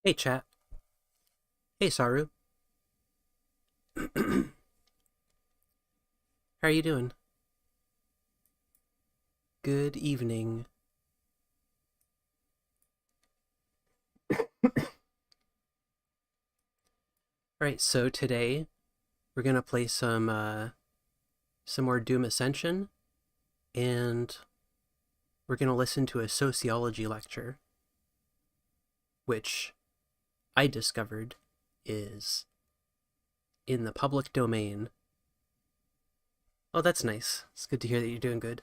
Hey chat. Hey Saru. How are you doing? Good evening. Alright, so today we're gonna play some more Doom Ascension, and we're gonna listen to a sociology lecture, which I discovered is in the public domain. Oh, that's nice. It's good to hear that you're doing good.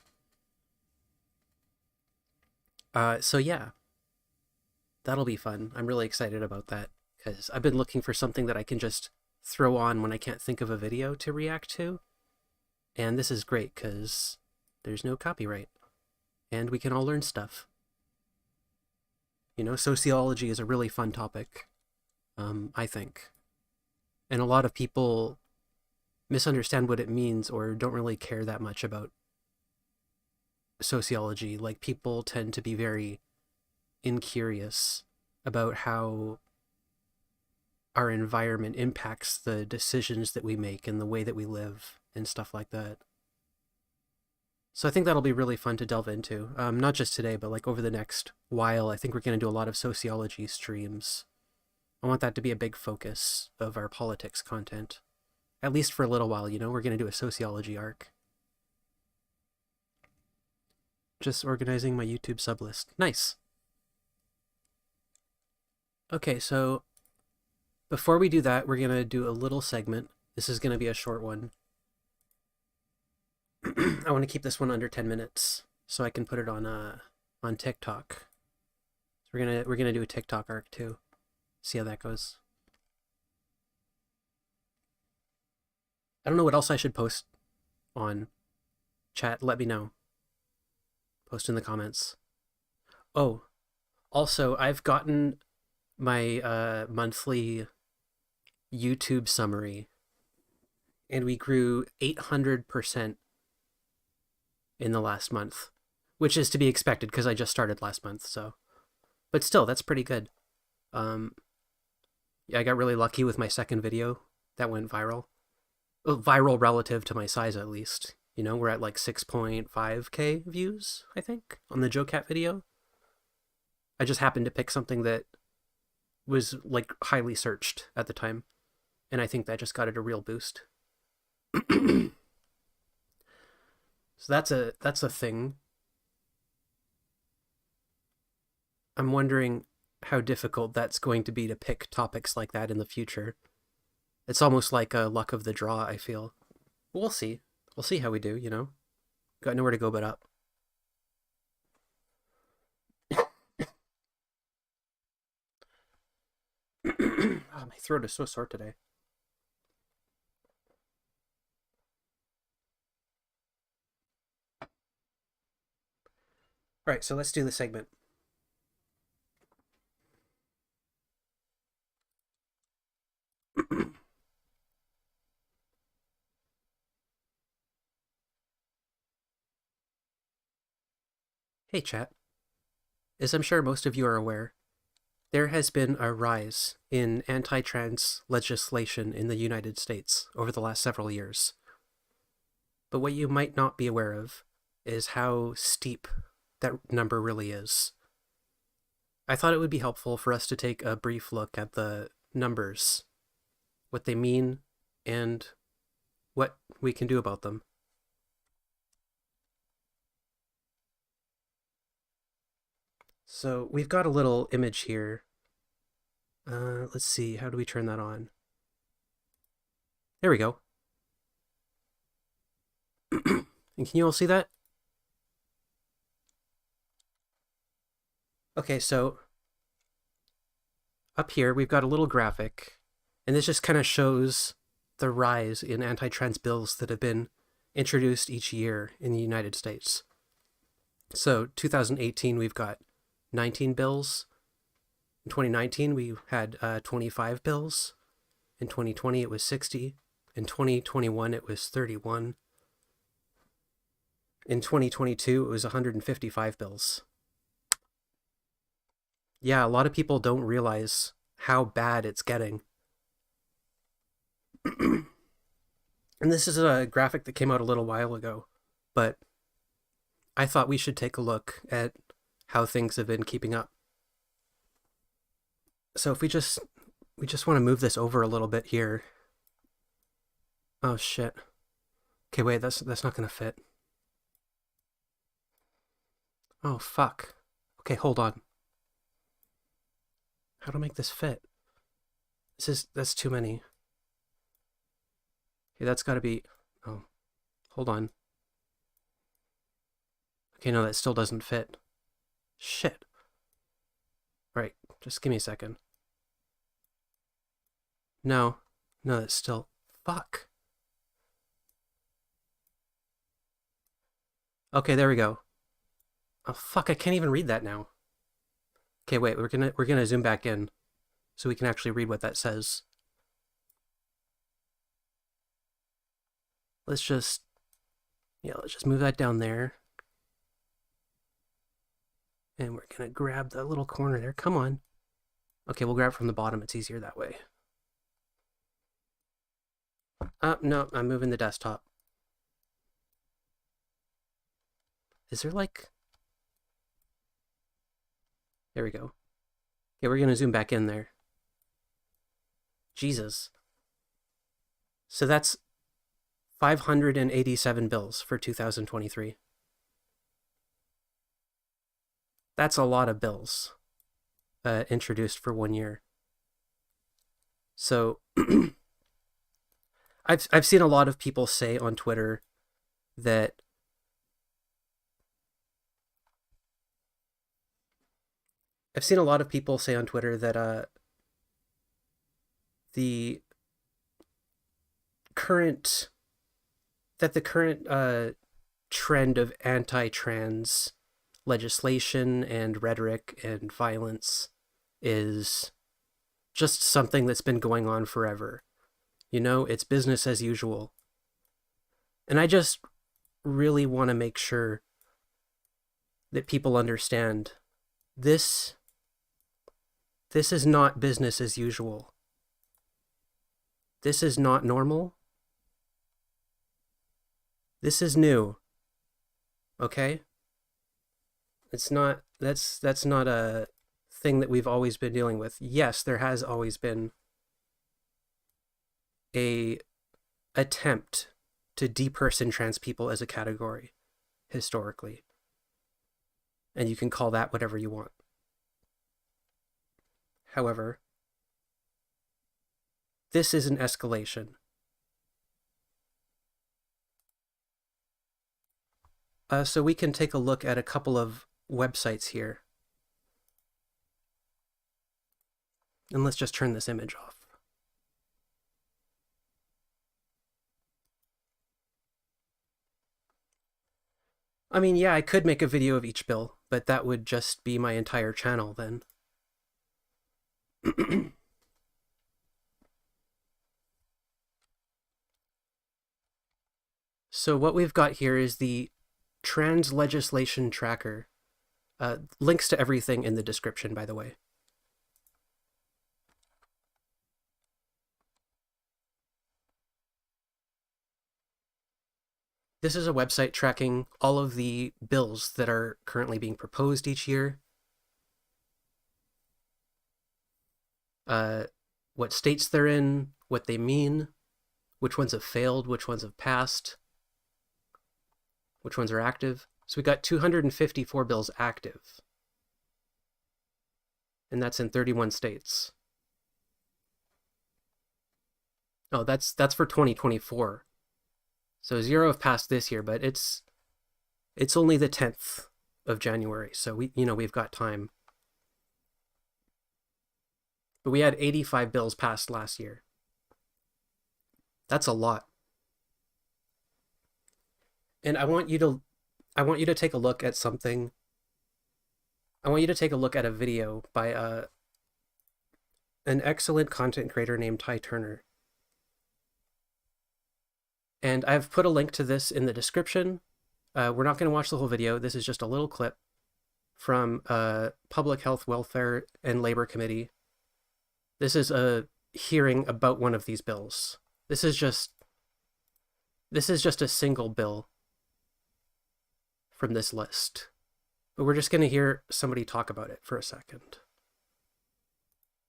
So yeah, that'll be fun. I'm really excited about that because I've been looking for something that I can just throw on when I can't think of a video to react to. And this is great because there's no copyright and we can all learn stuff. You know, sociology is a really fun topic, I think. And a lot of people misunderstand what it means or don't really care that much about sociology. Like, people tend to be very incurious about how our environment impacts the decisions that we make and the way that we live and stuff like that. So I think that'll be really fun to delve into. Not just today, but like over the next while. I think we're going to do a lot of sociology streams. I want that to be a big focus of our politics content. At least for a little while, you know, we're going to do a sociology arc. Just organizing my YouTube sub list. Nice. Okay, so before we do that, we're going to do a little segment. This is going to be a short one. I want to keep this one under 10 minutes so I can put it on TikTok. So we're gonna do a TikTok arc too. See how that goes. I don't know what else I should post on chat. Let me know. Post in the comments. Oh, also I've gotten my monthly YouTube summary, and we grew 800% in the last month, which is to be expected because I just started last month. So, but still, that's pretty good. Yeah, I got really lucky with my second video that went viral. Well, viral relative to my size, at least. You know, we're at like 6.5K views, I think, on the Joe Cat video. I just happened to pick something that was like highly searched at the time, and I think that just got it a real boost. So that's a thing. I'm wondering how difficult that's going to be to pick topics like that in the future. It's almost like a luck of the draw, I feel. We'll see. We'll see how we do, you know? Got nowhere to go but up. Oh, my throat is so sore today. All right, so let's do the segment. Hey, chat. As I'm sure most of you are aware, there has been a rise in anti-trans legislation in the United States over the last several years. But what you might not be aware of is how steep that number really is. I thought it would be helpful for us to take a brief look at the numbers, what they mean, and what we can do about them. So we've got a little image here. Let's see, how do we turn that on? There we go. And can you all see that? Okay, so up here we've got a little graphic, and this just kind of shows the rise in anti-trans bills that have been introduced each year in the United States. So 2018 we've got 19 bills. In 2019 we had 25 bills. In 2020 it was 60. In 2021 it was 31. In 2022 it was 155 bills. Yeah, a lot of people don't realize how bad it's getting. And this is a graphic that came out a little while ago, but I thought we should take a look at how things have been keeping up. So if we just want to move this over a little bit here. Oh shit. Okay, wait, that's not gonna fit. Oh fuck. Okay, hold on. How to make this fit? That's too many. Okay, that's gotta be, oh, hold on. Okay, no, that still doesn't fit. Shit. Right, just give me a second. No, that's still, fuck. Okay, there we go. Oh fuck, I can't even read that now. Okay, wait, we're gonna zoom back in so we can actually read what that says. Let's just move that down there. And we're gonna grab the little corner there. Come on. Okay, we'll grab it from the bottom. It's easier that way. No, I'm moving the desktop. Is there like... There we go. Okay, we're gonna zoom back in there. Jesus. So that's 587 bills for 2023. That's a lot of bills introduced for 1 year. So I've seen a lot of people say on Twitter that the current trend of anti-trans legislation and rhetoric and violence is just something that's been going on forever. You know, it's business as usual. And I just really want to make sure that people understand this is not business as usual. This is not normal. This is new. Okay? It's not, that's not a thing that we've always been dealing with. Yes, there has always been a attempt to deperson trans people as a category, historically. And you can call that whatever you want. However, this is an escalation. So we can take a look at a couple of websites here. And let's just turn this image off. I mean, yeah, I could make a video of each bill, but that would just be my entire channel then. So what we've got here is the Trans Legislation Tracker. Links to everything in the description, by the way. This is a website tracking all of the bills that are currently being proposed each year. What states they're in, what they mean, which ones have failed, which ones have passed, which ones are active. So we got 254 bills active. And that's in 31 states. Oh, that's for 2024. So 0 have passed this year, but it's only the 10th of January, so we've got time. But we had 85 bills passed last year. That's a lot. And I want you to take a look at something. I want you to take a look at a video by an excellent content creator named Ty Turner. And I've put a link to this in the description. We're not going to watch the whole video. This is just a little clip from Public Health, Welfare, and Labor Committee. This is a hearing about one of these bills. This is just a single bill from this list. But we're just going to hear somebody talk about it for a second.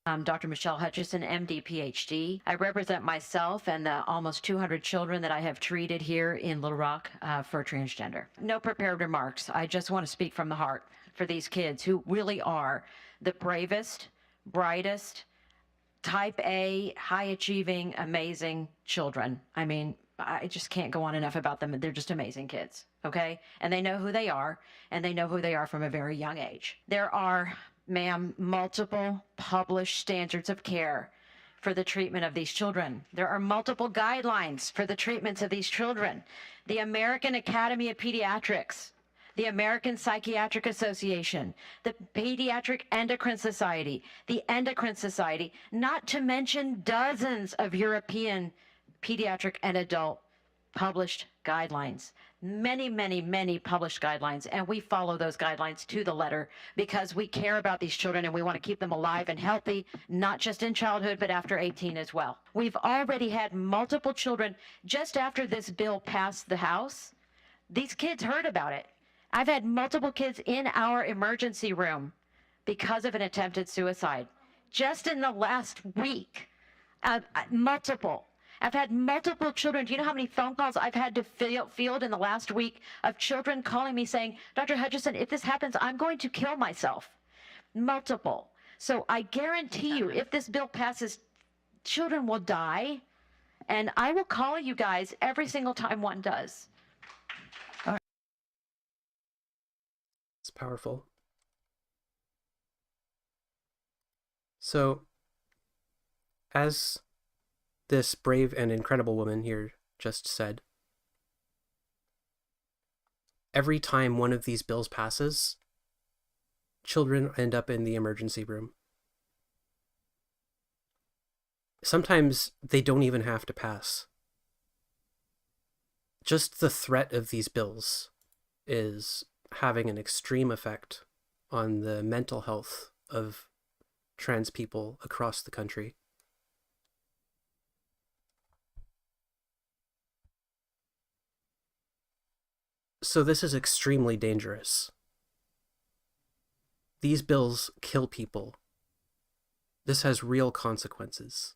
I'm Dr. Michelle Hutchison, MD, PhD. I represent myself and the almost 200 children that I have treated here in Little Rock for transgender. No prepared remarks. I just want to speak from the heart for these kids who really are the bravest, brightest, type A, high achieving, amazing children. I mean, I just can't go on enough about them. They're just amazing kids, okay? And they know who they are, and they know who they are from a very young age. There are, ma'am, multiple published standards of care for the treatment of these children. There are multiple guidelines for the treatments of these children. The American Academy of Pediatrics, the American Psychiatric Association, the Pediatric Endocrine Society, the Endocrine Society, not to mention dozens of European pediatric and adult published guidelines. Many, many, many published guidelines, and we follow those guidelines to the letter because we care about these children and we want to keep them alive and healthy, not just in childhood, but after 18 as well. We've already had multiple children just after this bill passed the House. These kids heard about it. I've had multiple kids in our emergency room because of an attempted suicide. Just in the last week, multiple. I've had multiple children. Do you know how many phone calls I've had to field in the last week of children calling me saying, Dr. Hutchison, if this happens, I'm going to kill myself. Multiple. So I guarantee you, if this bill passes, children will die. And I will call you guys every single time one does. It's powerful. So, as this brave and incredible woman here just said, every time one of these bills passes, children end up in the emergency room. Sometimes they don't even have to pass. Just the threat of these bills is having an extreme effect on the mental health of trans people across the country. So this is extremely dangerous. These bills kill people. This has real consequences.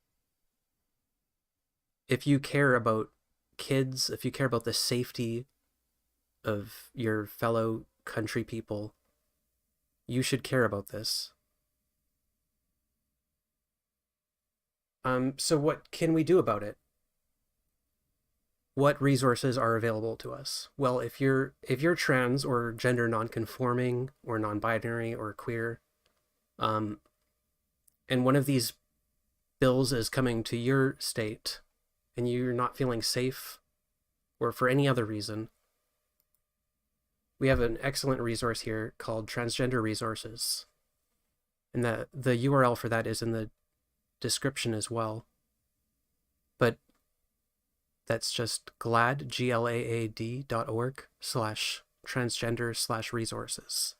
If you care about kids, if you care about the safety of your fellow country people, you should care about this. So what can we do about it? What resources are available to us? Well, if you're trans or gender nonconforming or non-binary or queer, and one of these bills is coming to your state and you're not feeling safe or for any other reason, we have an excellent resource here called Transgender Resources. And the URL for that is in the description as well. But that's just GLAAD, GLAAD.org/transgender/resources.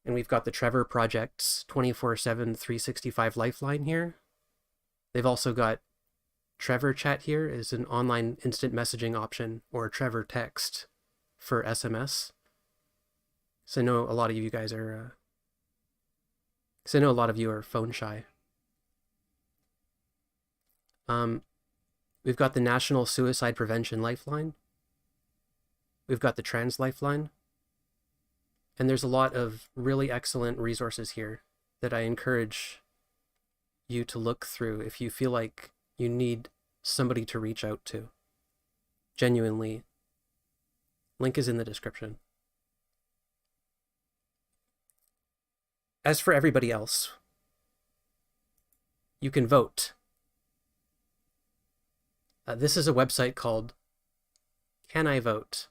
And we've got the Trevor Project's 24/7, 365 Lifeline here. They've also got Trevor Chat here is an online instant messaging option, or Trevor Text for SMS. So I know a lot of you guys are, phone shy. We've got the National Suicide Prevention Lifeline. We've got the Trans Lifeline. And there's a lot of really excellent resources here that I encourage you to look through if you feel like you need somebody to reach out to. Genuinely. Link is in the description. As for everybody else, you can vote. This is a website called Can I Vote?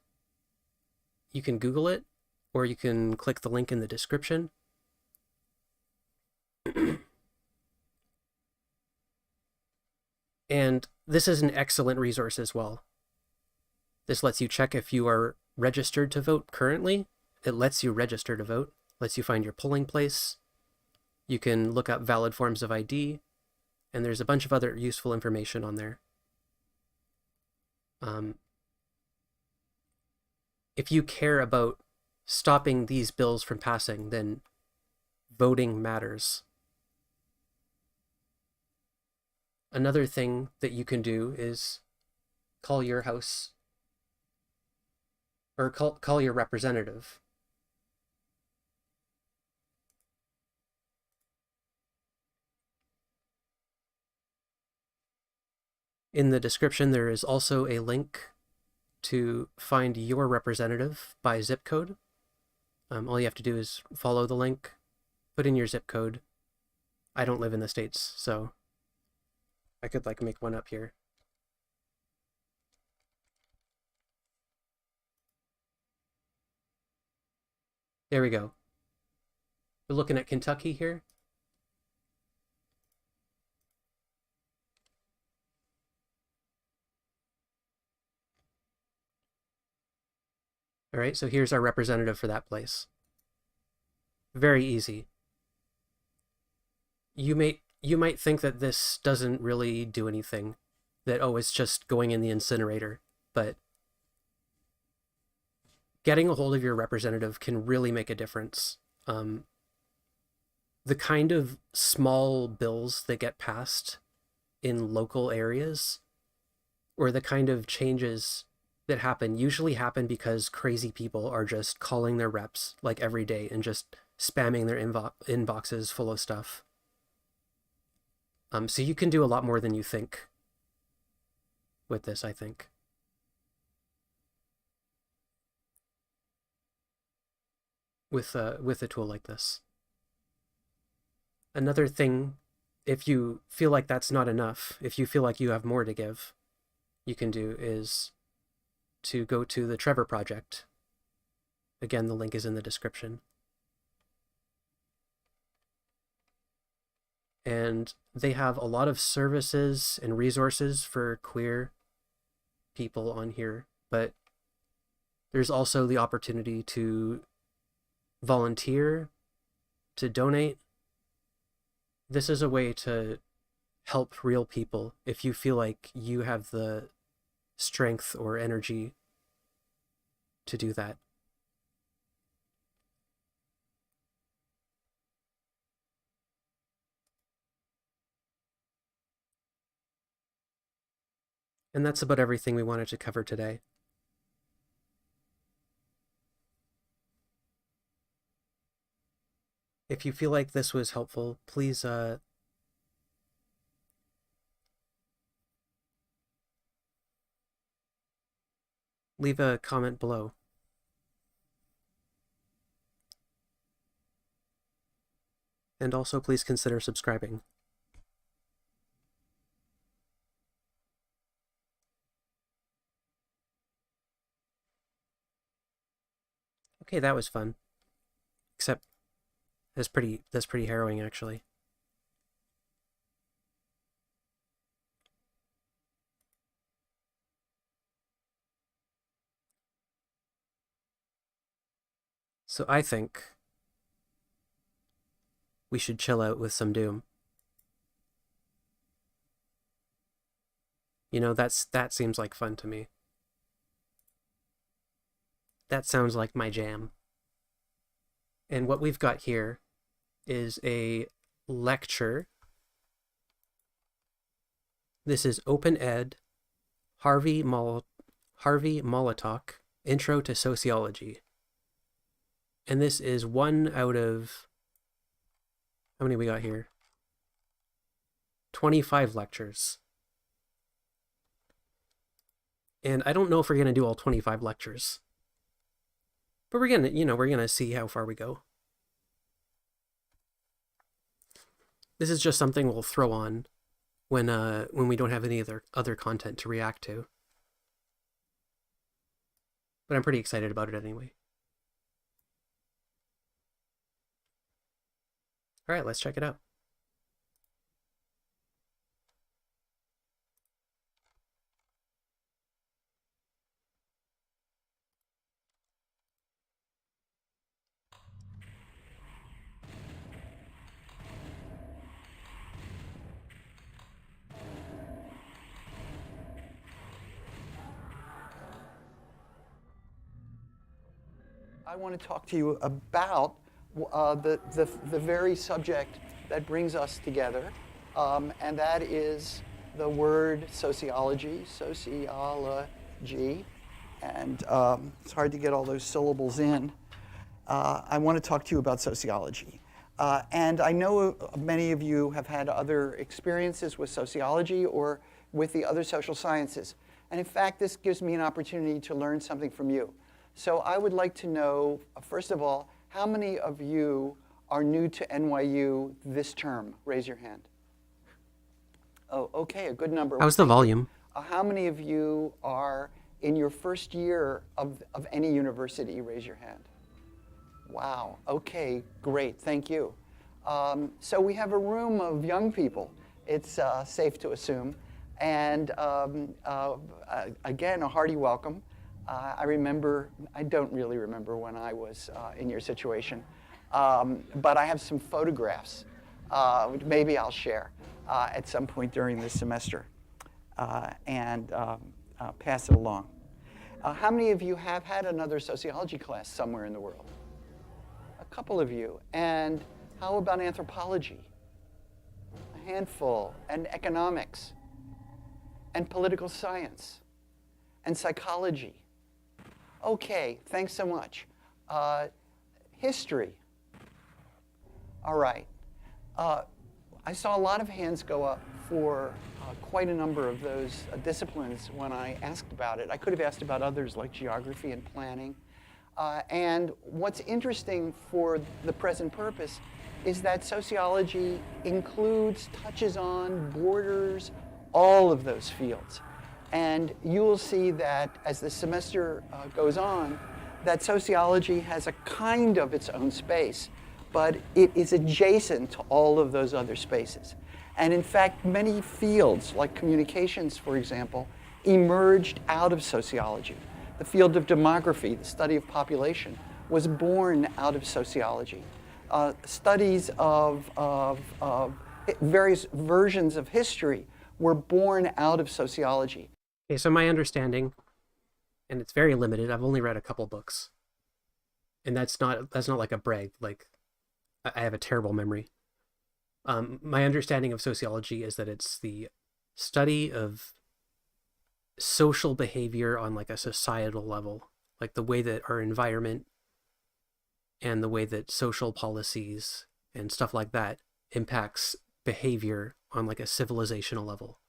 You can Google it, or you can click the link in the description. And this is an excellent resource as well. This lets you check if you are registered to vote currently. It lets you register to vote, lets you find your polling place. You can look up valid forms of ID, and there's a bunch of other useful information on there. If you care about stopping these bills from passing, then voting matters. Another thing that you can do is call your house or call your representative. In the description, there is also a link to find your representative by zip code. All you have to do is follow the link, put in your zip code. I don't live in the States, so I could like make one up here. There we go. We're looking at Kentucky here. All right, so here's our representative for that place. Very easy. You might think that this doesn't really do anything, that oh, it's just going in the incinerator, but getting a hold of your representative can really make a difference. The kind of small bills that get passed in local areas, or the kind of changes that usually happen because crazy people are just calling their reps like every day and just spamming their inboxes full of stuff. So you can do a lot more than you think with this, I think. With a tool like this. Another thing, if you feel like that's not enough, if you feel like you have more to give, you can do is to go to the Trevor Project. Again, the link is in the description. And they have a lot of services and resources for queer people on here, but there's also the opportunity to volunteer, to donate. This is a way to help real people if you feel like you have the strength or energy to do that. And that's about everything we wanted to cover today. If you feel like this was helpful, please leave a comment below. And also please consider subscribing. Okay, that was fun. Except that's pretty harrowing actually. So I think we should chill out with some Doom. You know, that seems like fun to me. That sounds like my jam. And what we've got here is a lecture. This is Open Ed, Harvey Molotok, Intro to Sociology. And this is one out of, how many we got here? 25 lectures. And I don't know if we're going to do all 25 lectures. But we're gonna see how far we go. This is just something we'll throw on when we don't have any other content to react to. But I'm pretty excited about it anyway. All right, let's check it out. I want to talk to you about the very subject that brings us together, and that is the word sociology, sociology, and it's hard to get all those syllables in. I want to talk to you about sociology. And I know many of you have had other experiences with sociology or with the other social sciences. And in fact, this gives me an opportunity to learn something from you. So I would like to know, first of all, how many of you are new to NYU this term? Raise your hand. Oh, okay, a good number. How's the volume? How many of you are in your first year of any university? Raise your hand. Wow, okay, great, thank you. So we have a room of young people, it's safe to assume. And again, a hearty welcome. I don't really remember when I was in your situation, but I have some photographs, which maybe I'll share at some point during this semester and pass it along. How many of you have had another sociology class somewhere in the world? A couple of you. And how about anthropology? A handful. And economics. And political science. And psychology. Okay, thanks so much. History. All right. I saw a lot of hands go up for quite a number of those disciplines when I asked about it. I could have asked about others like geography and planning. And what's interesting for the present purpose is that sociology includes, touches on, borders, all of those fields. And you will see that as the semester goes on, that sociology has a kind of its own space, but it is adjacent to all of those other spaces. And in fact, many fields, like communications, for example, emerged out of sociology. The field of demography, the study of population, was born out of sociology. Studies of various versions of history were born out of sociology. Okay, so my understanding, and it's very limited, I've only read a couple books. And that's not like a brag, like I have a terrible memory. My understanding of sociology is that it's the study of social behavior on like a societal level, like the way that our environment and the way that social policies and stuff like that impacts behavior on like a civilizational level.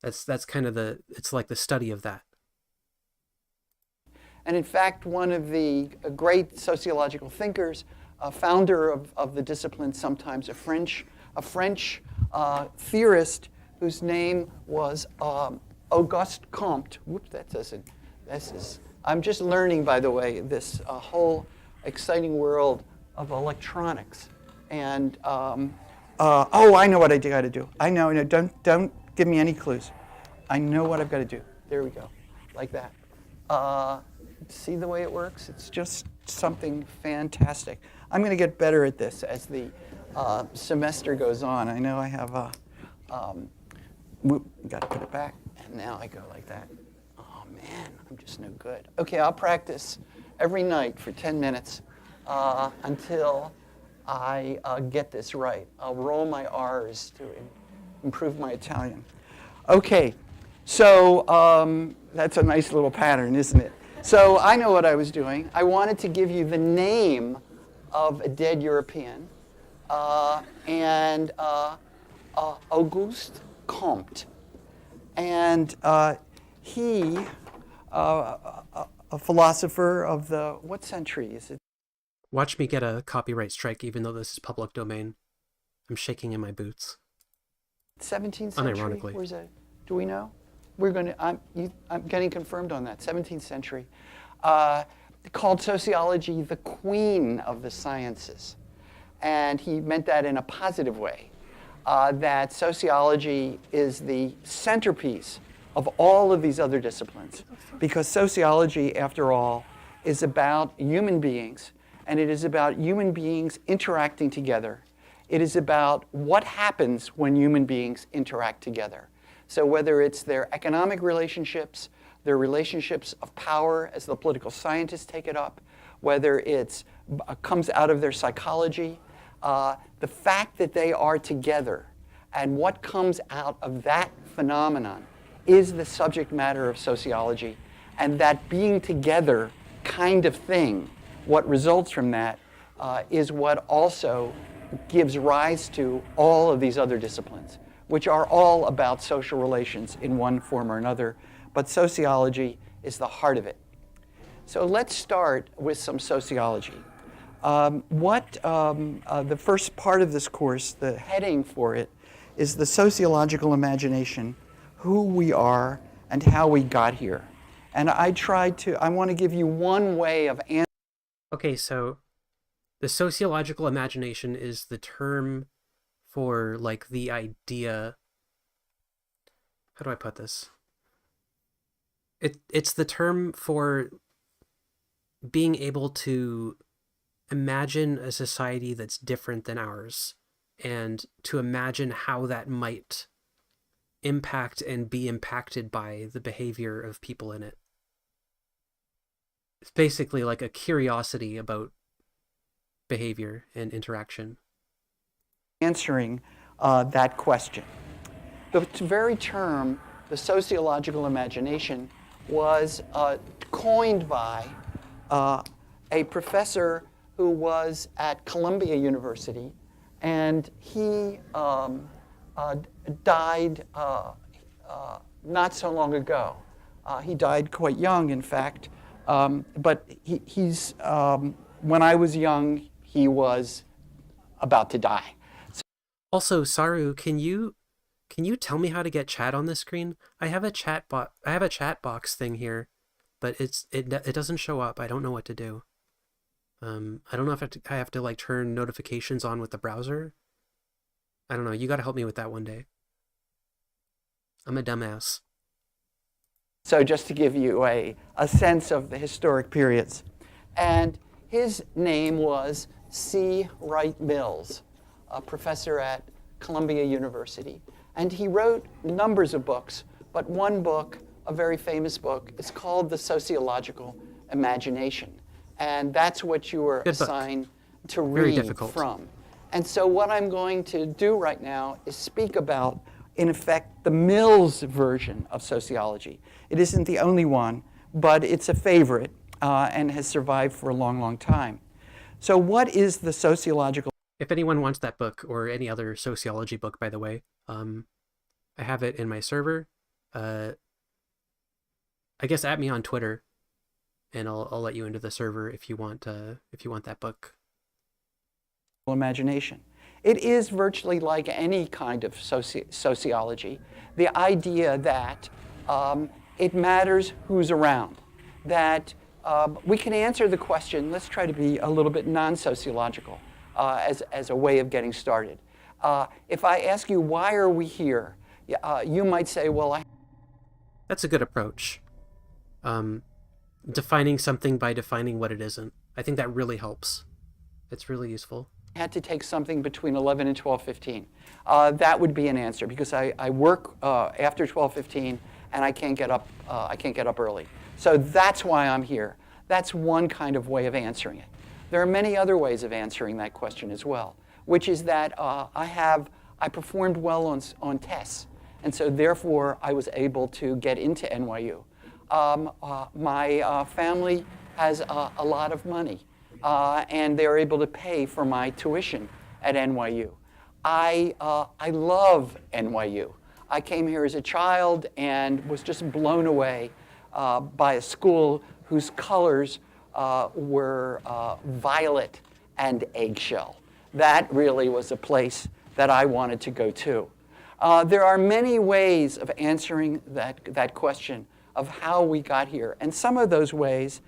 That's kind of it's like the study of that. And in fact, one of the great sociological thinkers, founder of the discipline, sometimes a French theorist whose name was Auguste Comte. Whoops, I'm just learning, by the way, this whole exciting world of electronics. And, I know what I got to do. I know, don't give me any clues. I know what I've got to do. There we go, like that. See the way it works? It's just something fantastic. I'm going to get better at this as the semester goes on. I know I have got to put it back, and now I go like that. Oh man, I'm just no good. Okay, I'll practice every night for 10 minutes until I get this right. I'll roll my R's to improve my Italian. Okay, so that's a nice little pattern, isn't it? So I know what I was doing. I wanted to give you the name of a dead European, and Auguste Comte. And he, a philosopher of the, what century is it? Watch me get a copyright strike, even though this is public domain. I'm shaking in my boots. 17th century? Unironically. Where's that? Do we know? I'm getting confirmed on that. 17th century. Called sociology the queen of the sciences. And he meant that in a positive way. That sociology is the centerpiece of all of these other disciplines. Because sociology, after all, is about human beings. And it is about human beings interacting together. It is about what happens when human beings interact together. So whether it's their economic relationships, their relationships of power as the political scientists take it up, whether it comes out of their psychology, the fact that they are together and what comes out of that phenomenon is the subject matter of sociology. And that being together kind of thing, what results from that, is what also gives rise to all of these other disciplines, which are all about social relations in one form or another. But sociology is the heart of it. So let's start with some sociology. The first part of this course, the heading for it, is the sociological imagination, who we are and how we got here. And I want to give you one way of answering. Okay, so the sociological imagination is the term for, like, the idea. How do I put this? It's the term for being able to imagine a society that's different than ours and to imagine how that might impact and be impacted by the behavior of people in it. It's basically like a curiosity about behavior and interaction. Answering that question. The very term, the sociological imagination, was coined by a professor who was at Columbia University, and he died not so long ago. He died quite young, in fact, but he's when I was young, he was about to die. Also, Saru, can you tell me how to get chat on this screen? I have a chat box thing here, but it doesn't show up. I don't know what to do. I don't know if I have to like turn notifications on with the browser. I don't know. You got to help me with that one day. I'm a dumbass. So just to give you a sense of the historic periods. And his name was C. Wright Mills, a professor at Columbia University. And he wrote numbers of books, but one book, a very famous book, is called The Sociological Imagination. And that's what you were assigned to read from. And so what I'm going to do right now is speak about, in effect, the Mills version of sociology. It isn't the only one, but it's a favorite and has survived for a long, long time. So what is the sociological? If anyone wants that book, or any other sociology book, by the way, I have it in my server. I guess at me on Twitter, and I'll let you into the server if you want that book. Imagination. It is virtually like any kind of sociology. The idea that it matters who's around, that we can answer the question. Let's try to be a little bit non-sociological as a way of getting started. If I ask you, why are we here? You might say, well, That's a good approach. Defining something by defining what it isn't. I think that really helps. It's really useful. I had to take something between 11 and 12:15. That would be an answer, because I work after 12:15 and I can't get up. I can't get up early. So that's why I'm here. That's one kind of way of answering it. There are many other ways of answering that question as well, which is that I performed well on tests, and so therefore I was able to get into NYU. My family has a lot of money, and they're able to pay for my tuition at NYU. I love NYU. I came here as a child and was just blown away by a school whose colors were violet and eggshell. That really was a place that I wanted to go to. There are many ways of answering that question of how we got here, and some of those ways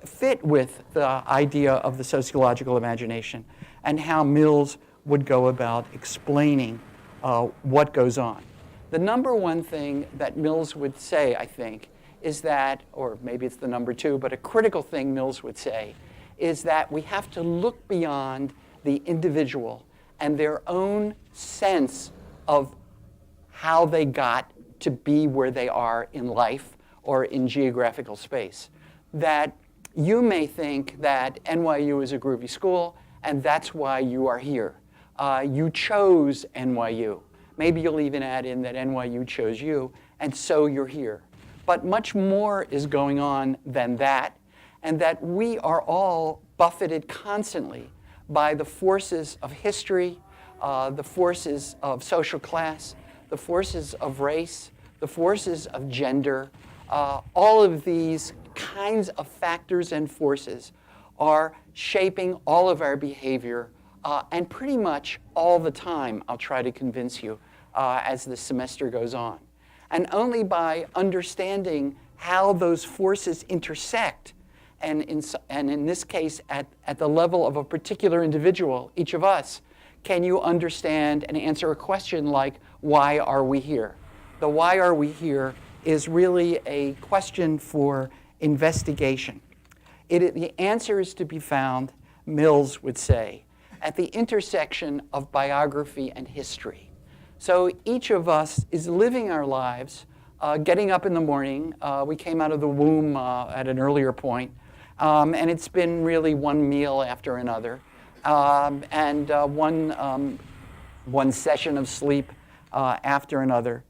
fit with the idea of the sociological imagination and how Mills would go about explaining what goes on. The number one thing that Mills would say, I think, is that, or maybe it's the number two, but a critical thing Mills would say, is that we have to look beyond the individual and their own sense of how they got to be where they are in life, or in geographical space. That you may think that NYU is a groovy school, and that's why you are here. You chose NYU. Maybe you'll even add in that NYU chose you, and so you're here. But much more is going on than that, and that we are all buffeted constantly by the forces of history, the forces of social class, the forces of race, the forces of gender. All of these kinds of factors and forces are shaping all of our behavior, and pretty much all the time, I'll try to convince you, as the semester goes on. And only by understanding how those forces intersect, and in this case, at the level of a particular individual, each of us, can you understand and answer a question like, why are we here? The why are we here is really a question for investigation. The answer is to be found, Mills would say, at the intersection of biography and history. So each of us is living our lives, getting up in the morning. We came out of the womb at an earlier point, and it's been really one meal after another, and one session of sleep after another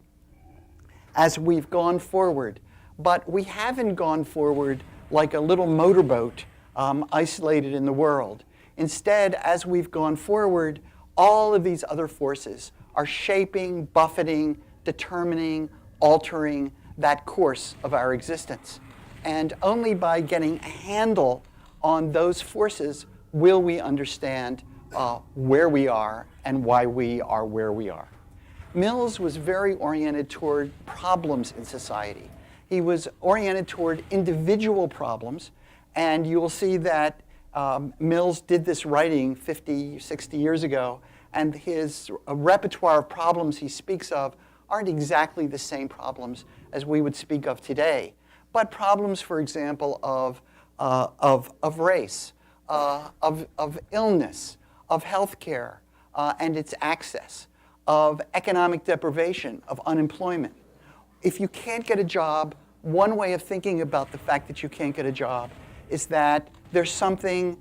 as we've gone forward. But we haven't gone forward like a little motorboat isolated in the world. Instead, as we've gone forward, all of these other forces are shaping, buffeting, determining, altering that course of our existence. And only by getting a handle on those forces will we understand where we are and why we are where we are. Mills was very oriented toward problems in society. He was oriented toward individual problems, and you will see that Mills did this writing 50, 60 years ago, and his repertoire of problems he speaks of aren't exactly the same problems as we would speak of today, but problems, for example, of race, of illness, of healthcare and its access, of economic deprivation, of unemployment. If you can't get a job, one way of thinking about the fact that you can't get a job is that there's something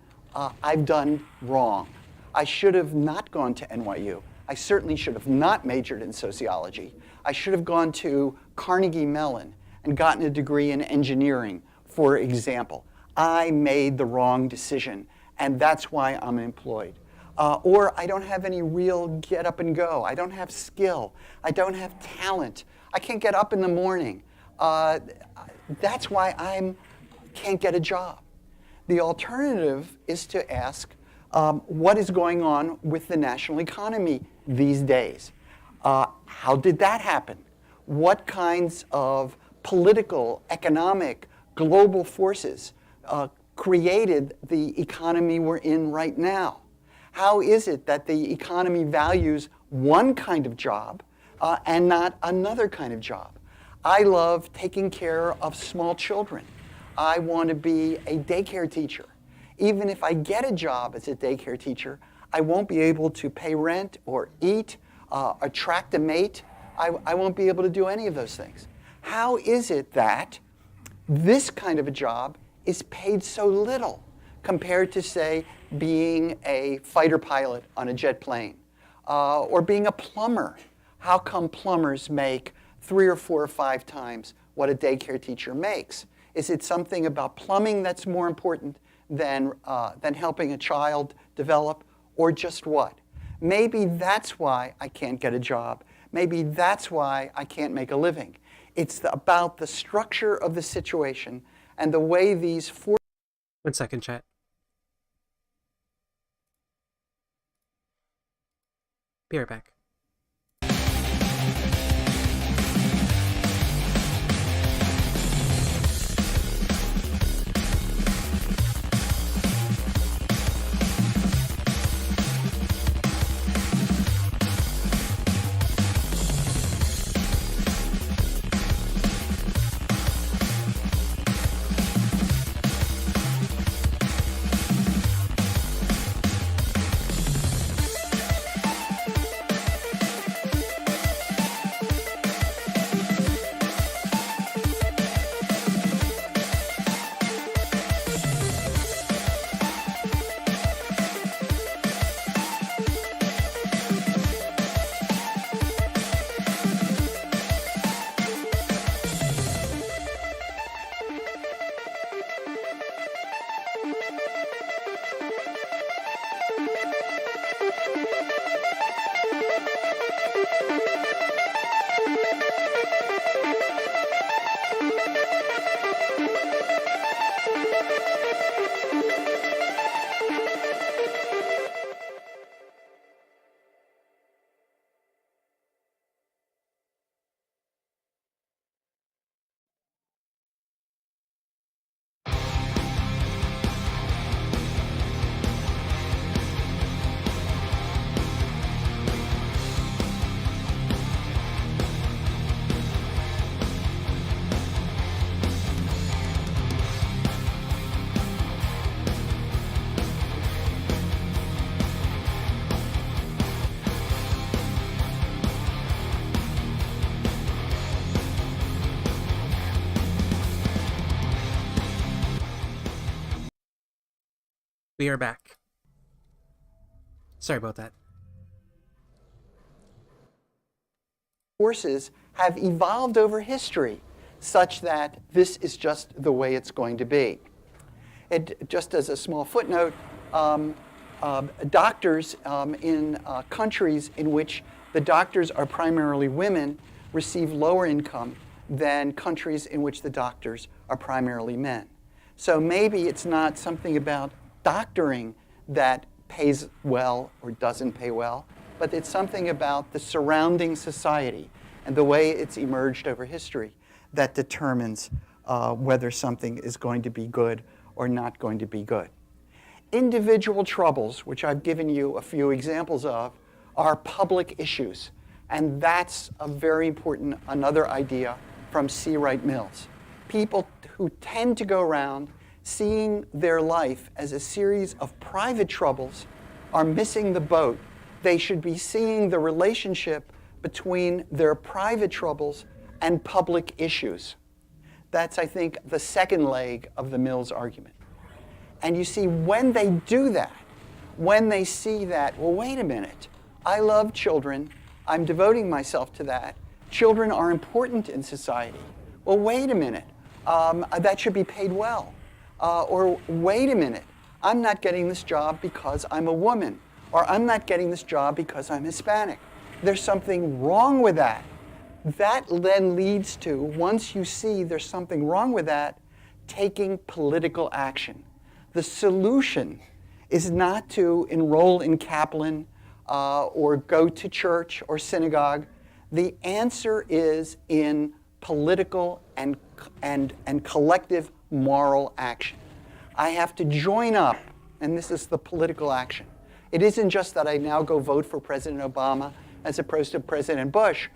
I've done wrong. I should have not gone to NYU. I certainly should have not majored in sociology. I should have gone to Carnegie Mellon and gotten a degree in engineering, for example. I made the wrong decision, and that's why I'm employed. Or I don't have any real get up and go. I don't have skill. I don't have talent. I can't get up in the morning. That's why I can't get a job. The alternative is to ask, what is going on with the national economy these days? How did that happen? What kinds of political, economic, global forces created the economy we're in right now? How is it that the economy values one kind of job and not another kind of job? I love taking care of small children. I want to be a daycare teacher. Even if I get a job as a daycare teacher, I won't be able to pay rent or eat, attract a mate. I won't be able to do any of those things. How is it that this kind of a job is paid so little compared to, say, being a fighter pilot on a jet plane or being a plumber? How come plumbers make 3 or 4 or 5 times what a daycare teacher makes? Is it something about plumbing that's more important than helping a child develop, or just what? Maybe that's why I can't get a job. Maybe that's why I can't make a living. It's about the structure of the situation and the way these forces. 1 second, chat. Be right back. We are back. Sorry about that. Forces have evolved over history such that this is just the way it's going to be. Just as a small footnote, doctors in countries in which the doctors are primarily women receive lower income than countries in which the doctors are primarily men. So maybe it's not something about doctoring that pays well or doesn't pay well, but it's something about the surrounding society and the way it's emerged over history that determines whether something is going to be good or not going to be good. Individual troubles, which I've given you a few examples of, are public issues. And that's a very important, another idea from C. Wright Mills. People who tend to go around seeing their life as a series of private troubles are missing the boat. They should be seeing the relationship between their private troubles and public issues. That's, I think, the second leg of the Mills argument. And you see, when they do that, when they see that, well, wait a minute, I love children, I'm devoting myself to that, children are important in society. Well, wait a minute, that should be paid well. Or wait a minute, I'm not getting this job because I'm a woman, or I'm not getting this job because I'm Hispanic. There's something wrong with that. That then leads to, once you see there's something wrong with that, taking political action. The solution is not to enroll in Kaplan or go to church or synagogue. The answer is in political and collective moral action. I have to join up, and this is the political action. It isn't just that I now go vote for President Obama as opposed to President Bush.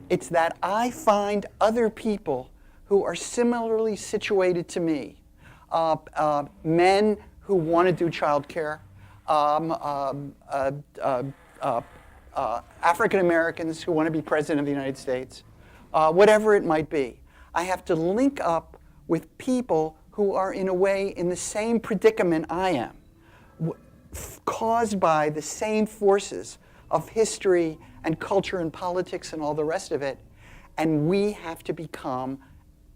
It's that I find other people who are similarly situated to me, men who want to do childcare, African Americans who want to be president of the United States, whatever it might be. I have to link up with people who are in a way in the same predicament I am, caused by the same forces of history and culture and politics and all the rest of it. And we have to become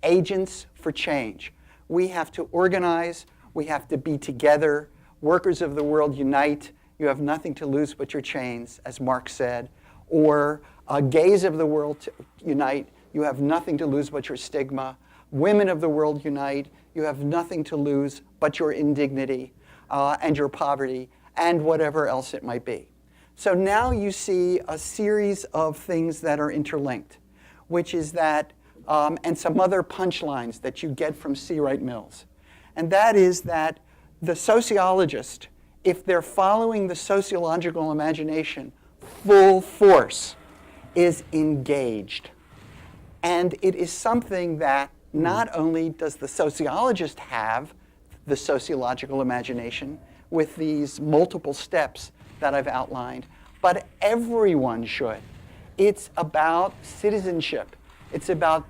agents for change. We have to organize. We have to be together. Workers of the world, unite. You have nothing to lose but your chains, as Marx said. Or gays of the world, unite. You have nothing to lose but your stigma. Women of the world, unite. You have nothing to lose but your indignity and your poverty and whatever else it might be. So now you see a series of things that are interlinked, which is that, and some other punchlines that you get from C. Wright Mills. And that is that the sociologist, if they're following the sociological imagination full force, is engaged. And it is something that not only does the sociologist have the sociological imagination with these multiple steps that I've outlined, but everyone should. It's about citizenship. It's about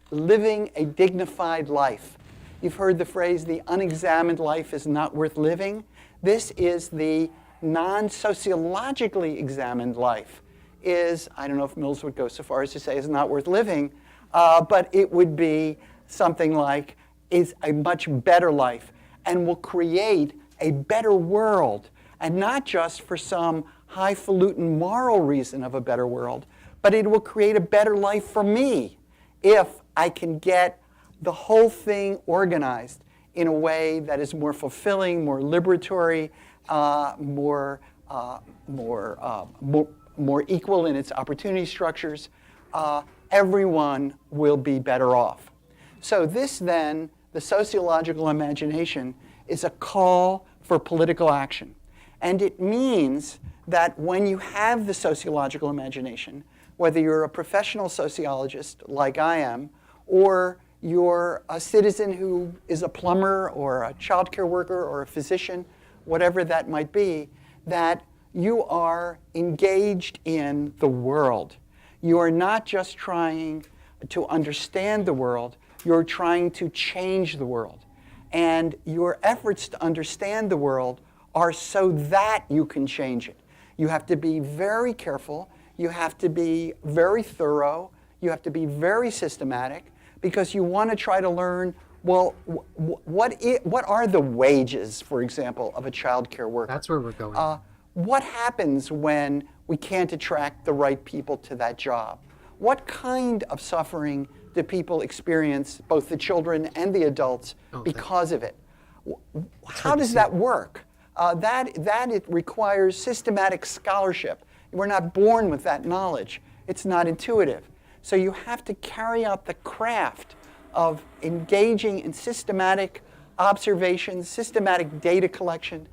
living a dignified life. You've heard the phrase, the unexamined life is not worth living. This is the non-sociologically examined life. I don't know if Mills would go so far as to say is not worth living, but it would be something like, is a much better life and will create a better world. And not just for some highfalutin moral reason of a better world, but it will create a better life for me if I can get the whole thing organized in a way that is more fulfilling, more liberatory, more equal in its opportunity structures. Everyone will be better off. So this then, the sociological imagination, is a call for political action. And it means that when you have the sociological imagination, whether you're a professional sociologist like I am, or you're a citizen who is a plumber or a childcare worker or a physician, whatever that might be, that you are engaged in the world. You are not just trying to understand the world, you're trying to change the world. And your efforts to understand the world are so that you can change it. You have to be very careful. You have to be very thorough. You have to be very systematic, because you want to try to learn, well, what are the wages, for example, of a child care worker? That's where we're going. What happens when we can't attract the right people to that job? What kind of suffering do people experience, both the children and the adults, because of it? How does that work? It requires systematic scholarship. We're not born with that knowledge. It's not intuitive. So you have to carry out the craft of engaging in systematic observations, systematic data collection,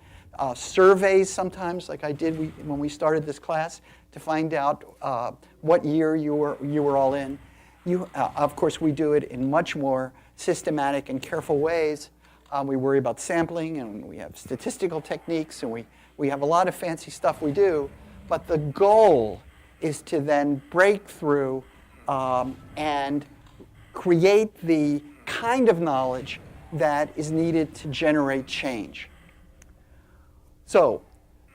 surveys sometimes, like I did when we started this class, to find out what year you were all in. Of course, we do it in much more systematic and careful ways. We worry about sampling, and we have statistical techniques, and we have a lot of fancy stuff we do. But the goal is to then break through and create the kind of knowledge that is needed to generate change. So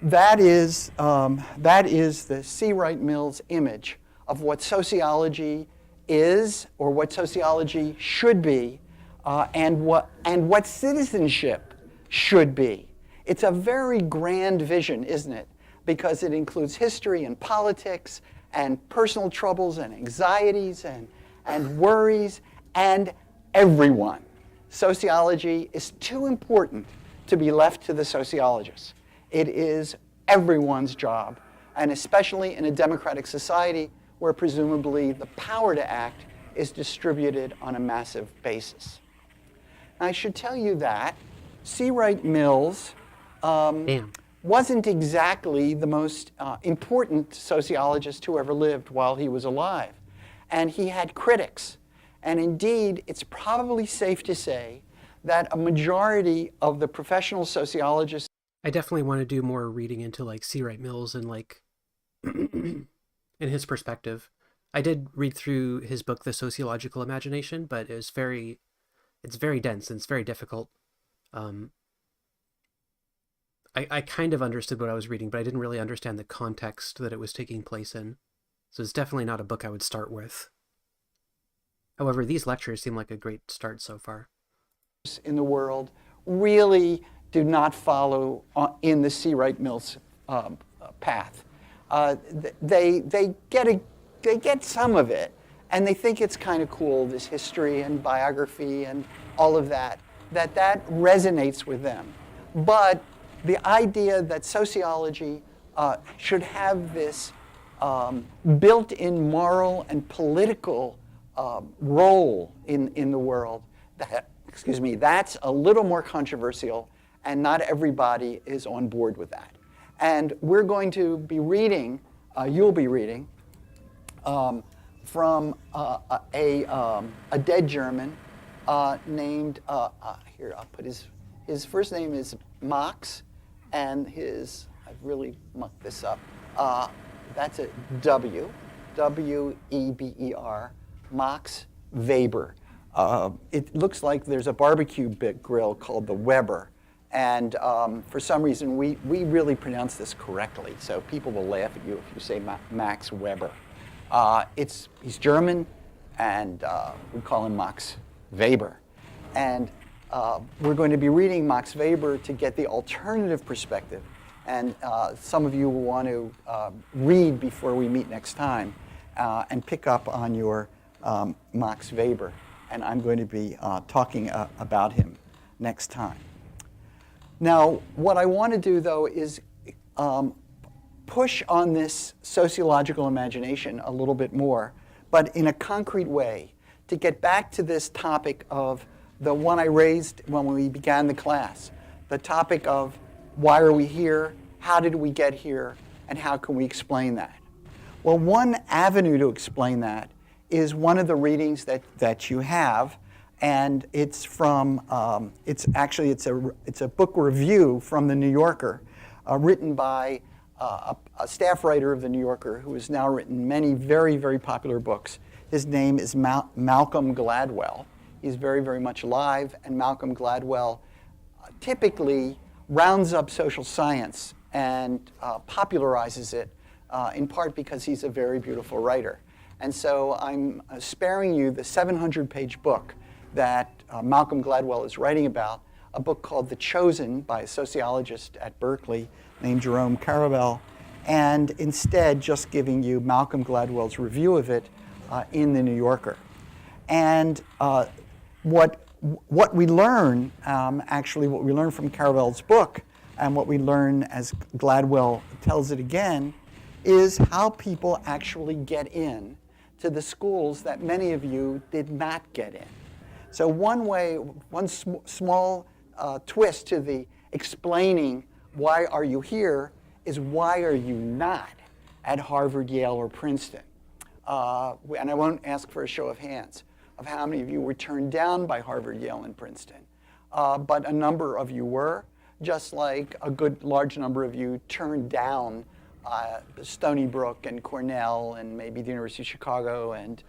that is the C. Wright Mills image of what sociology is, or what sociology should be, and what citizenship should be. It's a very grand vision, isn't it? Because it includes history and politics and personal troubles and anxieties and worries and everyone. Sociology is too important to be left to the sociologists. It is everyone's job, and especially in a democratic society where presumably the power to act is distributed on a massive basis. I should tell you that C. Wright Mills wasn't exactly the most important sociologist who ever lived while he was alive. And he had critics. And indeed, it's probably safe to say that a majority of the professional sociologists. I definitely want to do more reading into like C. Wright Mills and like in his perspective. I did read through his book, The Sociological Imagination, but it's very dense and it's very difficult. I kind of understood what I was reading, but I didn't really understand the context that it was taking place in. So it's definitely not a book I would start with. However, these lectures seem like a great start so far. In the world really do not follow in the C. Wright Mills path. They get some of it, and they think it's kind of cool, this history and biography and all of that resonates with them. But the idea that sociology should have this built-in moral and political role in the world, that's a little more controversial, and not everybody is on board with that. And we're going to be reading, you'll be reading, from a dead German named, here, I'll put his first name is Max, and I've really mucked this up, that's a W, W-E-B-E-R, Max Weber. It looks like there's a barbecue grill called the Weber, and for some reason we really pronounce this correctly, so people will laugh at you if you say Max Weber. He's German, and we call him Max Weber. And we're going to be reading Max Weber to get the alternative perspective. And some of you will want to read before we meet next time and pick up on your Max Weber. And I'm going to be talking about him next time. Now, what I want to do, though, is push on this sociological imagination a little bit more, but in a concrete way, to get back to this topic of the one I raised when we began the class, the topic of why are we here, how did we get here, and how can we explain that? Well, one avenue to explain that is one of the readings that you have, and it's from it's a book review from the New Yorker, written by a staff writer of the New Yorker who has now written many very, very popular books. His name is Malcolm Gladwell. He's very, very much alive, and Malcolm Gladwell typically rounds up social science and popularizes it, in part because he's a very beautiful writer. And so I'm sparing you the 700-page book that Malcolm Gladwell is writing about, a book called The Chosen by a sociologist at Berkeley named Jerome Carabel, and instead just giving you Malcolm Gladwell's review of it in The New Yorker. And what we learn, actually what we learn from Carabel's book, and what we learn as Gladwell tells it again, is how people actually get in to the schools that many of you did not get in. So one small twist to the explaining why are you here is why are you not at Harvard, Yale, or Princeton? And I won't ask for a show of hands of how many of you were turned down by Harvard, Yale, and Princeton. But a number of you were, just like a good large number of you turned down Stony Brook and Cornell and maybe the University of Chicago and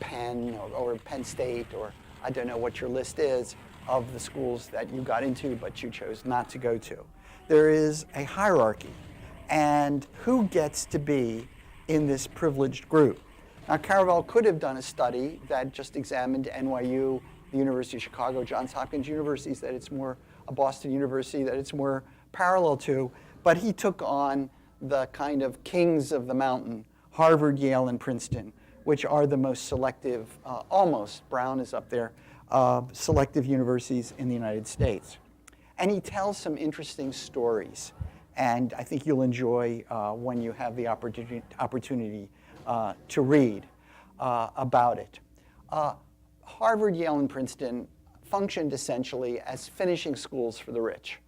Penn or Penn State, or I don't know what your list is of the schools that you got into but you chose not to go to. There is a hierarchy, and who gets to be in this privileged group? Now, Carabel could have done a study that just examined NYU, the University of Chicago, Johns Hopkins universities, that it's more a Boston University, that it's more parallel to, but he took on the kind of kings of the mountain, Harvard, Yale, and Princeton, which are the most selective, almost, Brown is up there, selective universities in the United States. And he tells some interesting stories, and I think you'll enjoy when you have the opportunity to read about it. Harvard, Yale, and Princeton functioned essentially as finishing schools for the rich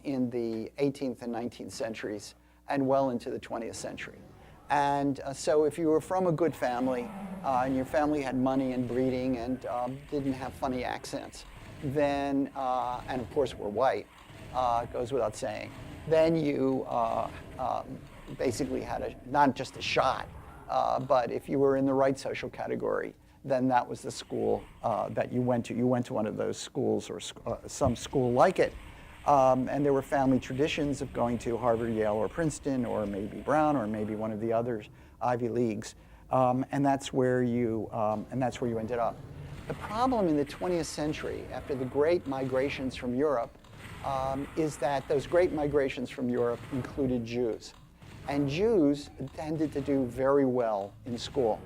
in the 18th and 19th centuries and well into the 20th century. And so if you were from a good family and your family had money and breeding and didn't have funny accents, then, and of course were white, goes without saying, then you basically had not just a shot, but if you were in the right social category, then that was the school that you went to. You went to one of those schools or some school like it. And there were family traditions of going to Harvard, Yale, or Princeton, or maybe Brown, or maybe one of the other Ivy Leagues, and that's where you ended up. The problem in the 20th century, after the great migrations from Europe, is that those great migrations from Europe included Jews, and Jews tended to do very well in school,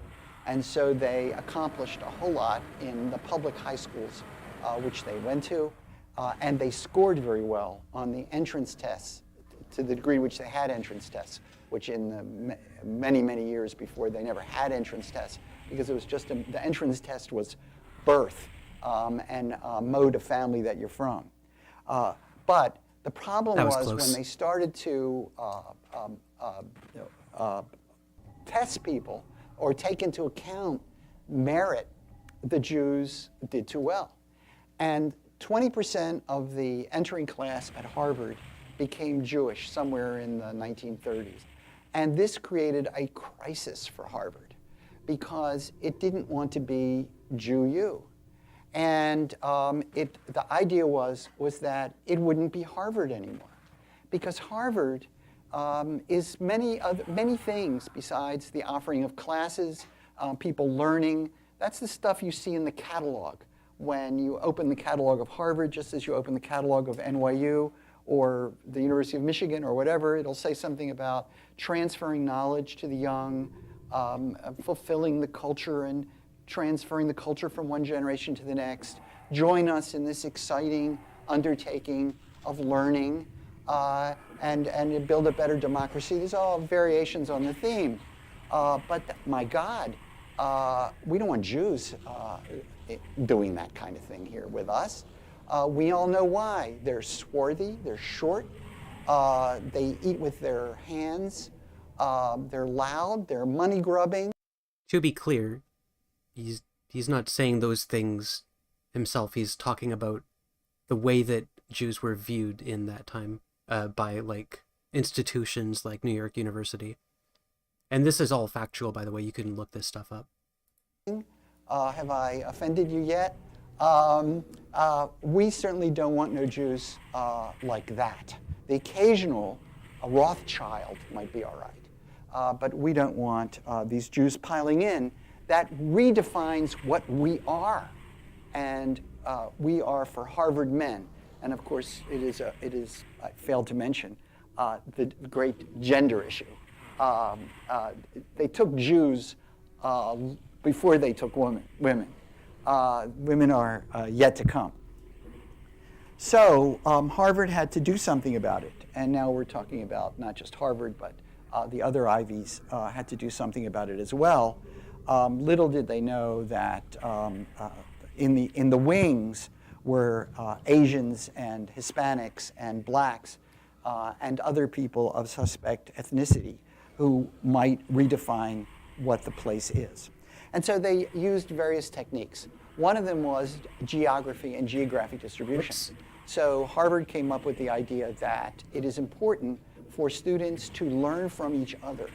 and so they accomplished a whole lot in the public high schools, which they went to. And they scored very well on the entrance tests to the degree which they had entrance tests, which in the many, many years before they never had entrance tests, because it was just the entrance test was birth and mode of family that you're from. But the problem was when they started to test people or take into account merit, the Jews did too well. And 20% of the entering class at Harvard became Jewish somewhere in the 1930s. And this created a crisis for Harvard because it didn't want to be Jew-U. And the idea was that it wouldn't be Harvard anymore, because Harvard is many things besides the offering of classes, people learning. That's the stuff you see in the catalog. When you open the catalog of Harvard, just as you open the catalog of NYU or the University of Michigan or whatever, it'll say something about transferring knowledge to the young, fulfilling the culture and transferring the culture from one generation to the next. Join us in this exciting undertaking of learning and build a better democracy. These are all variations on the theme. But my God, we don't want Jews doing that kind of thing here with us. We all know why. They're swarthy, they're short, they eat with their hands, they're loud, they're money grubbing. To be clear, he's not saying those things himself. He's talking about the way that Jews were viewed in that time by like institutions like New York University. And this is all factual, by the way. You can look this stuff up. Have I offended you yet? We certainly don't want no Jews like that. The occasional Rothschild might be all right. But we don't want these Jews piling in. That redefines what we are. And we are for Harvard men. And of course, it is I failed to mention, the great gender issue. They took Jews before they took women. Women are yet to come. So Harvard had to do something about it. And now we're talking about not just Harvard, but the other Ivies had to do something about it as well. Little did they know that in the wings were Asians and Hispanics and blacks and other people of suspect ethnicity who might redefine what the place is. And so they used various techniques. One of them was geography and geographic distribution. Oops. So Harvard came up with the idea that it is important for students to learn from each other.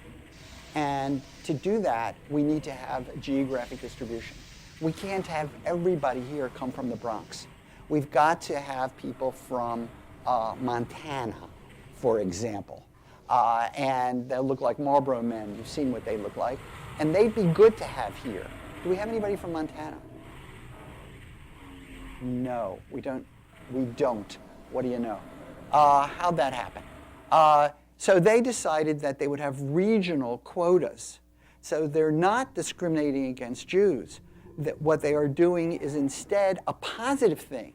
And to do that, we need to have geographic distribution. We can't have everybody here come from the Bronx. We've got to have people from Montana, for example. And they'll look like Marlboro men. You've seen what they look like. And they'd be good to have here. Do we have anybody from Montana? No, we don't. What do you know? How'd that happen? So they decided that they would have regional quotas. So they're not discriminating against Jews. That what they are doing is instead a positive thing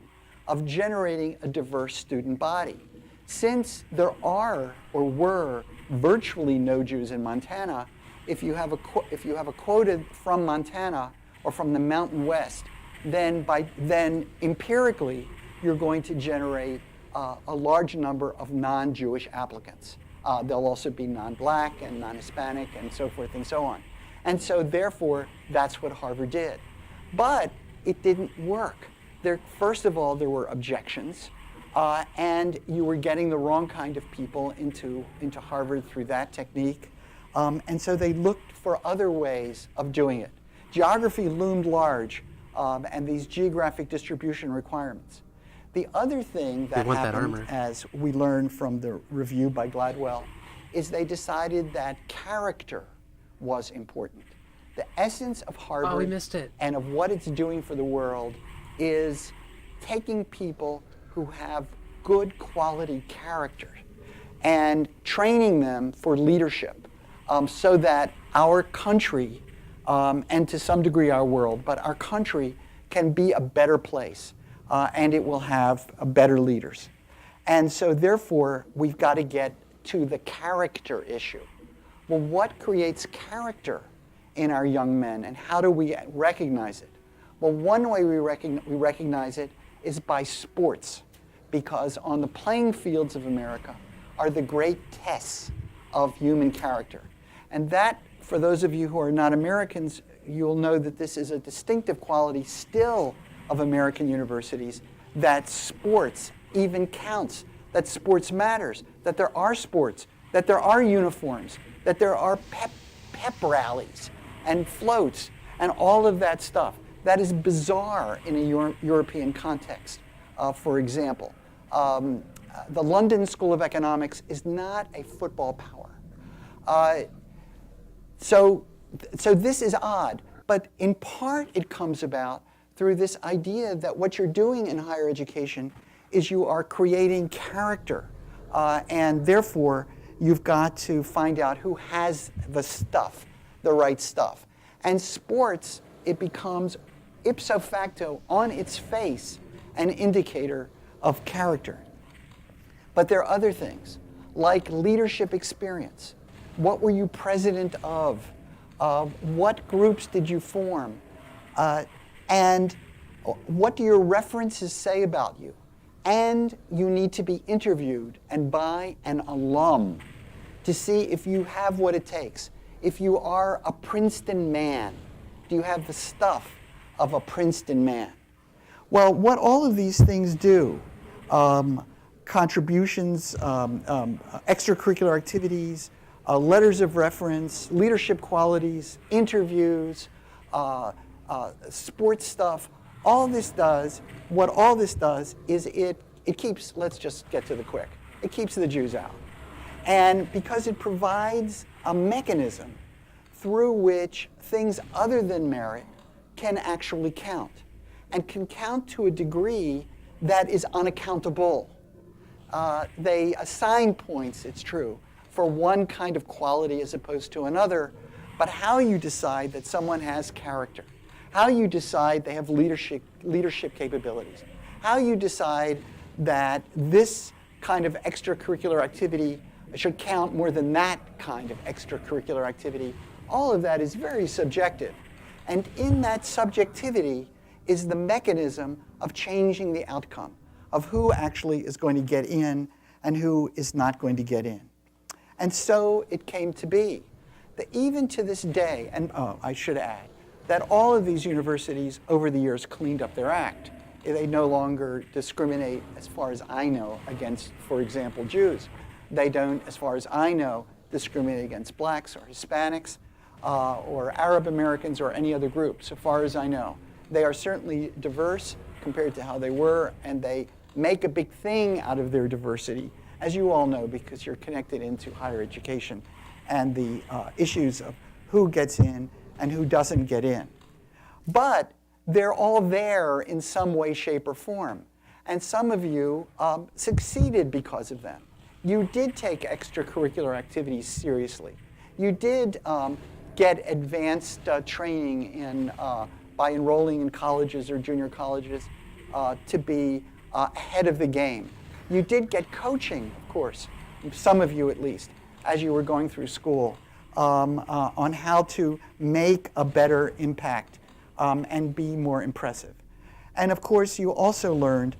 of generating a diverse student body. Since there are or were virtually no Jews in Montana, if you have a quota from Montana or from the Mountain West, then empirically you're going to generate a large number of non-Jewish applicants. There'll also be non-black and non-Hispanic and so forth and so on. And so therefore, that's what Harvard did. But it didn't work. First of all, there were objections, and you were getting the wrong kind of people into Harvard through that technique. And so they looked for other ways of doing it. Geography loomed large, and these geographic distribution requirements. The other thing that happened, as we learned from the review by Gladwell, is they decided that character was important. The essence of Harvard we missed it. and of what it's doing for the world is taking people who have good quality character and training them for leadership so that our country, and to some degree our world, but our country can be a better place and it will have better leaders. And so therefore, we've got to get to the character issue. Well, what creates character in our young men, and how do we recognize it? Well, one way we recognize it is by sports, because on the playing fields of America are the great tests of human character. And that, for those of you who are not Americans, you'll know that this is a distinctive quality still of American universities, that sports even counts, that sports matters, that there are sports, that there are uniforms, that there are pep rallies and floats and all of that stuff. That is bizarre in a European context. For example, the London School of Economics is not a football power. So this is odd, but in part it comes about through this idea that what you're doing in higher education is you are creating character, and therefore you've got to find out who has the stuff, the right stuff. And sports, it becomes ipso facto, on its face, an indicator of character. But there are other things, like leadership experience. What were you president of? What groups did you form? And what do your references say about you? And you need to be interviewed and by an alum to see if you have what it takes. If you are a Princeton man, do you have the stuff of a Princeton man? Well, what all of these things do, contributions, extracurricular activities, letters of reference, leadership qualities, interviews, sports stuff. All this does, what all this does is it keeps, let's just get to the quick, it keeps the Jews out. And because it provides a mechanism through which things other than merit can actually count, and can count to a degree that is unaccountable. They assign points, it's true, for one kind of quality as opposed to another, but how you decide that someone has character, how you decide they have leadership capabilities, how you decide that this kind of extracurricular activity should count more than that kind of extracurricular activity, all of that is very subjective. And in that subjectivity is the mechanism of changing the outcome of who actually is going to get in and who is not going to get in. And so it came to be that even to this day, and I should add, that all of these universities over the years cleaned up their act. They no longer discriminate, as far as I know, against, for example, Jews. They don't, as far as I know, discriminate against blacks or Hispanics or Arab Americans or any other group, so far as I know. They are certainly diverse compared to how they were, and they make a big thing out of their diversity, as you all know, because you're connected into higher education and the issues of who gets in and who doesn't get in. But they're all there in some way, shape, or form. And some of you succeeded because of them. You did take extracurricular activities seriously. You did get advanced training in, by enrolling in colleges or junior colleges to be ahead of the game. You did get coaching, of course, some of you at least, as you were going through school, on how to make a better impact and be more impressive. And of course, you also learned,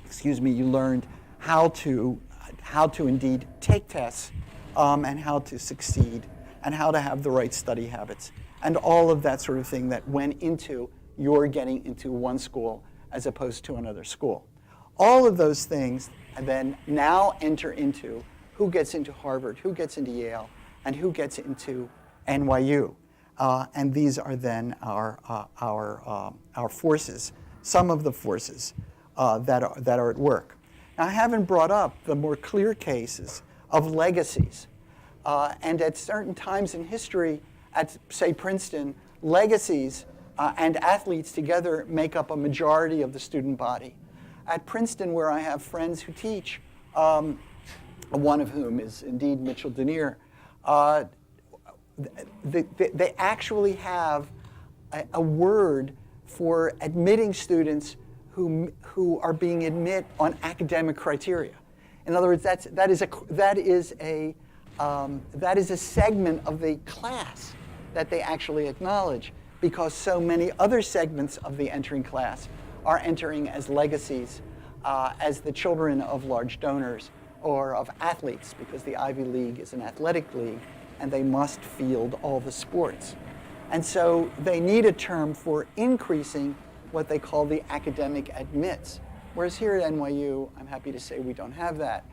excuse me, you learned how to indeed take tests and how to succeed and how to have the right study habits and all of that sort of thing that went into your getting into one school as opposed to another school. All of those things then now enter into who gets into Harvard, who gets into Yale, and who gets into NYU. And these are then our forces, some of the forces that are at work. Now, I haven't brought up the more clear cases of legacies. And at certain times in history, at, say, Princeton, legacies and athletes together make up a majority of the student body. At Princeton, where I have friends who teach, one of whom is indeed Mitchell Denier, they actually have a word for admitting students who are being admitted on academic criteria. In other words, that is a segment of the class that they actually acknowledge, because so many other segments of the entering class are entering as legacies, as the children of large donors or of athletes, because the Ivy League is an athletic league and they must field all the sports. And so they need a term for increasing what they call the academic admits. Whereas here at NYU, I'm happy to say we don't have that.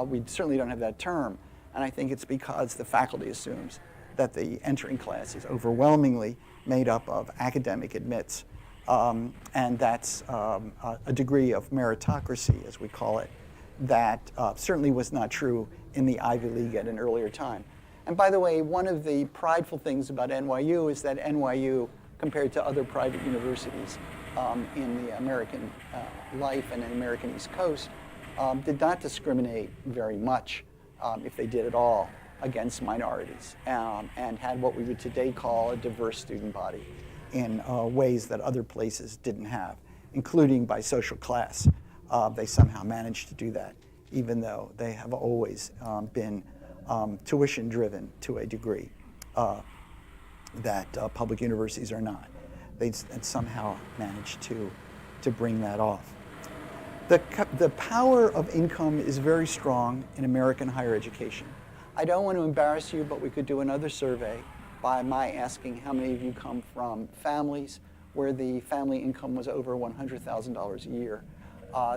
We certainly don't have that term. And I think it's because the faculty assumes that the entering class is overwhelmingly made up of academic admits. And that's a degree of meritocracy, as we call it, that certainly was not true in the Ivy League at an earlier time. And by the way, one of the prideful things about NYU is that NYU, compared to other private universities in the American life and in the American East Coast, did not discriminate very much, if they did at all, against minorities, and had what we would today call a diverse student body in ways that other places didn't have, including by social class. They somehow managed to do that, even though they have always been tuition-driven to a degree that public universities are not. They somehow managed to bring that off. The power of income is very strong in American higher education. I don't want to embarrass you, but we could do another survey by my asking how many of you come from families where the family income was over $100,000 a year.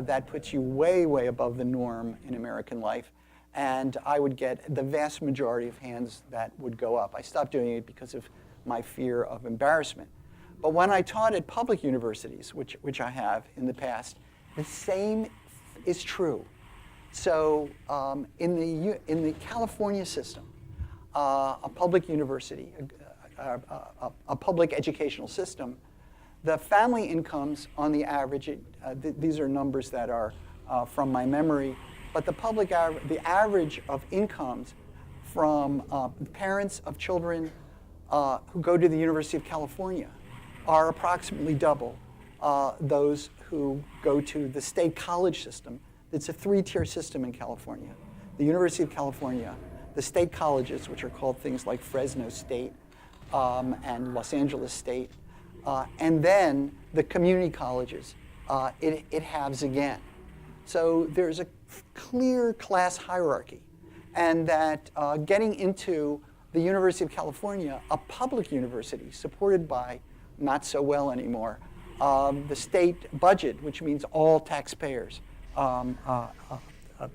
That puts you way, way above the norm in American life. And I would get the vast majority of hands that would go up. I stopped doing it because of my fear of embarrassment. But when I taught at public universities, which I have in the past, the same is true. So in the California system, a public university, a public educational system, the family incomes on the average, these are numbers that are from my memory, but the average of incomes from parents of children who go to the University of California are approximately double those who go to the state college system. It's a three-tier system in California. The University of California, the state colleges, which are called things like Fresno State and Los Angeles State, and then the community colleges, it halves again. So there's a clear class hierarchy, and that getting into the University of California, a public university supported by, not so well anymore, the state budget, which means all taxpayers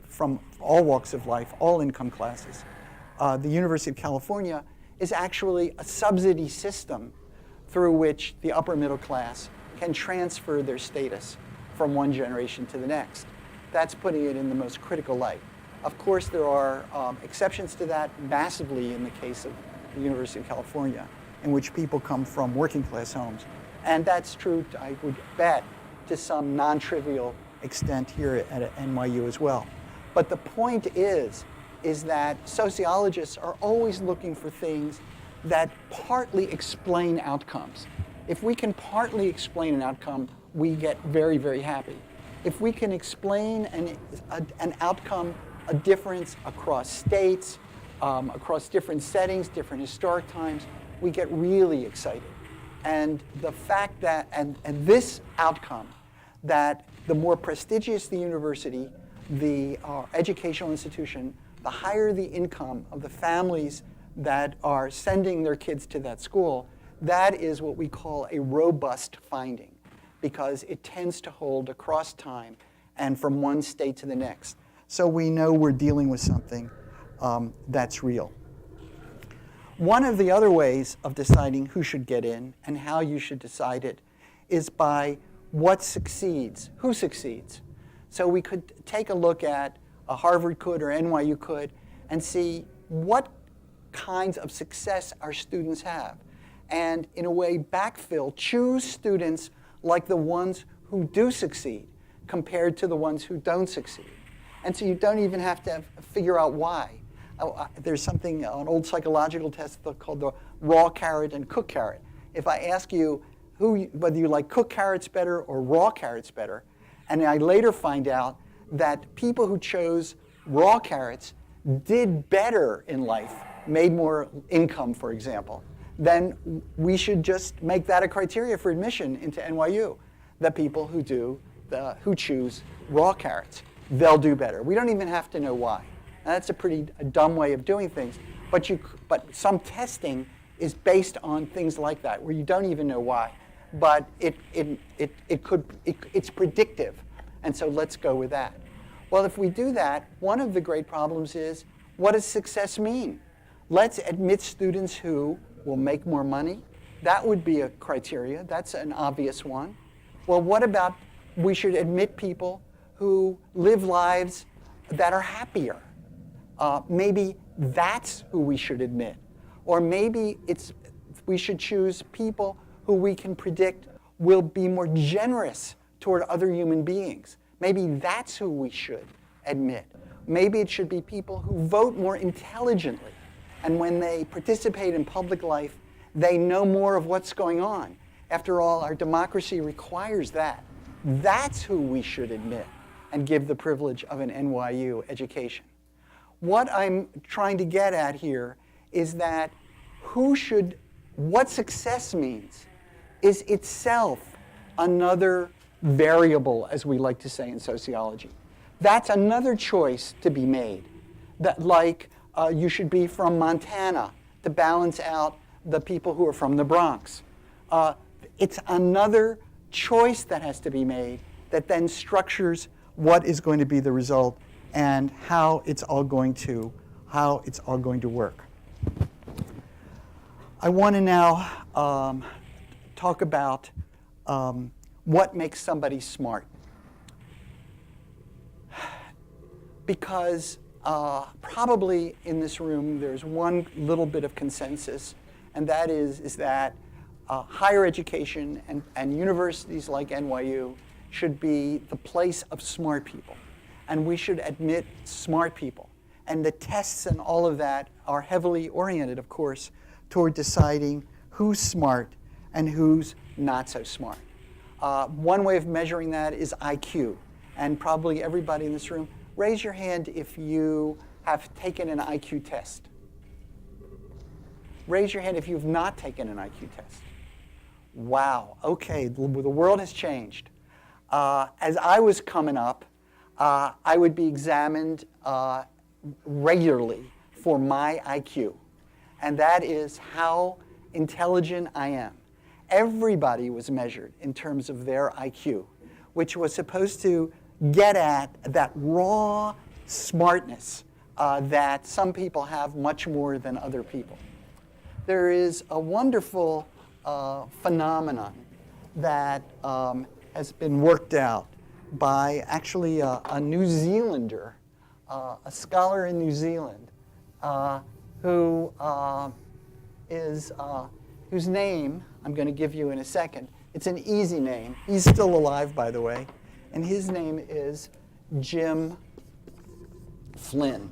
from all walks of life, all income classes. The University of California is actually a subsidy system through which the upper middle class can transfer their status from one generation to the next. That's putting it in the most critical light. Of course, there are exceptions to that massively in the case of the University of California, in which people come from working class homes. And that's true, I would bet, to some non-trivial extent here at NYU as well. But the point is that sociologists are always looking for things that partly explain outcomes. If we can partly explain an outcome, we get very, very happy. If we can explain an outcome, a difference across states, across different settings, different historic times, we get really excited. And the fact that, and this outcome, that the more prestigious the university, the educational institution, the higher the income of the families that are sending their kids to that school, that is what we call a robust finding, because it tends to hold across time and from one state to the next. So we know we're dealing with something that's real. One of the other ways of deciding who should get in and how you should decide it is by what succeeds, who succeeds. So we could take a look at, Harvard could or NYU could, and see what kinds of success our students have. And in a way, backfill, choose students like the ones who do succeed compared to the ones who don't succeed. And so you don't even have to figure out why. There's something, an old psychological test called the raw carrot and cooked carrot. If I ask you whether you like cooked carrots better or raw carrots better, and I later find out that people who chose raw carrots did better in life, made more income, for example, then we should just make that a criteria for admission into NYU. The people who choose raw carrots, they'll do better. We don't even have to know why. Now, that's a pretty dumb way of doing things, but some testing is based on things like that, where you don't even know why, but it's predictive, and so let's go with that. Well, if we do that, one of the great problems is, what does success mean? Let's admit students who will make more money. That would be a criteria. That's an obvious one. Well, what about we should admit people who live lives that are happier? Maybe that's who we should admit. Or maybe we should choose people who we can predict will be more generous toward other human beings. Maybe that's who we should admit. Maybe it should be people who vote more intelligently. And when they participate in public life, they know more of what's going on. After all, our democracy requires that. That's who we should admit and give the privilege of an NYU education. What I'm trying to get at here is that what success means is itself another variable, as we like to say in sociology. That's another choice to be made. That, like, you should be from Montana to balance out the people who are from the Bronx. It's another choice that has to be made that then structures what is going to be the result and how it's all going to work. I want to now talk about what makes somebody smart. Because probably in this room there's one little bit of consensus, and that is that higher education and universities like NYU should be the place of smart people. And we should admit smart people. And the tests and all of that are heavily oriented, of course, toward deciding who's smart and who's not so smart. One way of measuring that is IQ. And probably everybody in this room, raise your hand if you have taken an IQ test. Raise your hand if you've not taken an IQ test. Wow, okay, the world has changed. As I was coming up, I would be examined regularly for my IQ. And that is how intelligent I am. Everybody was measured in terms of their IQ, which was supposed to get at that raw smartness that some people have much more than other people. There is a wonderful phenomenon that has been worked out by actually a New Zealander, a scholar in New Zealand, who whose name I'm going to give you in a second. It's an easy name. He's still alive, by the way. And his name is Jim Flynn.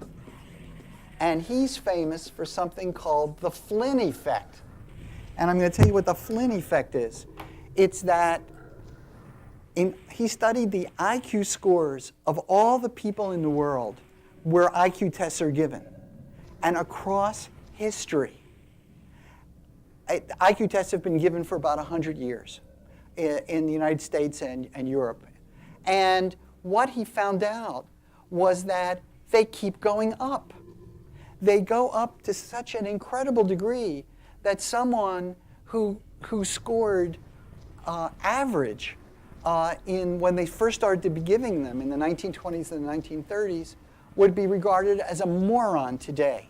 And he's famous for something called the Flynn effect. And I'm going to tell you what the Flynn effect is. It's that he studied the IQ scores of all the people in the world where IQ tests are given, and across history. IQ tests have been given for about 100 years in the United States and Europe. And what he found out was that they keep going up. They go up to such an incredible degree that someone who scored average when they first started to be giving them in the 1920s and the 1930s would be regarded as a moron today.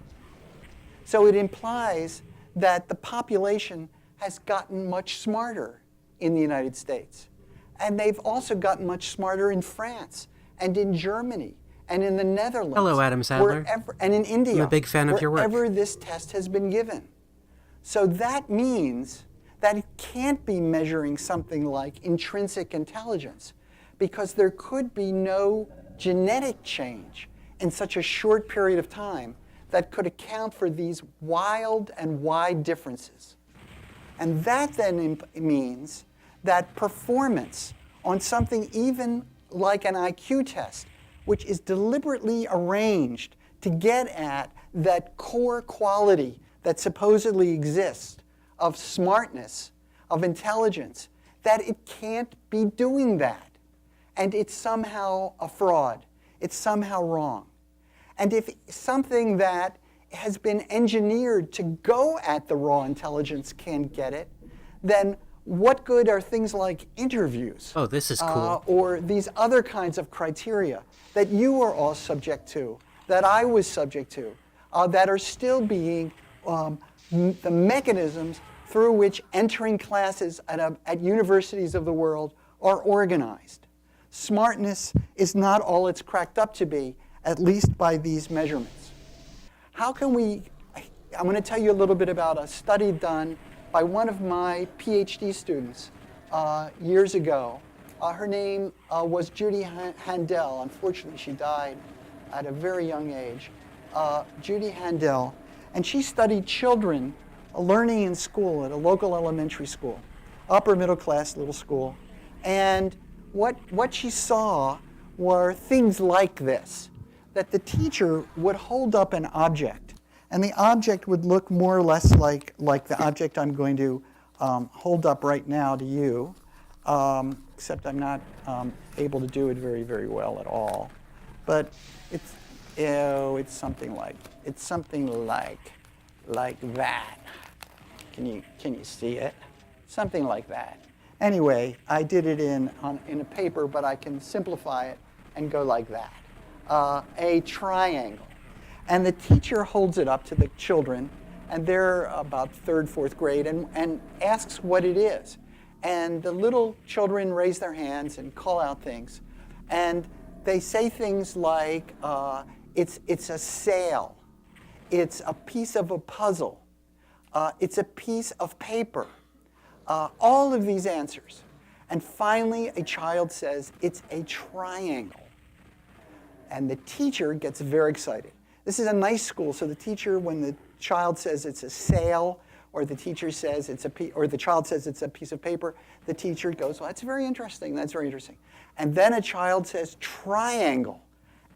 So it implies that the population has gotten much smarter in the United States. And they've also gotten much smarter in France and in Germany and in the Netherlands. Hello, Adam Sadler. And in India. I'm a big fan of your work. Wherever this test has been given. So that means that it can't be measuring something like intrinsic intelligence, because there could be no genetic change in such a short period of time that could account for these wild and wide differences. And that then means that performance on something even like an IQ test, which is deliberately arranged to get at that core quality that supposedly exists of smartness, of intelligence, that it can't be doing that. And it's somehow a fraud. It's somehow wrong. And if something that has been engineered to go at the raw intelligence can't get it, then what good are things like interviews? Oh, this is cool. Or these other kinds of criteria that you are all subject to, that I was subject to, that are still being the mechanisms through which entering classes at universities of the world are organized. Smartness is not all it's cracked up to be, at least by these measurements. How can we, I'm going to tell you a little bit about a study done by one of my PhD students years ago. Her name was Judy Handel. Unfortunately, she died at a very young age. Judy Handel. And she studied children learning in school at a local elementary school, upper middle class little school. And what she saw were things like this, that the teacher would hold up an object, and the object would look more or less like the object I'm going to hold up right now to you, except I'm not able to do it very, very well at all. But it's something like that. Can you see it? Something like that. Anyway, I did it in a paper, but I can simplify it and go like that. A triangle. And the teacher holds it up to the children and they're about third, fourth grade, and asks what it is. And the little children raise their hands and call out things. And they say things like, it's a sail, it's a piece of a puzzle, it's a piece of paper. All of these answers. And finally, a child says, it's a triangle. And the teacher gets very excited. This is a nice school, so the teacher, when the child says it's a sail, or the teacher says or the child says it's a piece of paper, the teacher goes, well, that's very interesting, that's very interesting. And then a child says triangle,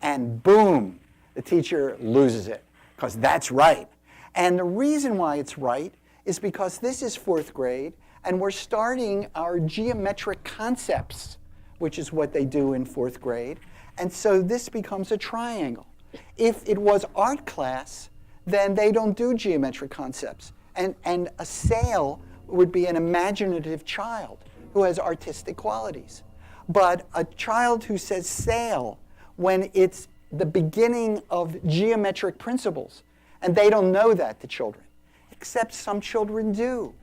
and boom, the teacher loses it, because that's right. And the reason why it's right is because this is fourth grade, and we're starting our geometric concepts, which is what they do in fourth grade. And so this becomes a triangle. If it was art class, then they don't do geometric concepts. And a sail would be an imaginative child who has artistic qualities. But a child who says sail when it's the beginning of geometric principles, and they don't know that, the children, except some children do.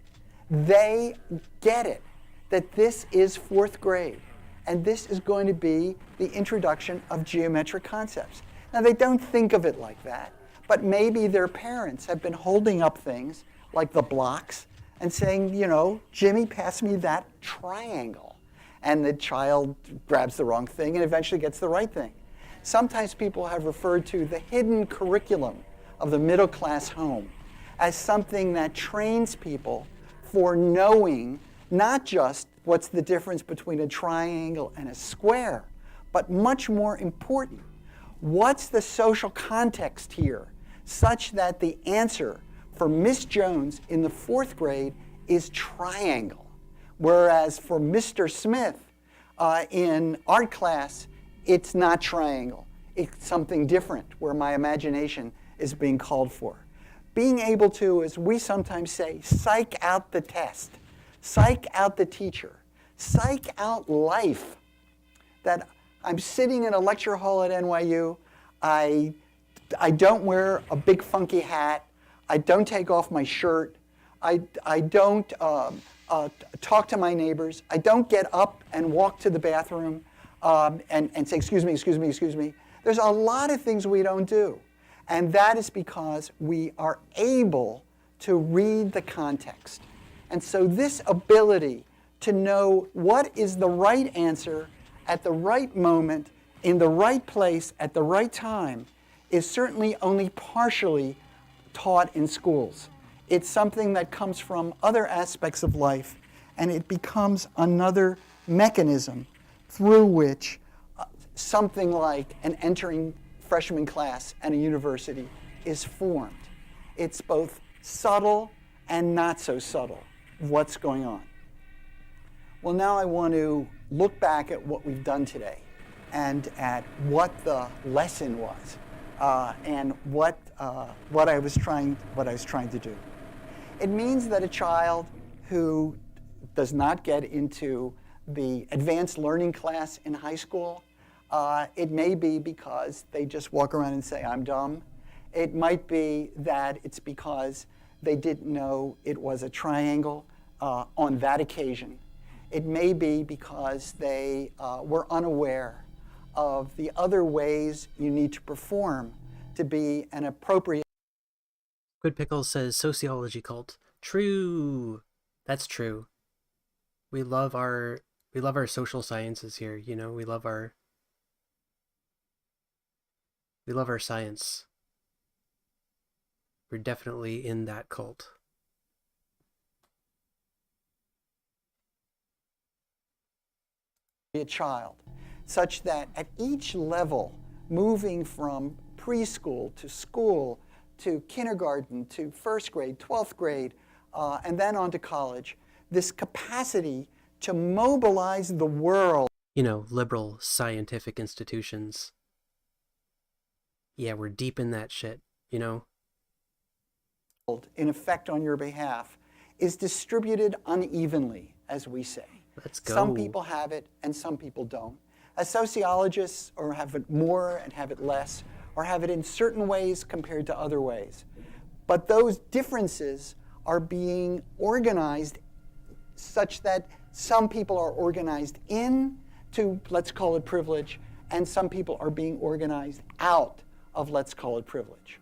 They get it, that this is fourth grade, and this is going to be the introduction of geometric concepts. Now, they don't think of it like that, but maybe their parents have been holding up things like the blocks and saying, you know, Jimmy, pass me that triangle. And the child grabs the wrong thing and eventually gets the right thing. Sometimes people have referred to the hidden curriculum of the middle class home as something that trains people for knowing not just what's the difference between a triangle and a square, but much more important, what's the social context here such that the answer for Miss Jones in the fourth grade is triangle, whereas for Mr. Smith in art class, it's not triangle. It's something different where my imagination is being called for. Being able to, as we sometimes say, psych out the test, psych out the teacher, psych out life. That I'm sitting in a lecture hall at NYU, I don't wear a big funky hat, I don't take off my shirt, I don't talk to my neighbors, I don't get up and walk to the bathroom and say, excuse me, excuse me, excuse me. There's a lot of things we don't do. And that is because we are able to read the context. And so this ability to know what is the right answer at the right moment, in the right place, at the right time, is certainly only partially taught in schools. It's something that comes from other aspects of life, and it becomes another mechanism through which something like an entering freshman class at a university is formed. It's both subtle and not so subtle, what's going on. Well, now I want to look back at what we've done today and at what the lesson was and what I was trying to do. It means that a child who does not get into the advanced learning class in high school, it may be because they just walk around and say, I'm dumb. It might be that it's because they didn't know it was a triangle on that occasion. It may be because they were unaware of the other ways you need to perform to be an appropriate. Good Pickles says sociology cult. True. That's true. We love our social sciences here, you know, we love our science. We're definitely in that cult. A child, such that at each level, moving from preschool to school to kindergarten to first grade, 12th grade, and then on to college, this capacity to mobilize the world. You know, liberal scientific institutions. Yeah, we're deep in that shit, you know? In effect on your behalf is distributed unevenly, as we say. Let's go. Some people have it and some people don't. As sociologists, or have it more and have it less, or have it in certain ways compared to other ways. But those differences are being organized such that some people are organized into, let's call it privilege, and some people are being organized out of, let's call it privilege.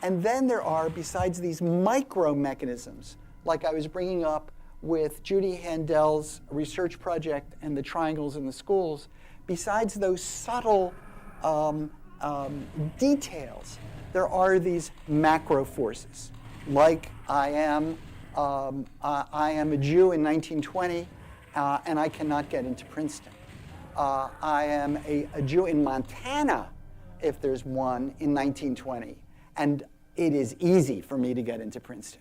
And then there are, besides these micro mechanisms, like I was bringing up with Judy Handel's research project and the triangles in the schools, besides those subtle details, there are these macro forces, like I am a Jew in 1920, and I cannot get into Princeton. I am a Jew in Montana, if there's one, in 1920, and it is easy for me to get into Princeton.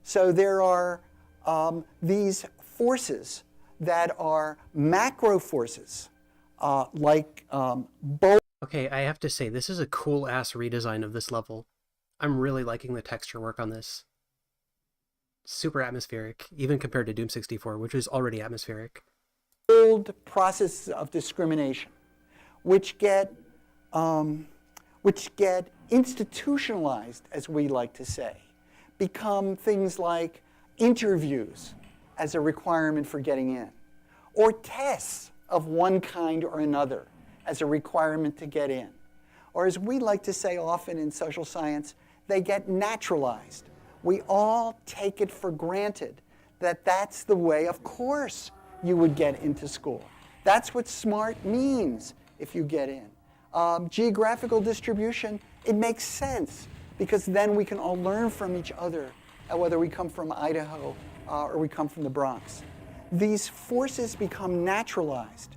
So there are these forces that are macro forces, like both. Okay, I have to say, this is a cool-ass redesign of this level. I'm really liking the texture work on this. Super atmospheric, even compared to Doom 64, which is already atmospheric. Old processes of discrimination, which get institutionalized, as we like to say, become things like interviews as a requirement for getting in, or tests of one kind or another as a requirement to get in. Or as we like to say often in social science, they get naturalized. We all take it for granted that that's the way, of course, you would get into school. That's what smart means if you get in. Geographical distribution, it makes sense because then we can all learn from each other, whether we come from Idaho or we come from the Bronx. These forces become naturalized,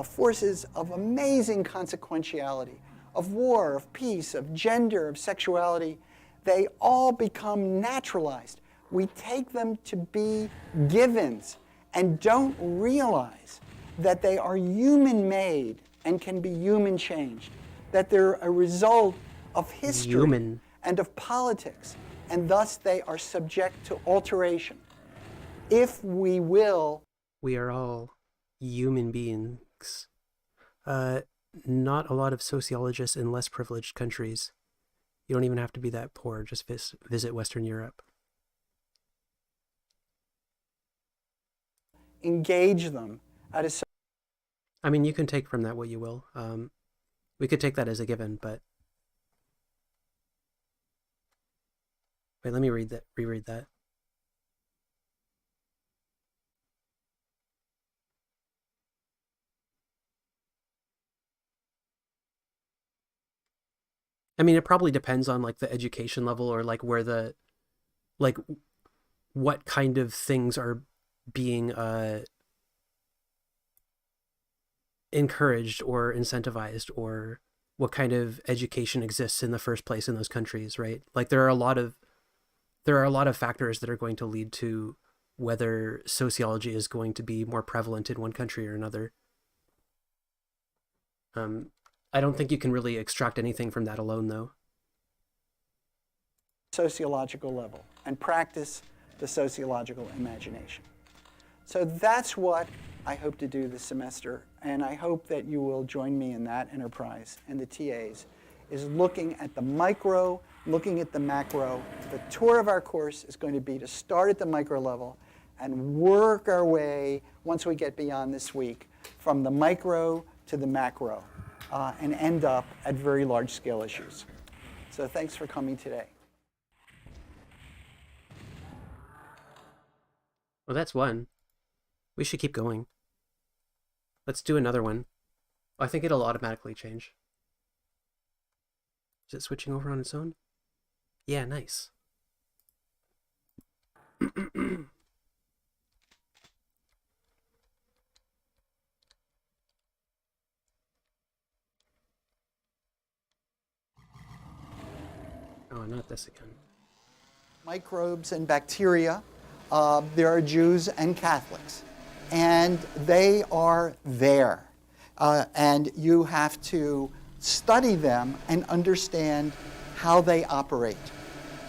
forces of amazing consequentiality, of war, of peace, of gender, of sexuality. They all become naturalized. We take them to be givens and don't realize that they are human-made and can be human-changed, that they're a result of history and of politics, and thus they are subject to alteration. If we will... We are all human beings. Not a lot of sociologists in less privileged countries. You don't even have to be that poor, just visit Western Europe. Engage them at a... I mean, you can take from that what you will. We could take that as a given, but... Wait, let me reread that. I mean, it probably depends on like the education level or like where the, like what kind of things are being encouraged or incentivized, or what kind of education exists in the first place in those countries, right? Like there are a lot of factors that are going to lead to whether sociology is going to be more prevalent in one country or another. I don't think you can really extract anything from that alone, though. Sociological level and practice the sociological imagination. So that's what I hope to do this semester, and I hope that you will join me in that enterprise. And the TAs is looking at the micro, looking at the macro. The tour of our course is going to be to start at the micro level and work our way, once we get beyond this week, from the micro to the macro. And end up at very large-scale issues. So thanks for coming today. Well, that's one. We should keep going. Let's do another one. I think it'll automatically change. Is it switching over on its own? Yeah, nice. Oh, not this again. Microbes and bacteria, there are Jews and Catholics, and they are there. And you have to study them and understand how they operate.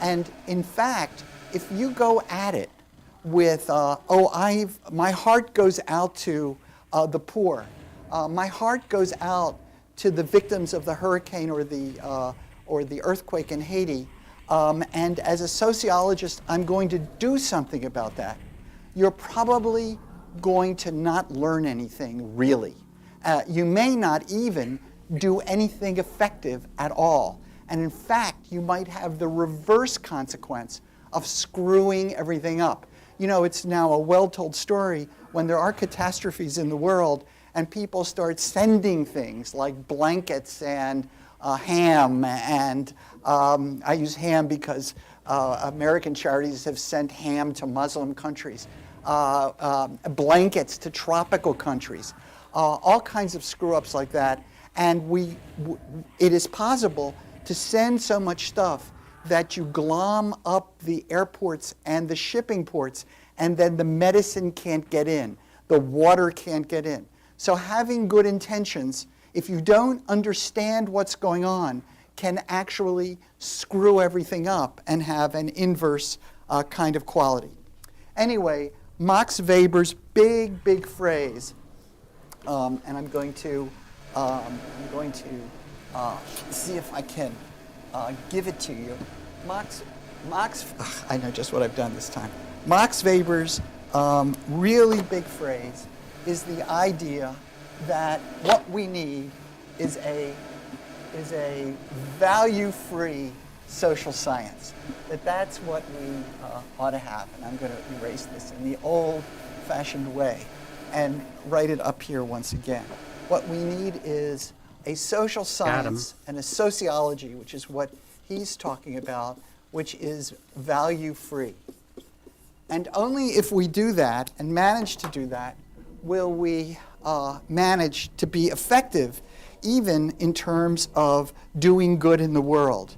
And in fact, if you go at it with, my heart goes out to the poor. My heart goes out to the victims of the hurricane or the earthquake in Haiti. And as a sociologist, I'm going to do something about that. You're probably going to not learn anything, really. You may not even do anything effective at all. And in fact, you might have the reverse consequence of screwing everything up. You know, it's now a well-told story when there are catastrophes in the world and people start sending things like blankets and ham, and I use ham because American charities have sent ham to Muslim countries, blankets to tropical countries, all kinds of screw-ups like that. And it is possible to send so much stuff that you glom up the airports and the shipping ports, and then the medicine can't get in, the water can't get in. So having good intentions, if you don't understand what's going on, can actually screw everything up and have an inverse kind of quality. Anyway, Max Weber's big phrase, and I'm going to see if I can give it to you. I know just what I've done this time. Max Weber's really big phrase is the idea that what we need is a value-free social science. That's what we ought to have. And I'm going to erase this in the old-fashioned way and write it up here once again. What we need is a social science and a sociology, which is what he's talking about, which is value-free. And only if we do that and manage to do that will we manage to be effective even in terms of doing good in the world.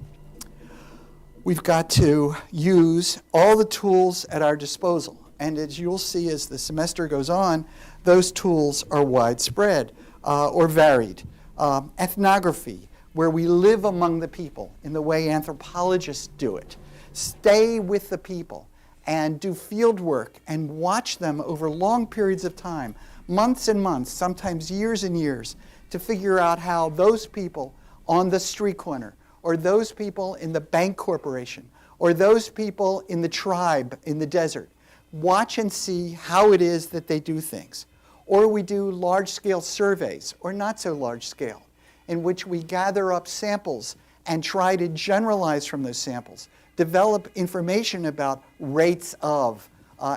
We've got to use all the tools at our disposal. And as you'll see as the semester goes on, those tools are widespread or varied. Ethnography, where we live among the people in the way anthropologists do it. Stay with the people and do field work and watch them over long periods of time, months and months, sometimes years and years, to figure out how those people on the street corner, or those people in the bank corporation, or those people in the tribe in the desert, watch and see how it is that they do things. Or we do large-scale surveys, or not so large-scale, in which we gather up samples and try to generalize from those samples, develop information about rates of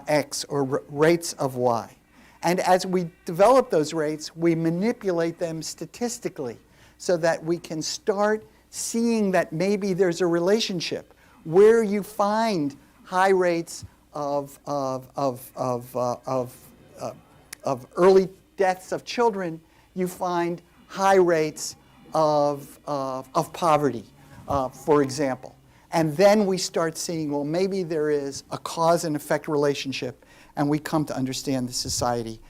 X or rates of Y. And as we develop those rates, we manipulate them statistically so that we can start seeing that maybe there's a relationship where you find high rates of early deaths of children, you find high rates of poverty, for example. And then we start seeing, well, maybe there is a cause and effect relationship, and we come to understand the society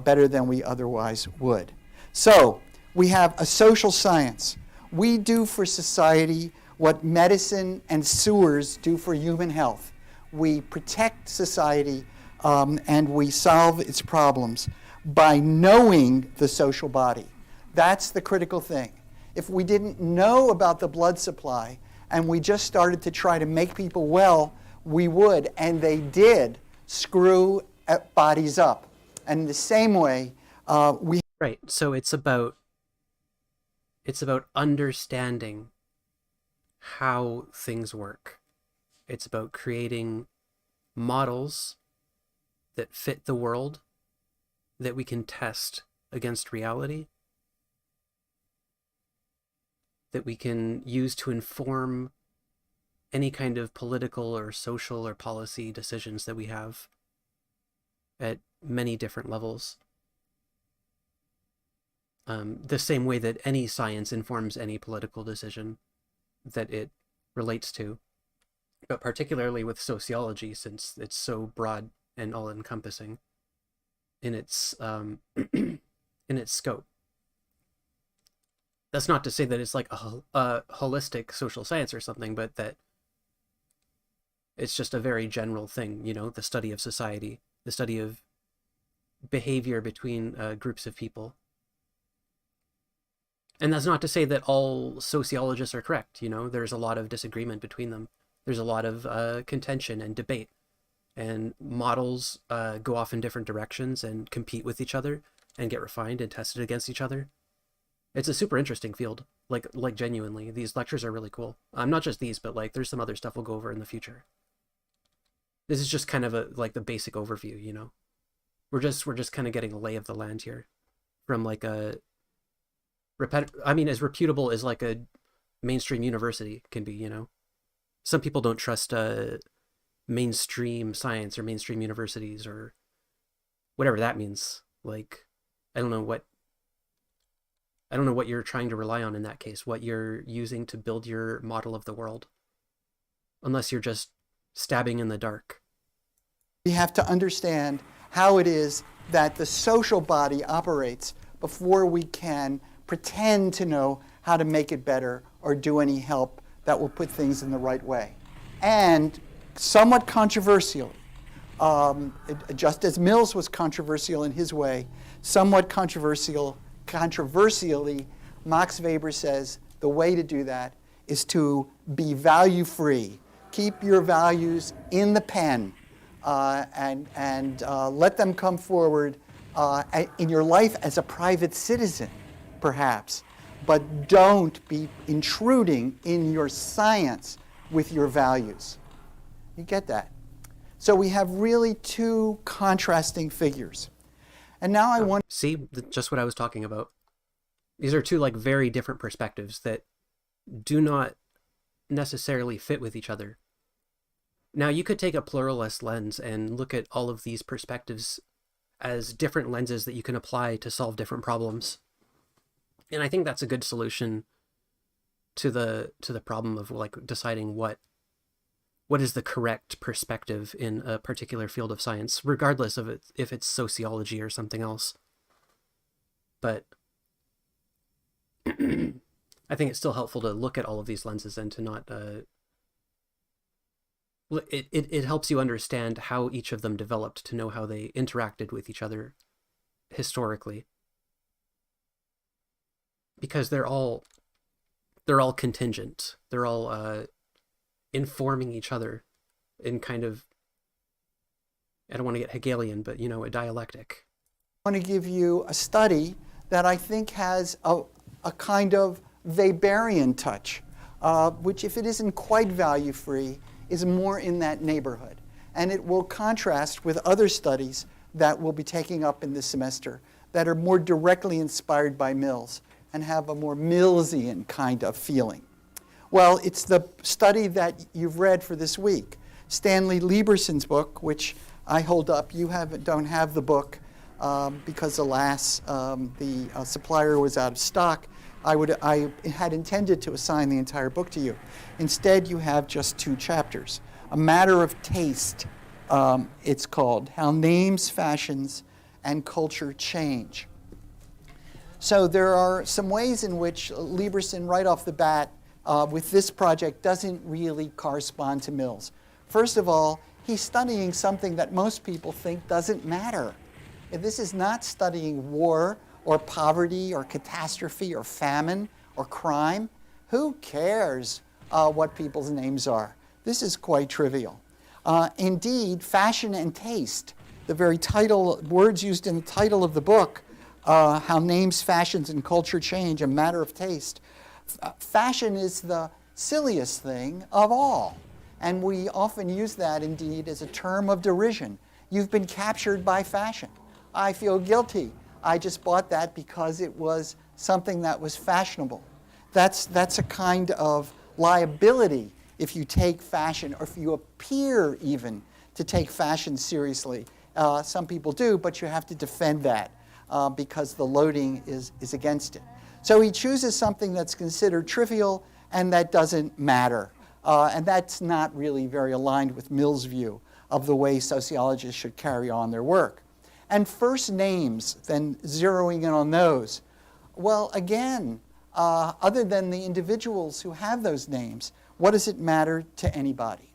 better than we otherwise would. So we have a social science. We do for society what medicine and sewers do for human health. We protect society and we solve its problems by knowing the social body. That's the critical thing. If we didn't know about the blood supply and we just started to try to make people well, we would, and they did, screw bodies up. And in the same way, we... Right, so it's about understanding how things work. It's about creating models that fit the world, that we can test against reality, that we can use to inform any kind of political or social or policy decisions that we have at many different levels. The same way that any science informs any political decision that it relates to, but particularly with sociology, since it's so broad and all-encompassing in its in its scope. That's not to say that it's like a holistic social science or something, but that it's just a very general thing, you know, the study of society, the study of behavior between groups of people. And that's not to say that all sociologists are correct, you know, there's a lot of disagreement between them. There's a lot of contention and debate, and models go off in different directions and compete with each other and get refined and tested against each other. It's a super interesting field. Like genuinely, these lectures are really cool. Not just these, but like there's some other stuff we'll go over in the future. This is just kind of like the basic overview, you know. We're just kind of getting a lay of the land here, from like a as reputable as like a mainstream university can be, you know. Some people don't trust mainstream science or mainstream universities or whatever that means. Like, I don't know what you're trying to rely on in that case, what you're using to build your model of the world, unless you're just stabbing in the dark. We have to understand how it is that the social body operates before we can pretend to know how to make it better or do any help that will put things in the right way. And somewhat controversially, just as Mills was controversial in his way, somewhat controversially, Max Weber says the way to do that is to be value-free. Keep your values in the pen and let them come forward in your life as a private citizen, perhaps, but don't be intruding in your science with your values. You get that? So we have really two contrasting figures. And now I want... See, just what I was talking about. These are two like very different perspectives that do not necessarily fit with each other. Now, you could take a pluralist lens and look at all of these perspectives as different lenses that you can apply to solve different problems. And I think that's a good solution to the problem of like deciding what is the correct perspective in a particular field of science, regardless of if it's sociology or something else. But I think it's still helpful to look at all of these lenses and to not... It helps you understand how each of them developed, to know how they interacted with each other historically. Because they're all contingent. They're all informing each other in kind of, I don't want to get Hegelian, but, you know, a dialectic. I want to give you a study that I think has a kind of Weberian touch, which, if it isn't quite value-free, is more in that neighborhood. And it will contrast with other studies that we'll be taking up in this semester that are more directly inspired by Mills and have a more Millsian kind of feeling. Well, it's the study that you've read for this week. Stanley Lieberson's book, which I hold up. You don't have the book because, alas, the supplier was out of stock. I had intended to assign the entire book to you. Instead, you have just 2 chapters. A Matter of Taste, it's called, How Names, Fashions, and Culture Change. So there are some ways in which Lieberson, right off the bat, with this project, doesn't really correspond to Mills. First of all, he's studying something that most people think doesn't matter. This is not studying war or poverty or catastrophe or famine or crime. Who cares what people's names are? This is quite trivial. Indeed, fashion and taste, the very title, words used in the title of the book, How Names, Fashions, and Culture Change, A Matter of Taste. Fashion is the silliest thing of all. And we often use that, indeed, as a term of derision. You've been captured by fashion. I feel guilty. I just bought that because it was something that was fashionable. That's a kind of liability if you take fashion, or if you appear even to take fashion seriously. Some people do, but you have to defend that because the loading is against it. So he chooses something that's considered trivial and that doesn't matter. And that's not really very aligned with Mill's view of the way sociologists should carry on their work. And first names, then zeroing in on those. Well, again, other than the individuals who have those names, what does it matter to anybody?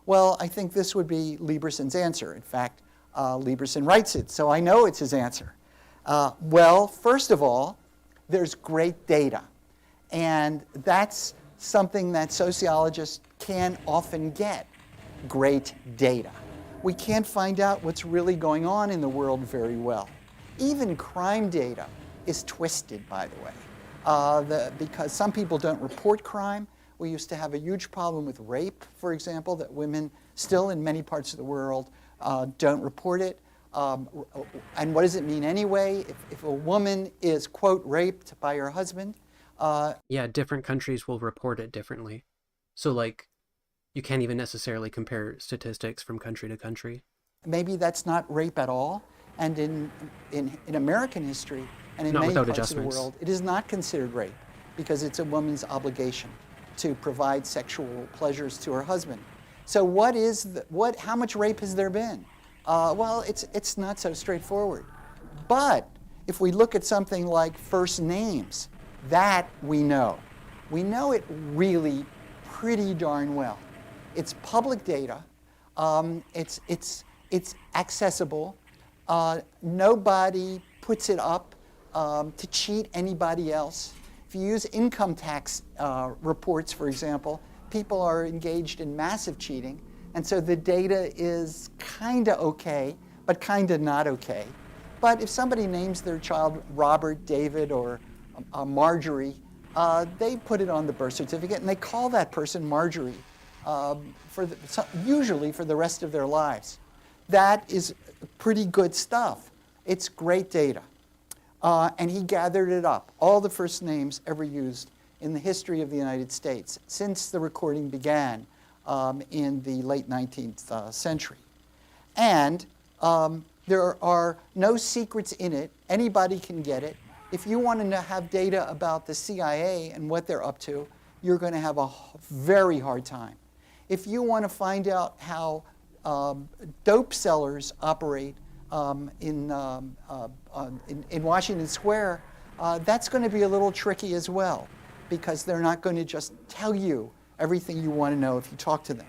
Well, I think this would be Lieberson's answer. In fact, Lieberson writes it, so I know it's his answer. Well, first of all, there's great data. And that's something that sociologists can often get great data. We can't find out what's really going on in the world very well. Even crime data is twisted, by the way, because some people don't report crime. We used to have a huge problem with rape, for example, that women still in many parts of the world don't report it. And what does it mean anyway? If a woman is, quote, raped by her husband? Yeah, different countries will report it differently. So, like, you can't even necessarily compare statistics from country to country. Maybe that's not rape at all. And in American history and in Not many without parts of the adjustments. world, it is not considered rape because it's a woman's obligation to provide sexual pleasures to her husband. So how much rape has there been? Well, it's not so straightforward. But if we look at something like first names, that we know. We know it really pretty darn well. It's public data. It's accessible. Nobody puts it up to cheat anybody else. If you use income tax reports, for example, people are engaged in massive cheating, and so the data is kind of okay, but kind of not okay. But if somebody names their child Robert, David, or Marjorie, they put it on the birth certificate, and they call that person Marjorie, usually for the rest of their lives. That is pretty good stuff. It's great data. And he gathered it up, all the first names ever used in the history of the United States since the recording began in the late 19th century. And there are no secrets in it. Anybody can get it. If you want to have data about the CIA and what they're up to, you're going to have a very hard time. If you want to find out how dope sellers operate in Washington Square, that's going to be a little tricky as well, because they're not going to just tell you everything you want to know if you talk to them.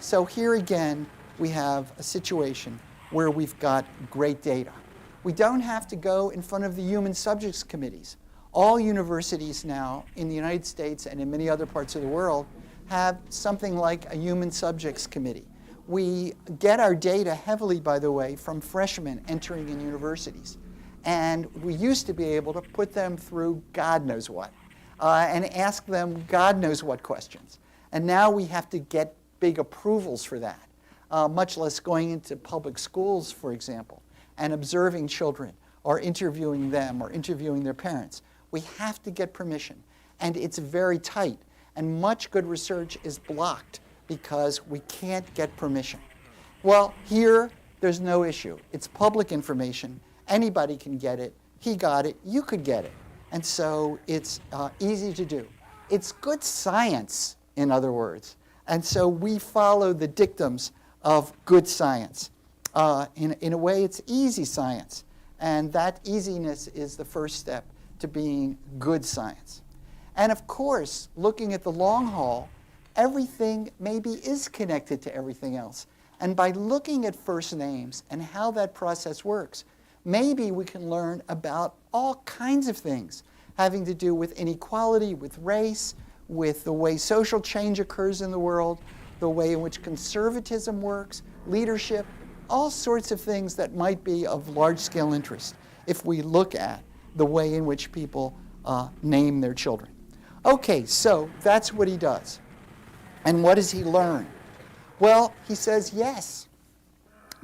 So here again, we have a situation where we've got great data. We don't have to go in front of the human subjects committees. All universities now in the United States and in many other parts of the world have something like a human subjects committee. We get our data heavily, by the way, from freshmen entering in universities. And we used to be able to put them through God knows what and ask them God knows what questions. And now we have to get big approvals for that, much less going into public schools, for example, and observing children or interviewing them or interviewing their parents. We have to get permission. And it's very tight. And much good research is blocked because we can't get permission. Well, here, there's no issue. It's public information. Anybody can get it. He got it. You could get it. And so it's easy to do. It's good science, in other words. And so we follow the dictums of good science. In a way, it's easy science. And that easiness is the first step to being good science. And of course, looking at the long haul, everything maybe is connected to everything else. And by looking at first names and how that process works, maybe we can learn about all kinds of things having to do with inequality, with race, with the way social change occurs in the world, the way in which conservatism works, leadership, all sorts of things that might be of large-scale interest if we look at the way in which people name their children. Okay, so that's what he does. And what does he learn? Well, he says, yes,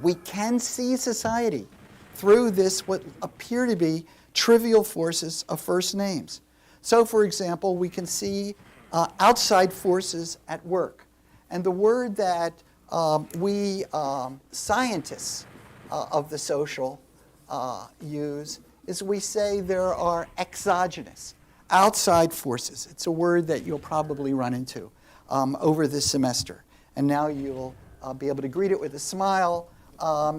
we can see society through this, what appear to be trivial forces of first names. So, for example, we can see outside forces at work. And the word that we scientists of the social use is we say there are exogenous, outside forces. It's a word that you'll probably run into over this semester. And now you'll be able to greet it with a smile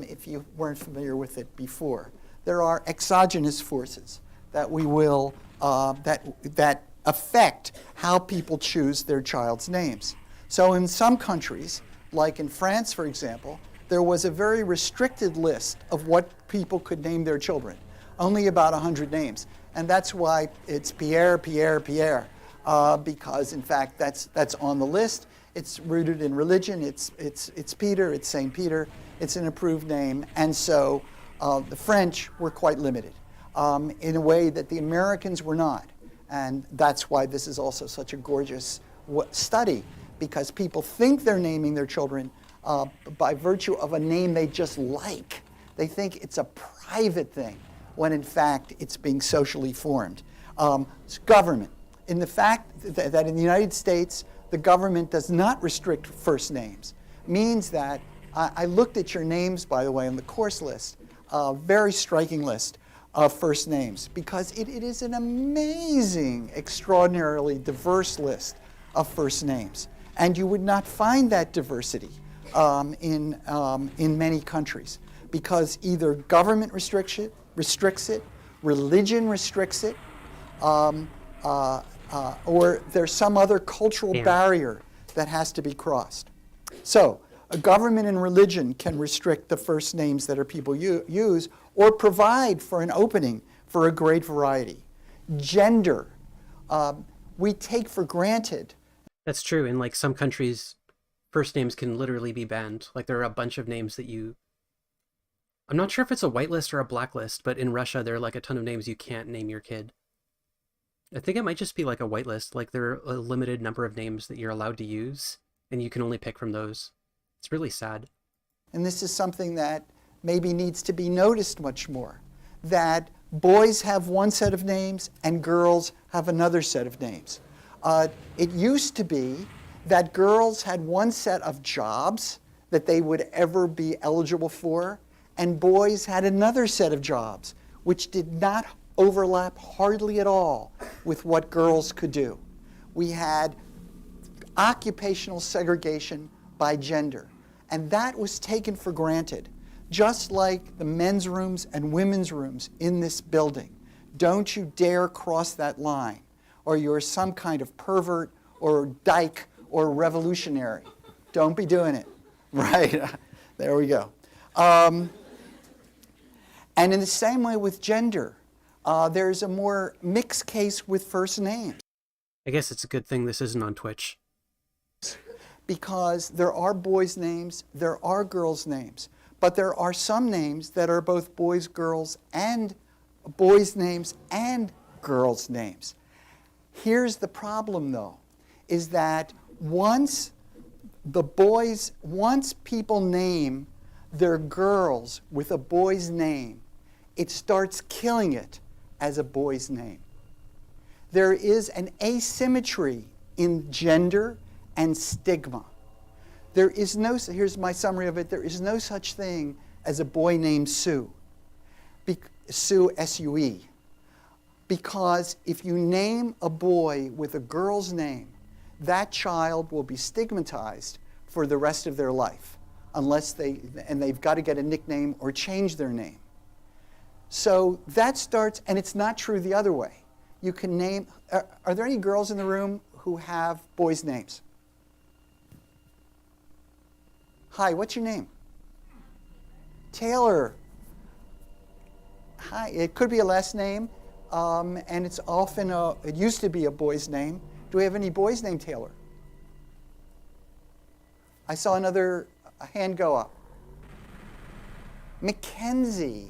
if you weren't familiar with it before. There are exogenous forces that we will that affect how people choose their child's names. So in some countries, like in France, for example, there was a very restricted list of what people could name their children, only about 100 names. And that's why it's Pierre, Pierre, Pierre. because in fact that's on the list. It's rooted in religion. It's Peter. It's Saint Peter. It's an approved name, and so the French were quite limited in a way that the Americans were not, and that's why this is also such a gorgeous study, because people think they're naming their children by virtue of a name they just like. They think it's a private thing, when in fact it's being socially formed. It's government. In the fact that in the United States, the government does not restrict first names, means that I looked at your names, by the way, on the course list, a very striking list of first names, because it is an amazing, extraordinarily diverse list of first names. And you would not find that diversity in many countries, because either government restricts it, religion restricts it, or there's some other cultural barrier that has to be crossed. So a government and religion can restrict the first names that people use, or provide for an opening for a great variety. Gender, we take for granted. That's true. In like some countries, first names can literally be banned. Like there are a bunch of names that I'm not sure if it's a whitelist or a blacklist, but in Russia there are like a ton of names you can't name your kid. I think it might just be like a whitelist. Like there are a limited number of names that you're allowed to use, and you can only pick from those. It's really sad. And this is something that maybe needs to be noticed much more, that boys have one set of names and girls have another set of names. It used to be that girls had one set of jobs that they would ever be eligible for, and boys had another set of jobs, which did not overlap hardly at all with what girls could do. We had occupational segregation by gender, and that was taken for granted, just like the men's rooms and women's rooms in this building. Don't you dare cross that line, or you're some kind of pervert or dyke or revolutionary. Don't be doing it. Right? There we go. And in the same way with gender, there's a more mixed case with first names. I guess it's a good thing this isn't on Twitch. Because there are boys' names, there are girls' names, but there are some names that are both boys' names and girls' names. Here's the problem, though, is that once people name their girls with a boy's name, it starts killing it as a boy's name. There is an asymmetry in gender and stigma. Here's my summary of it, there is no such thing as a boy named Sue, Sue, S-U-E, because if you name a boy with a girl's name, that child will be stigmatized for the rest of their life, they've got to get a nickname or change their name. So that starts, and it's not true the other way. You can name, are there any girls in the room who have boys' names? Hi, what's your name? Taylor. Hi, it could be a last name, and it's often it used to be a boy's name. Do we have any boys named Taylor? I saw another hand go up. Mackenzie.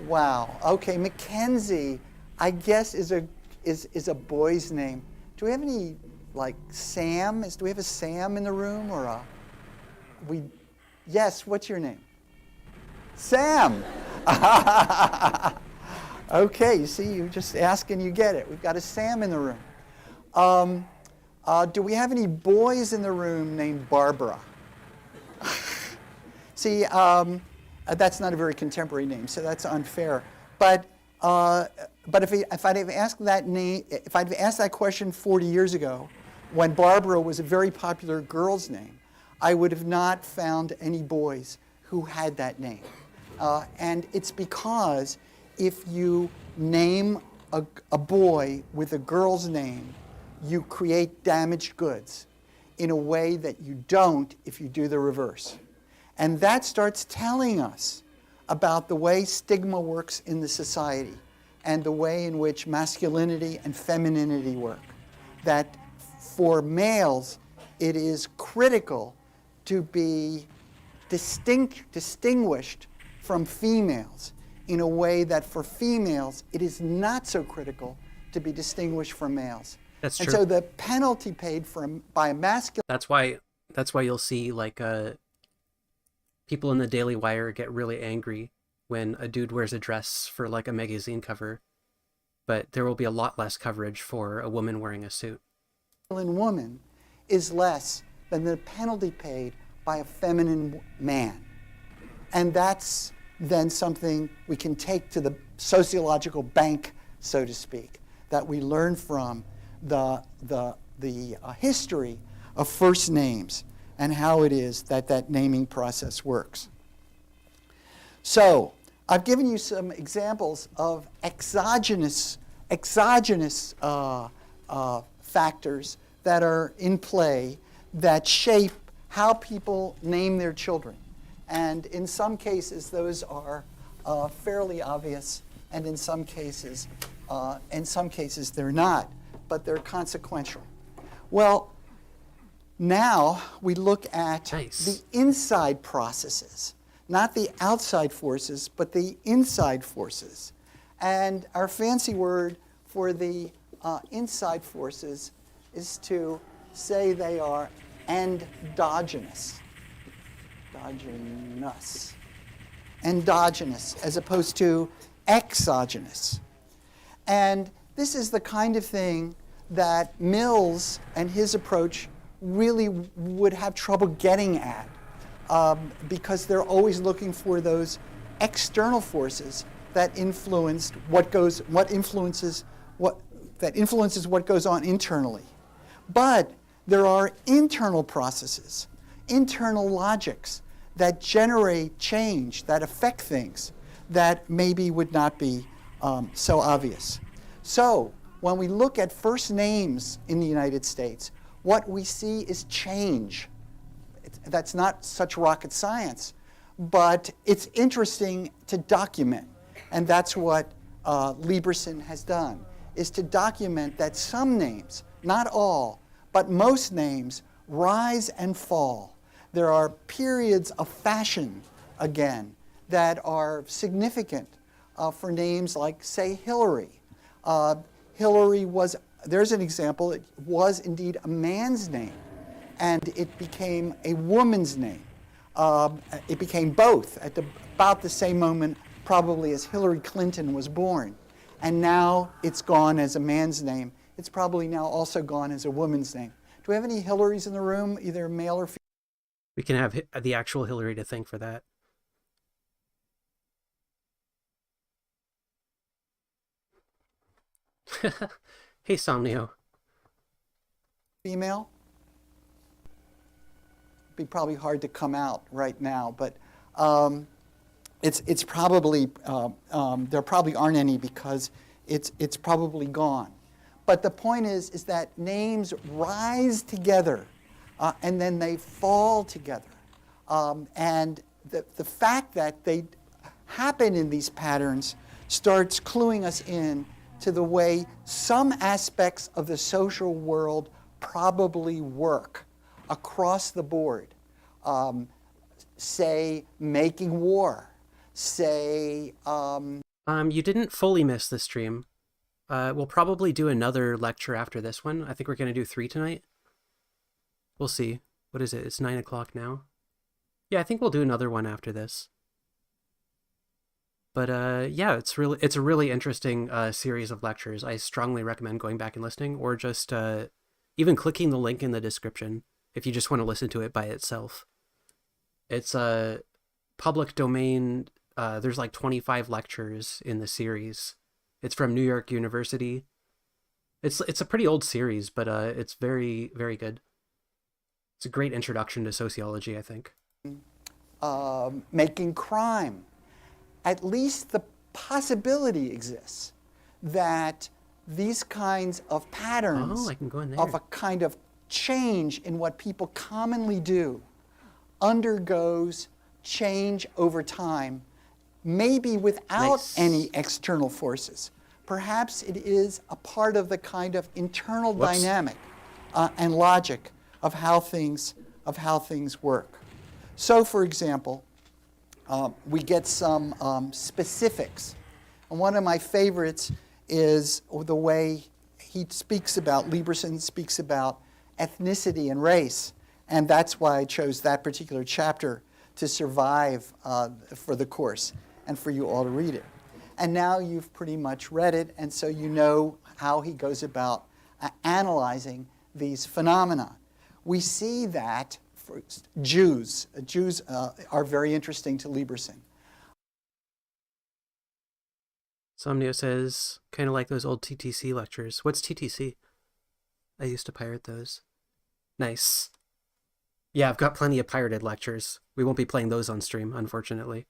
Wow. Okay, Mackenzie, I guess is a boy's name. Do we have any like Sam? Do we have a Sam in the room or a? Yes. What's your name? Sam. Okay. You see, you just ask and you get it. We've got a Sam in the room. Do we have any boys in the room named Barbara? See, that's not a very contemporary name, so that's unfair. But if I'd have asked that question 40 years ago, when Barbara was a very popular girl's name, I would have not found any boys who had that name. And it's because if you name a boy with a girl's name, you create damaged goods in a way that you don't if you do the reverse. And that starts telling us about the way stigma works in the society and the way in which masculinity and femininity work. that for males, it is critical to be distinguished from females in a way that for females, it is not so critical to be distinguished from males. That's and true. so the penalty paid by a masculine... That's why you'll see like people in the Daily Wire get really angry when a dude wears a dress for like a magazine cover, but there will be a lot less coverage for a woman wearing a suit. Woman is less than the penalty paid by a feminine man. And that's then something we can take to the sociological bank, so to speak, that we learn from the history of first names and how it is that that naming process works. So I've given you some examples of exogenous factors that are in play that shape how people name their children. And in some cases, those are fairly obvious, and in some cases they're not, but they're consequential. Well, now we look at the inside processes, not the outside forces, but the inside forces. And our fancy word for the inside forces is to say they are endogenous. Endogenous, as opposed to exogenous. And this is the kind of thing that Mills and his approach really would have trouble getting at, because they're always looking for those external forces that influence what influences what goes on internally. But there are internal processes, internal logics that generate change, that affect things that maybe would not be so obvious. So when we look at first names in the United States, what we see is change. That's not such rocket science, but it's interesting to document. And that's what Lieberson has done, is to document that some names, not all, but most names, rise and fall. There are periods of fashion, again, that are significant for names like, say, Hillary. Hillary was, there's an example, it was indeed a man's name, and it became a woman's name. It became both at about the same moment, probably, as Hillary Clinton was born. And now it's gone as a man's name. It's probably now also gone as a woman's name. Do we have any Hillarys in the room, either male or female? We can have the actual Hillary to thank for that. Hey, Somnio. Female? It'd be probably hard to come out right now, but it's probably, there probably aren't any because it's probably gone. But the point is that names rise together and then they fall together. And the fact that they happen in these patterns starts cluing us in to the way some aspects of the social world probably work across the board. Say, making war. Say... You didn't fully miss the stream. We'll probably do another lecture after this one. I think we're going to do 3 tonight. We'll see. What is it? It's 9 o'clock now. Yeah, I think we'll do another one after this. But yeah, it's a really interesting series of lectures. I strongly recommend going back and listening, or just even clicking the link in the description if you just want to listen to it by itself. It's a public domain. There's like 25 lectures in the series. It's from New York University. It's a pretty old series, but it's very, very good. It's a great introduction to sociology, I think. Making crime. At least the possibility exists that these kinds of patterns of a kind of change in what people commonly do undergoes change over time, maybe without any external forces. perhaps it is a part of the kind of internal Whoops. dynamic and logic of how things work. So, for example, we get some specifics. And one of my favorites is the way Lieberson speaks about ethnicity and race. And that's why I chose that particular chapter to survive for the course and for you all to read it. And now you've pretty much read it, and so you know how he goes about analyzing these phenomena. We see that Jews are very interesting to Lieberson. Somnio says, kind of like those old TTC lectures. What's TTC? I used to pirate those. Nice. Yeah, I've got plenty of pirated lectures. We won't be playing those on stream, unfortunately.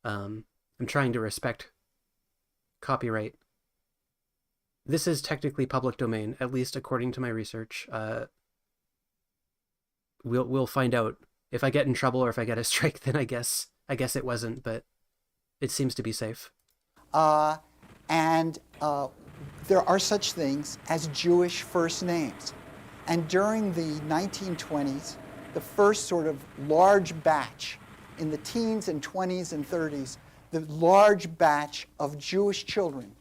I'm trying to respect copyright. This is technically public domain, at least according to my research. We'll find out. If I get in trouble or if I get a strike, then I guess it wasn't, but it seems to be safe. And there are such things as Jewish first names. And during the 1920s, the first sort of large batch in the teens and 20s and 30s, the large batch of Jewish children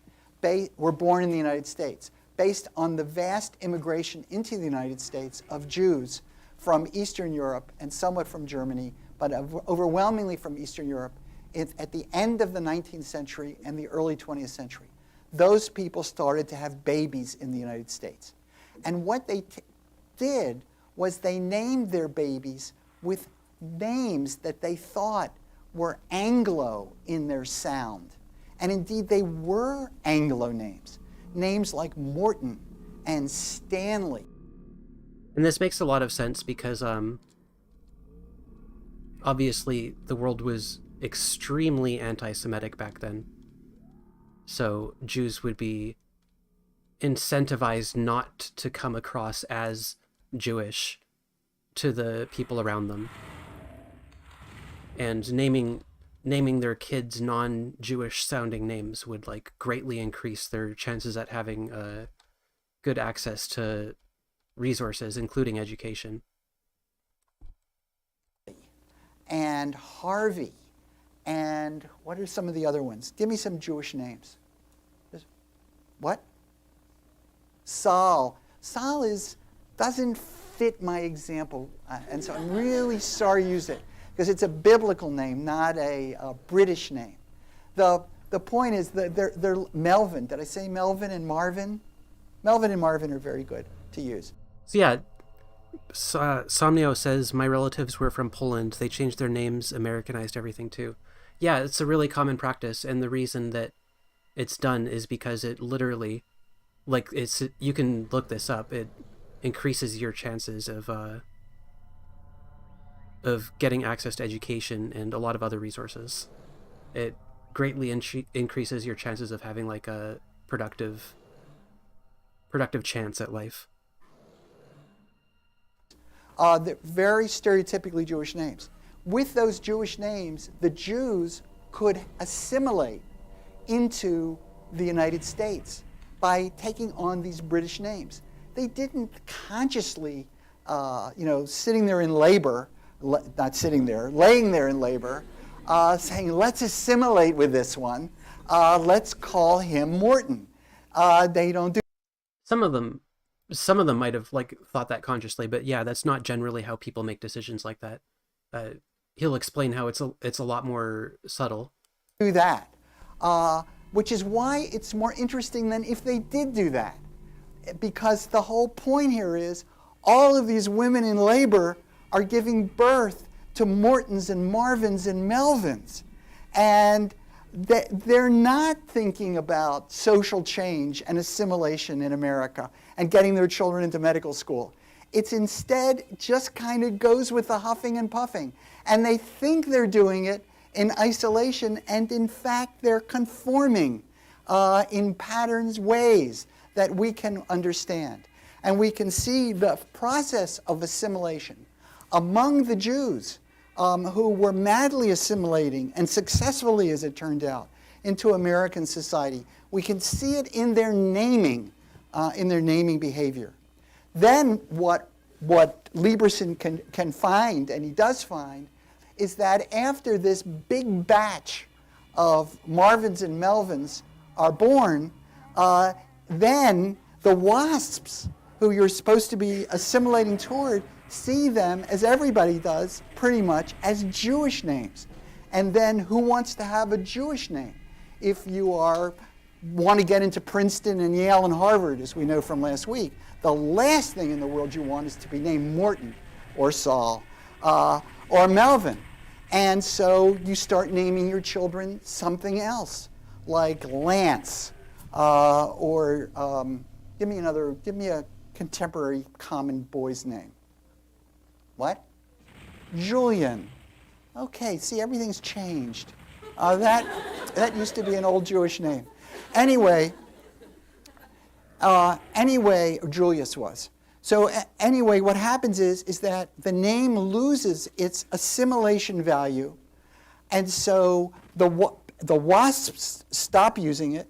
were born in the United States based on the vast immigration into the United States of Jews from Eastern Europe and somewhat from Germany, but overwhelmingly from Eastern Europe at the end of the 19th century and the early 20th century. Those people started to have babies in the United States. And what they did was they named their babies with names that they thought were Anglo in their sound. And indeed, they were Anglo names. Names like Morton and Stanley. And this makes a lot of sense because obviously the world was extremely anti-Semitic back then. So Jews would be incentivized not to come across as Jewish to the people around them. And naming their kids non-Jewish sounding names would like greatly increase their chances at having good access to resources, including education. And Harvey. And what are some of the other ones? Give me some Jewish names. What? Saul. Saul doesn't fit my example, and so I'm really sorry to use it, because it's a biblical name, not a British name. The point is that they're Melvin. Did I say Melvin and Marvin? Melvin and Marvin are very good to use. So yeah, Somnio says, my relatives were from Poland. They changed their names, Americanized everything too. Yeah, it's a really common practice, and the reason that it's done is because it literally, like, you can look this up, it increases your chances of getting access to education and a lot of other resources. It greatly increases your chances of having like a productive chance at life. They're very stereotypically Jewish names. With those Jewish names, the Jews could assimilate into the United States by taking on these British names. They didn't consciously, sitting there in labor, not sitting there, laying there in labor, saying, let's assimilate with this one. Let's call him Morton. They don't do. Some of them might have like thought that consciously, but yeah, that's not generally how people make decisions like that. He'll explain how it's a lot more subtle. Do that, which is why it's more interesting than if they did do that, because the whole point here is all of these women in labor are giving birth to Mortons and Marvins and Melvins, and they're not thinking about social change and assimilation in America and getting their children into medical school. It's instead just kind of goes with the huffing and puffing. And they think they're doing it in isolation, and in fact they're conforming in patterns, ways that we can understand. And we can see the process of assimilation among the Jews who were madly assimilating, and successfully as it turned out, into American society. We can see it in their naming behavior. Then what Lieberson can find, and he does find, is that after this big batch of Marvins and Melvins are born, then the WASPs, who you're supposed to be assimilating toward, see them, as everybody does, pretty much, as Jewish names. And then who wants to have a Jewish name? If you want to get into Princeton and Yale and Harvard, as we know from last week, the last thing in the world you want is to be named Morton or Saul or Melvin. And so you start naming your children something else, like Lance, or give me a contemporary common boy's name. What? Julian. Okay, see, everything's changed. That used to be an old Jewish name. Anyway, Julius was. So anyway, what happens is that the name loses its assimilation value, and so the WASPs stop using it.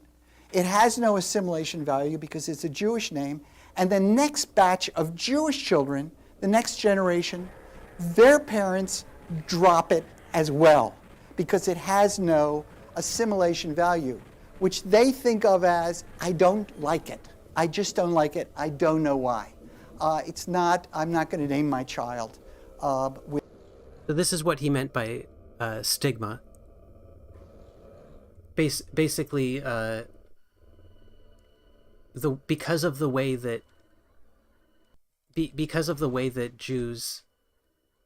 It has no assimilation value because it's a Jewish name, and the next batch of Jewish children, the next generation, their parents drop it as well because it has no assimilation value, which they think of as, I don't like it. I just don't like it. I don't know why. I'm not going to name my child. So this is what he meant by stigma. Basically, because of the way that Jews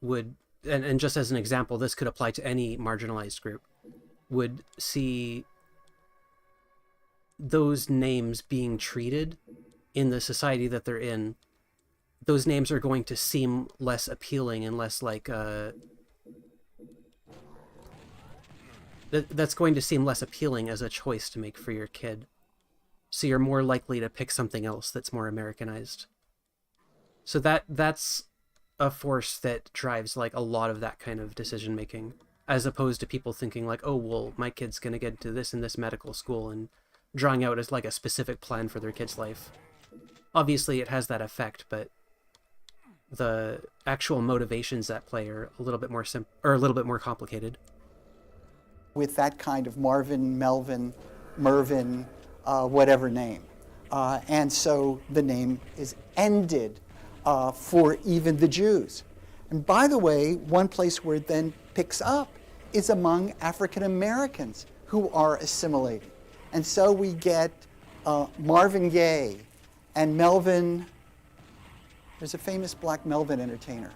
would, and just as an example, this could apply to any marginalized group, would see those names being treated in the society that they're in. Those names are going to seem less appealing and less like that's going to seem less appealing as a choice to make for your kid. So you're more likely to pick something else that's more Americanized. So that's a force that drives like a lot of that kind of decision making, as opposed to people thinking like, oh, well, my kid's going to get into this and this medical school and drawing out as like a specific plan for their kid's life. Obviously it has that effect, but the actual motivations at play are a little bit more complicated. With that kind of Marvin, Melvin, Mervin, whatever name. And so the name is ended for even the Jews. And by the way, one place where it then picks up is among African Americans who are assimilating. And so we get Marvin Gaye and Melvin. There's a famous black Melvin entertainer.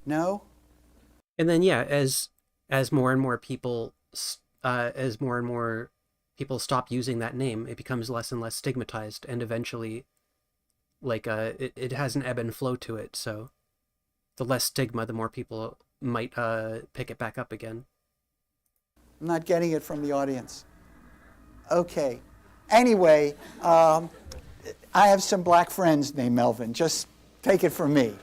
No? And then yeah, as more and more people stop using that name, it becomes less and less stigmatized, and eventually like it has an ebb and flow to it. So the less stigma, the more people might pick it back up again. I'm not getting it from the audience. Okay. Anyway, I have some black friends named Melvin. Just take it from me.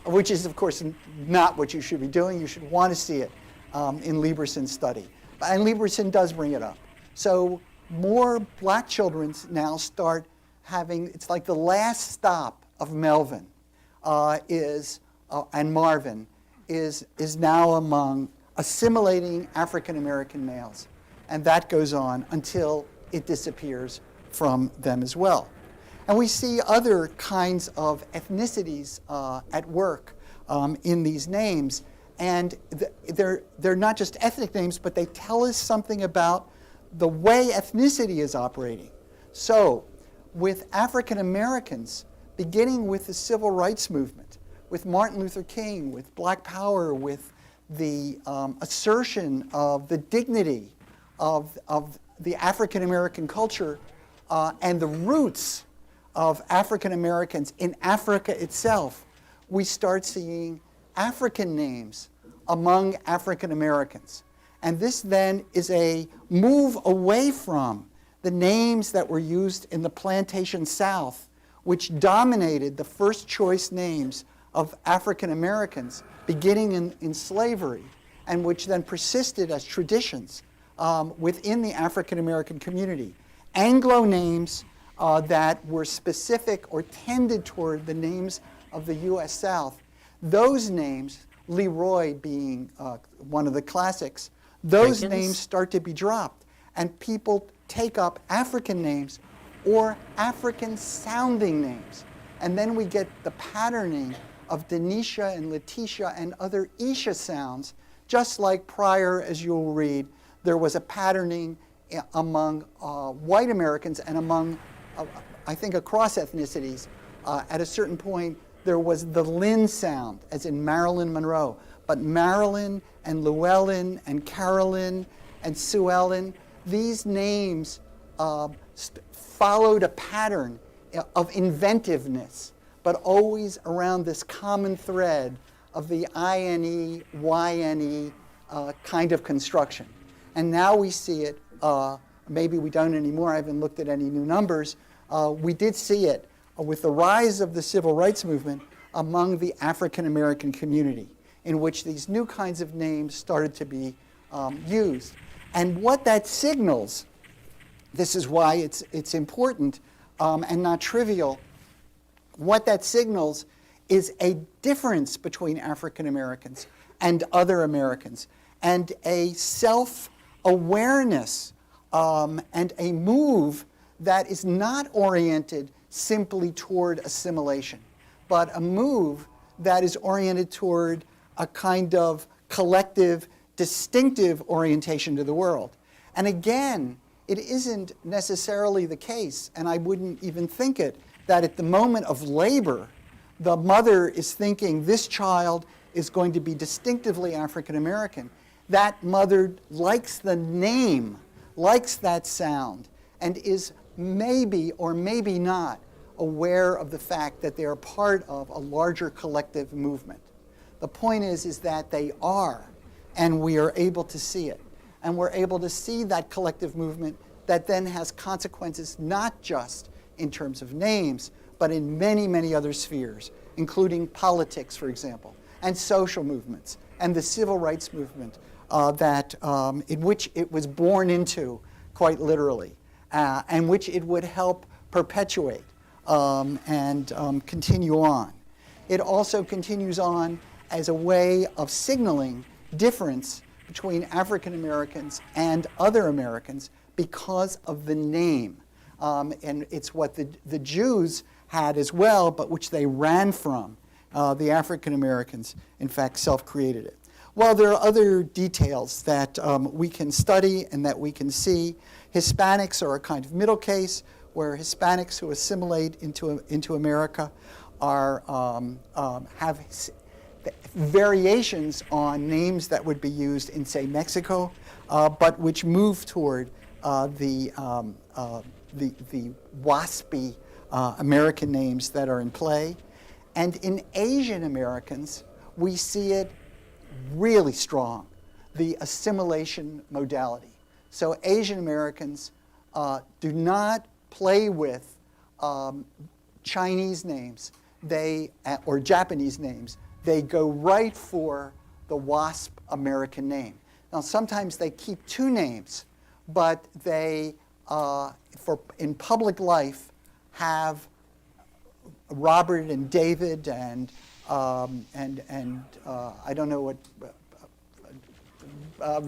Which is, of course, not what you should be doing. You should want to see it in Lieberson's study. And Lieberson does bring it up. So more black children now start having, it's like the last stop of Melvin and Marvin is now among assimilating African American males. And that goes on until it disappears from them as well. And we see other kinds of ethnicities at work in these names. And they're not just ethnic names, but they tell us something about the way ethnicity is operating. So with African Americans, beginning with the Civil Rights Movement, with Martin Luther King, with Black Power, with the assertion of the dignity of the African American culture and the roots of African Americans in Africa itself, we start seeing African names among African Americans. And this then is a move away from the names that were used in the plantation South, which dominated the first choice names of African Americans beginning in slavery. and which then persisted as traditions within the African American community. Anglo names that were specific or tended toward the names of the U.S. South, those names, Leroy being one of the classics, those Jenkins? names start to be dropped, and people take up African names or African-sounding names. And then we get the patterning of Denisha and Letitia and other Isha sounds, just like prior, as you'll read, there was a patterning among white Americans and among, I think, across ethnicities. At a certain point, there was the Lynn sound, as in Marilyn Monroe. But Marilyn and Llewellyn and Carolyn and Sue Ellen, these names followed a pattern of inventiveness, but always around this common thread of the INE, YNE kind of construction. And now we see it, maybe we don't anymore, I haven't looked at any new numbers, we did see it with the rise of the civil rights movement among the African American community, in which these new kinds of names started to be used. And what that signals, this is why it's important and not trivial, what that signals is a difference between African Americans and other Americans, and a self-awareness and a move that is not oriented simply toward assimilation, but a move that is oriented toward a kind of collective, distinctive orientation to the world. And again, it isn't necessarily the case, and I wouldn't even think it, that at the moment of labor, the mother is thinking this child is going to be distinctively African American. That mother likes the name, likes that sound, and is maybe or maybe not aware of the fact that they are part of a larger collective movement. The point is that they are, and we are able to see it. And we're able to see that collective movement that then has consequences not just in terms of names, but in many, many other spheres, including politics, for example, and social movements, and the civil rights movement in which it was born into, quite literally, and which it would help perpetuate and continue on. It also continues on as a way of signaling difference between African Americans and other Americans because of the name. And it's what the Jews had as well, but which they ran from. The African Americans, in fact, self-created it. Well, there are other details that we can study and that we can see. Hispanics are a kind of middle case, where Hispanics who assimilate into America have variations on names that would be used in, say, Mexico, but which move toward the waspy American names that are in play. And in Asian Americans, we see it really strong, the assimilation modality. So Asian Americans do not play with Chinese names or Japanese names. They go right for the WASP American name. Now, sometimes they keep two names, but they, in public life, have Robert and David and I don't know what,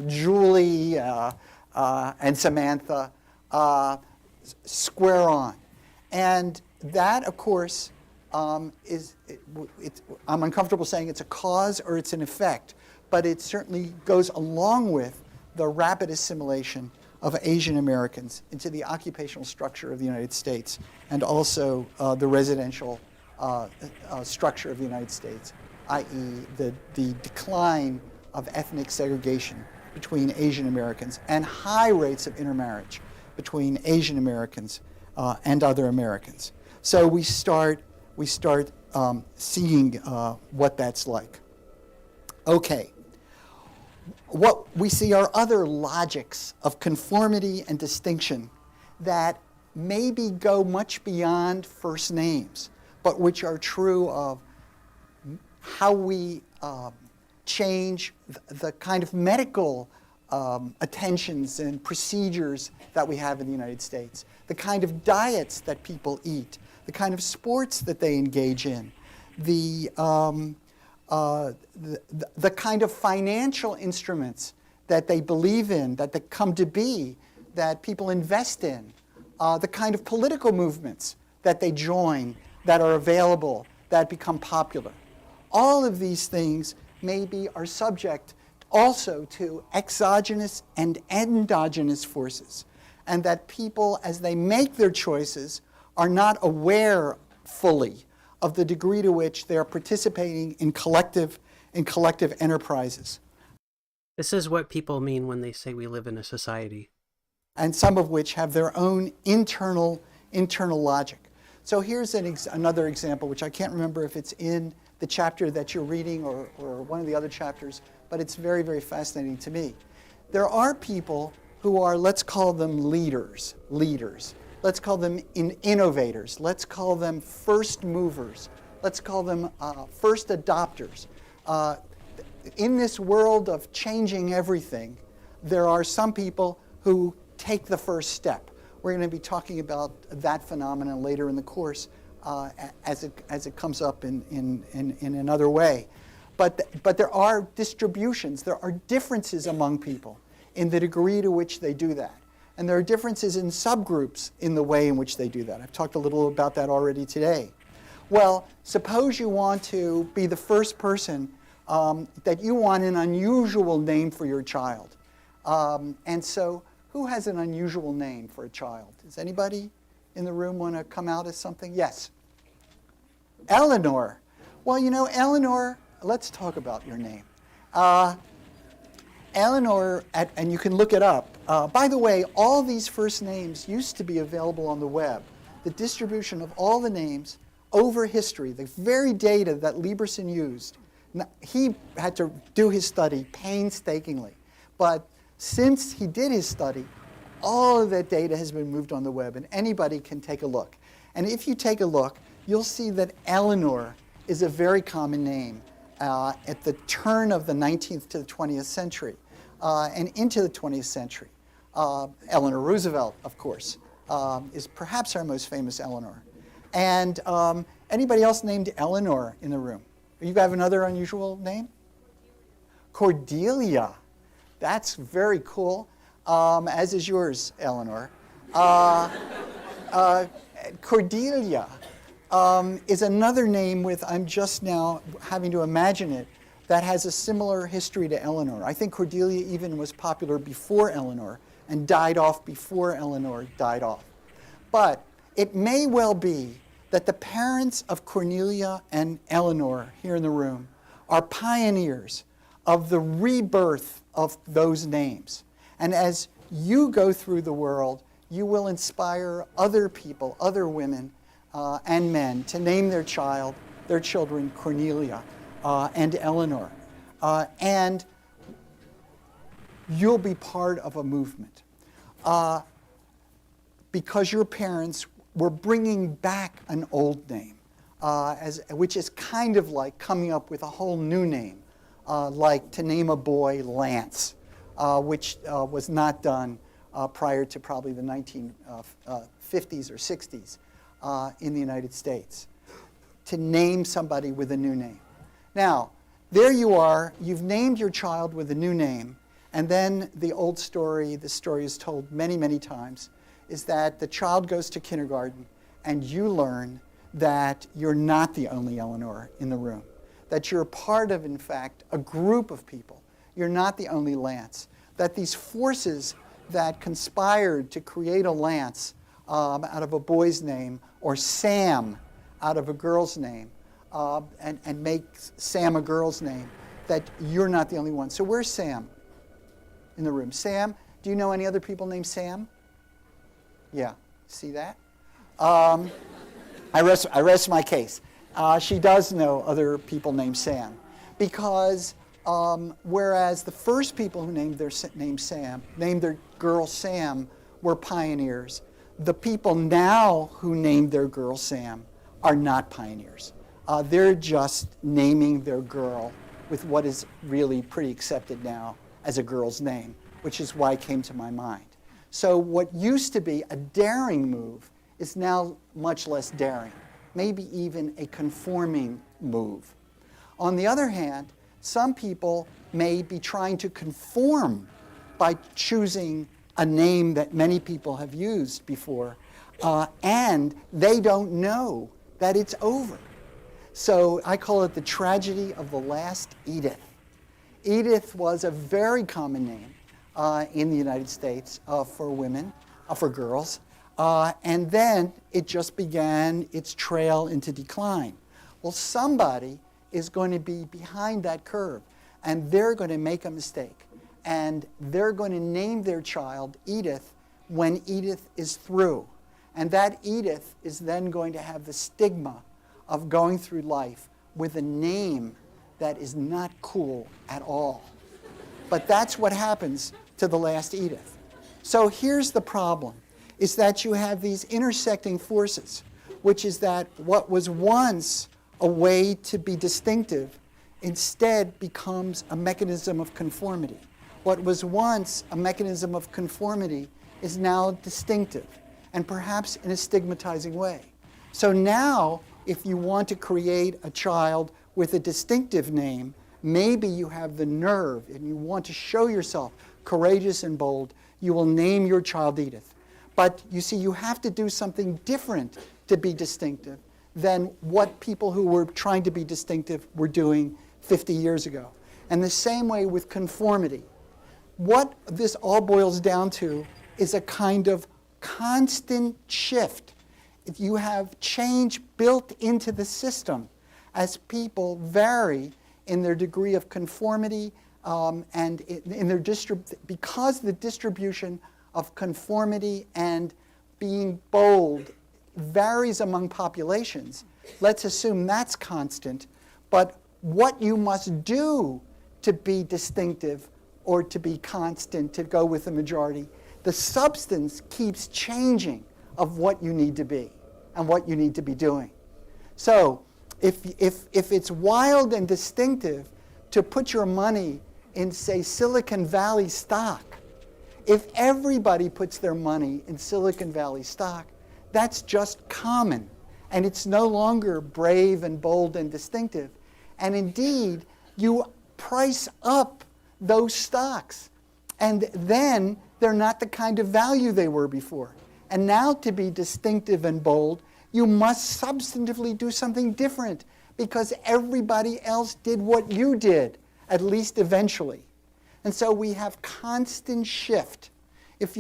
Julie and Samantha square on. And that, of course, I'm uncomfortable saying it's a cause or it's an effect, but it certainly goes along with the rapid assimilation of Asian Americans into the occupational structure of the United States and also the residential structure of the United States, i.e. the decline of ethnic segregation between Asian Americans and high rates of intermarriage between Asian Americans and other Americans. So we start seeing what that's like. Okay. What we see are other logics of conformity and distinction that maybe go much beyond first names, but which are true of how we change the kind of medical attentions and procedures that we have in the United States, the kind of diets that people eat, the kind of sports that they engage in, the kind of financial instruments that they believe in, that they come to be, that people invest in, the kind of political movements that they join, that are available, that become popular. All of these things maybe are subject also to exogenous and endogenous forces, and that people, as they make their choices, are not aware fully of the degree to which they are participating in collective enterprises. This is what people mean when they say we live in a society. And some of which have their own internal logic. So here's another example, which I can't remember if it's in the chapter that you're reading or one of the other chapters, but it's very, very fascinating to me. There are people who are, let's call them leaders. Let's call them innovators. Let's call them first movers. Let's call them first adopters. In this world of changing everything, there are some people who take the first step. We're going to be talking about that phenomenon later in the course as it comes up in another way. But there are distributions, there are differences among people in the degree to which they do that. And there are differences in subgroups in the way in which they do that. I've talked a little about that already today. Well, suppose you want to be the first person that you want an unusual name for your child. And so who has an unusual name for a child? Does anybody in the room want to come out as something? Yes. Eleanor. Well, you know, Eleanor, let's talk about your name. Eleanor, and you can look it up. By the way, all these first names used to be available on the web. The distribution of all the names over history, the very data that Lieberson used, he had to do his study painstakingly. But since he did his study, all of that data has been moved on the web, and anybody can take a look. And if you take a look, you'll see that Eleanor is a very common name at the turn of the 19th to the 20th century and into the 20th century. Eleanor Roosevelt, of course, is perhaps our most famous Eleanor. And anybody else named Eleanor in the room? You have another unusual name? Cordelia. That's very cool, as is yours, Eleanor. Cordelia is another name with, I'm just now having to imagine it, that has a similar history to Eleanor. I think Cordelia even was popular before Eleanor and died off before Eleanor died off. But it may well be that the parents of Cornelia and Eleanor here in the room are pioneers of the rebirth of those names. And as you go through the world, you will inspire other people, other women and men to name their children Cornelia and Eleanor. And you'll be part of a movement. Because your parents were bringing back an old name, which is kind of like coming up with a whole new name. Like to name a boy Lance, which was not done prior to probably the 1950s or 60s in the United States. To name somebody with a new name. Now, there you are, you've named your child with a new name, and then the old story, the story is told many, many times, is that the child goes to kindergarten and you learn that you're not the only Eleanor in the room. That you're part of, in fact, a group of people. You're not the only Lance. That these forces that conspired to create a Lance out of a boy's name, or Sam out of a girl's name, and make Sam a girl's name, that you're not the only one. So where's Sam in the room? Sam, do you know any other people named Sam? Yeah, see that? I rest my case. She does know other people named Sam, because whereas the first people who named their girl Sam, were pioneers, the people now who named their girl Sam are not pioneers. They're just naming their girl with what is really pretty accepted now as a girl's name, which is why it came to my mind. So what used to be a daring move is now much less daring, maybe even a conforming move. On the other hand, some people may be trying to conform by choosing a name that many people have used before, and they don't know that it's over. So I call it the tragedy of the last Edith. Edith was a very common name in the United States for women, for girls, and then it just began its trail into decline. Well, somebody is going to be behind that curve, and they're going to make a mistake, and they're going to name their child Edith when Edith is through. And that Edith is then going to have the stigma of going through life with a name that is not cool at all. But that's what happens to the last Edith. So here's the problem, is that you have these intersecting forces, which is that what was once a way to be distinctive instead becomes a mechanism of conformity. What was once a mechanism of conformity is now distinctive, and perhaps in a stigmatizing way. So now, if you want to create a child with a distinctive name, maybe you have the nerve and you want to show yourself courageous and bold, you will name your child Edith. But you see, you have to do something different to be distinctive than what people who were trying to be distinctive were doing 50 years ago. And the same way with conformity. What this all boils down to is a kind of constant shift. If you have change built into the system as people vary in their degree of conformity and in their because the distribution of conformity and being bold varies among populations, let's assume that's constant, but what you must do to be distinctive or to be constant, to go with the majority, the substance keeps changing of what you need to be and what you need to be doing. So if it's wild and distinctive to put your money in, say, Silicon Valley stock, if everybody puts their money in Silicon Valley stock, that's just common. And it's no longer brave and bold and distinctive. And indeed, you price up those stocks. And then they're not the kind of value they were before. And now to be distinctive and bold, you must substantively do something different because everybody else did what you did, at least eventually. And so we have constant shift. If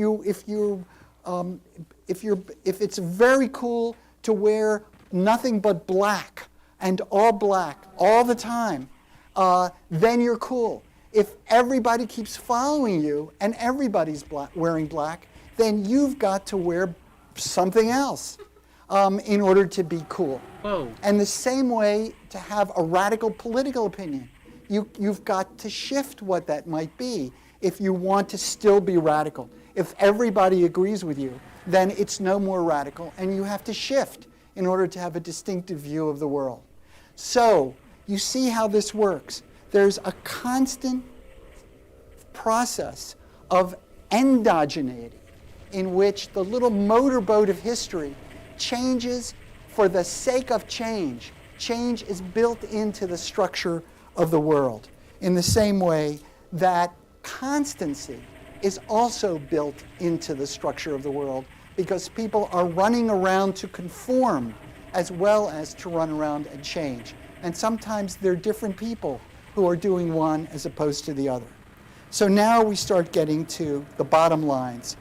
it's very cool to wear nothing but black and all the time, then you're cool. If everybody keeps following you and everybody's wearing black, then you've got to wear something else in order to be cool. Whoa. And the same way to have a radical political opinion. You've got to shift what that might be if you want to still be radical. If everybody agrees with you, then it's no more radical, and you have to shift in order to have a distinctive view of the world. So you see how this works. There's a constant process of endogeneity in which the little motorboat of history changes for the sake of change. Change is built into the structure of the world in the same way that constancy is also built into the structure of the world because people are running around to conform as well as to run around and change. And sometimes they're different people who are doing one as opposed to the other. So now we start getting to the bottom lines,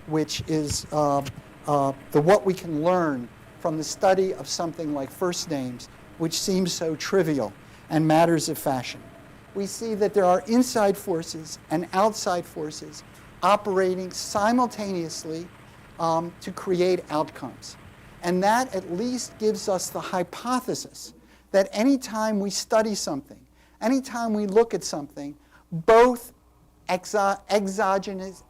which is what we can learn from the study of something like first names, which seems so trivial and matters of fashion. We see that there are inside forces and outside forces operating simultaneously to create outcomes. And that at least gives us the hypothesis that anytime we study something, anytime we look at something, both exogeneity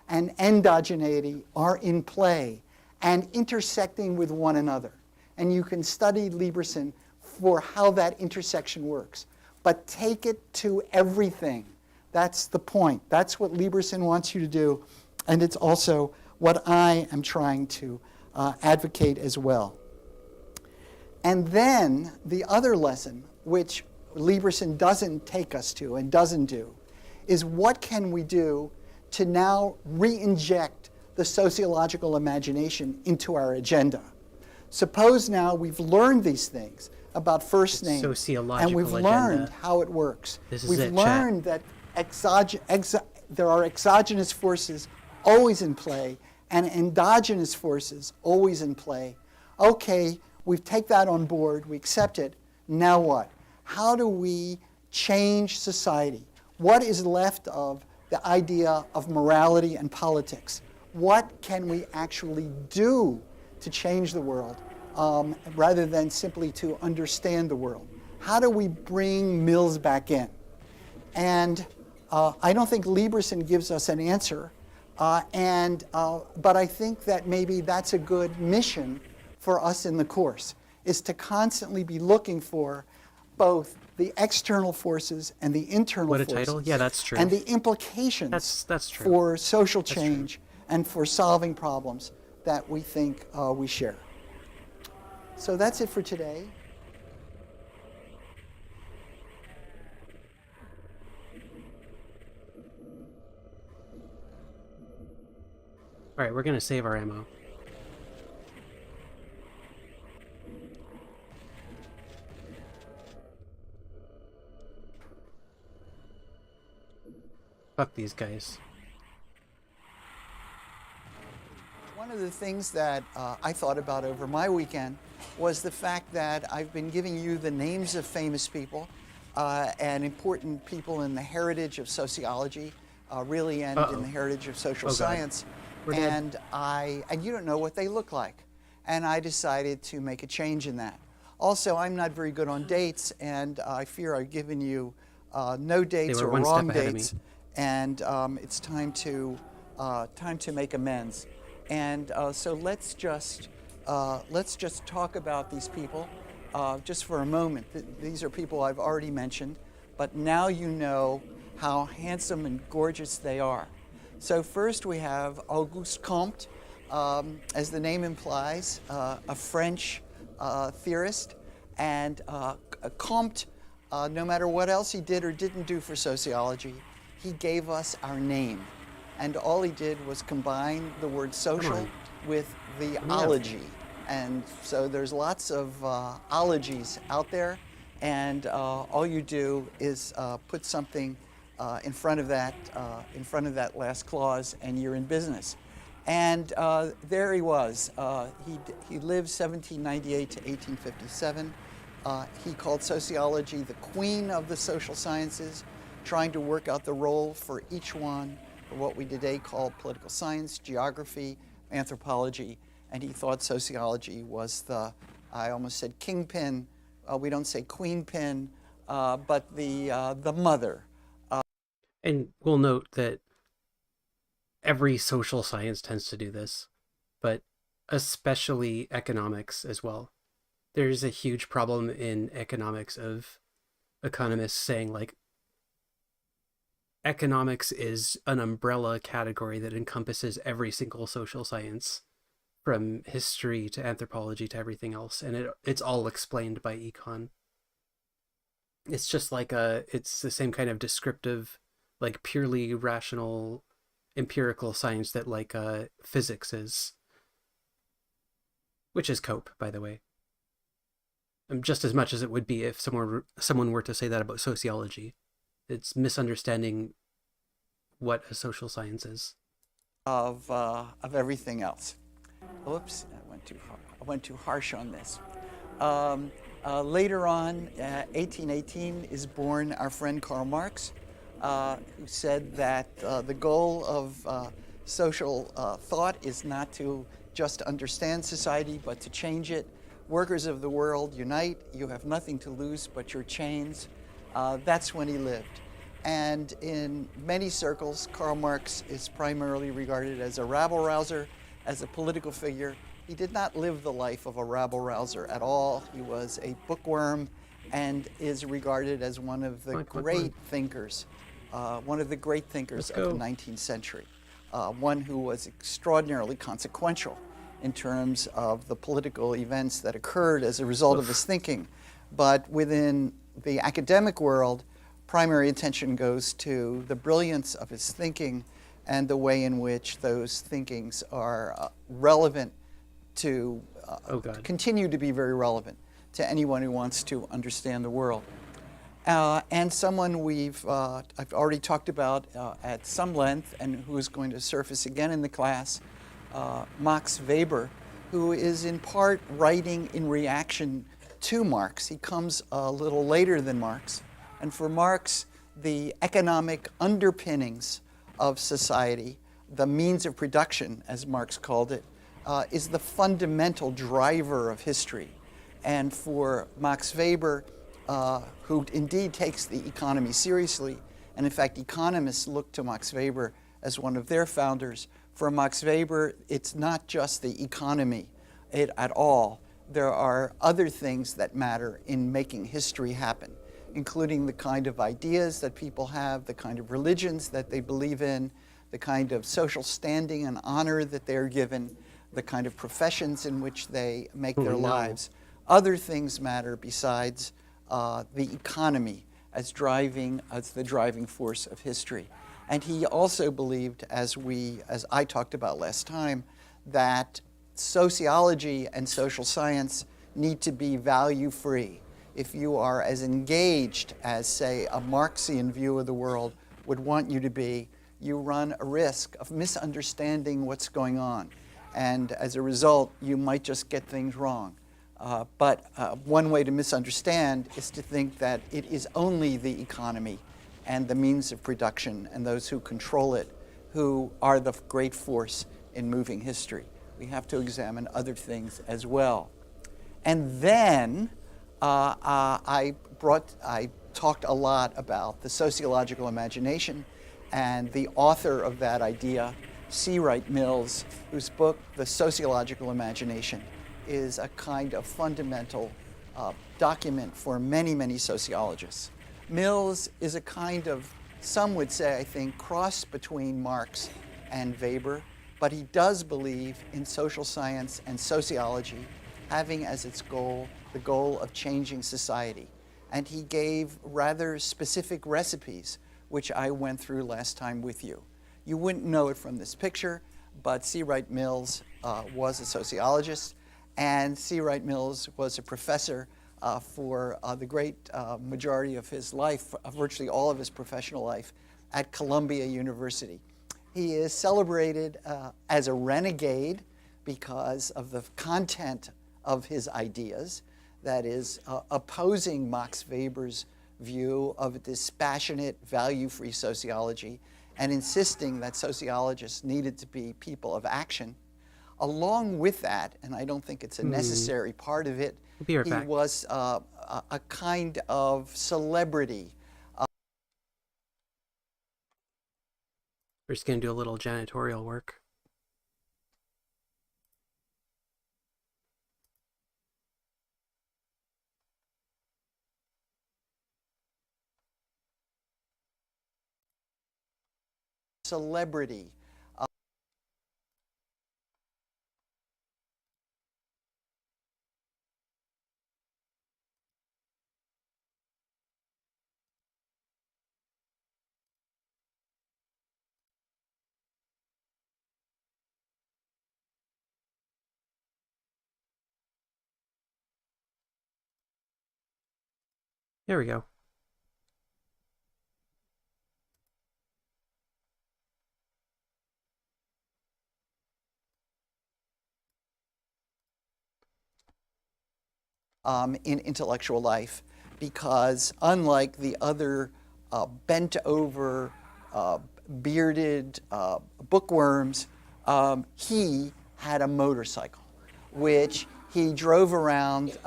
and endogeneity are in play and intersecting with one another. And you can study Lieberson for how that intersection works. But take it to everything. That's the point. That's what Lieberson wants you to do, and it's also what I am trying to advocate as well. And then the other lesson, which Lieberson doesn't take us to and doesn't do, is what can we do to now re-inject the sociological imagination into our agenda. Suppose now we've learned these things about first names, and we've learned how it works. We've learned that there are exogenous forces always in play and endogenous forces always in play. Okay, we take that on board, we accept it, now what? How do we change society? What is left of the idea of morality and politics? What can we actually do to change the world rather than simply to understand the world? How do we bring Mills back in? And I don't think Lieberson gives us an answer, but I think that maybe that's a good mission for us in the course, is to constantly be looking for both the external forces and the internal forces. What a title. Yeah, that's true. And the implications that's true. for social change and for solving problems that we think we share. So that's it for today. All right, we're going to save our ammo. Fuck these guys. One of the things that I thought about over my weekend was the fact that I've been giving you the names of famous people and important people in the heritage of sociology, really, and in the heritage of social science. And you don't know what they look like. And I decided to make a change in that. Also, I'm not very good on dates, and I fear I've given you no dates or wrong dates. And it's time to make amends. And so let's just talk about these people just for a moment. These are people I've already mentioned, but now you know how handsome and gorgeous they are. So first we have Auguste Comte, as the name implies, a French theorist. And Comte, no matter what else he did or didn't do for sociology, he gave us our name. And all he did was combine the word social with the ology. And so there's lots of ologies out there, and all you do is put something in front of that last clause, and you're in business. And there he was. He lived 1798 to 1857. He called sociology the queen of the social sciences, trying to work out the role for each one for what we today call political science, geography, anthropology, and he thought sociology was the, I almost said kingpin, we don't say queen pin, but the mother. And we'll note that every social science tends to do this, but especially economics as well. There's a huge problem in economics of economists saying, like, economics is an umbrella category that encompasses every single social science, from history to anthropology to everything else, and it's all explained by econ. It's just like it's the same kind of descriptive, like purely rational, empirical science that like physics is, which is cope, by the way. Just as much as it would be if someone were to say that about sociology. It's misunderstanding what a social science is. Of everything else. Oops, I went too harsh on this. Later on, 1818 is born our friend Karl Marx, who said that the goal of social thought is not to just understand society, but to change it. Workers of the world, unite. You have nothing to lose but your chains. That's when he lived. And in many circles, Karl Marx is primarily regarded as a rabble-rouser, as a political figure. He did not live the life of a rabble-rouser at all. He was a bookworm and is regarded as one of the great thinkers, of the 19th century, one who was extraordinarily consequential in terms of the political events that occurred as a result of his thinking. But within the academic world, primary attention goes to the brilliance of his thinking and the way in which those thinkings are relevant to continue to be very relevant to anyone who wants to understand the world. And someone I've already talked about at some length and who is going to surface again in the class, Max Weber, who is in part writing in reaction to Marx. He comes a little later than Marx. And for Marx, the economic underpinnings of society, the means of production, as Marx called it, is the fundamental driver of history. And for Max Weber, who indeed takes the economy seriously, and in fact economists look to Max Weber as one of their founders, for Max Weber, it's not just the economy at all. There are other things that matter in making history happen, including the kind of ideas that people have, the kind of religions that they believe in, the kind of social standing and honor that they're given, the kind of professions in which they make their lives. Other things matter besides the economy as the driving force of history. And he also believed, as I talked about last time, that sociology and social science need to be value-free. If you are as engaged as, say, a Marxian view of the world would want you to be, you run a risk of misunderstanding what's going on. And as a result, you might just get things wrong. But one way to misunderstand is to think that it is only the economy and the means of production and those who control it who are the great force in moving history. We have to examine other things as well. And then I talked a lot about the sociological imagination, and the author of that idea, C. Wright Mills, whose book, The Sociological Imagination, is a kind of fundamental document for many, many sociologists. Mills is a kind of, some would say, I think, cross between Marx and Weber, but he does believe in social science and sociology having as its goal the goal of changing society. And he gave rather specific recipes, which I went through last time with you. You wouldn't know it from this picture, but C. Wright Mills was a sociologist, and C. Wright Mills was a professor for the great majority of his life, virtually all of his professional life, at Columbia University. He is celebrated as a renegade because of the content of his ideas, that is, opposing Max Weber's view of a dispassionate, value-free sociology, and insisting that sociologists needed to be people of action. Along with that, and I don't think it's a necessary part of it, he was a kind of celebrity. We're just going to do a little janitorial work. Celebrity. There we go. In intellectual life, because unlike the other bent-over, bearded bookworms, he had a motorcycle, which he drove around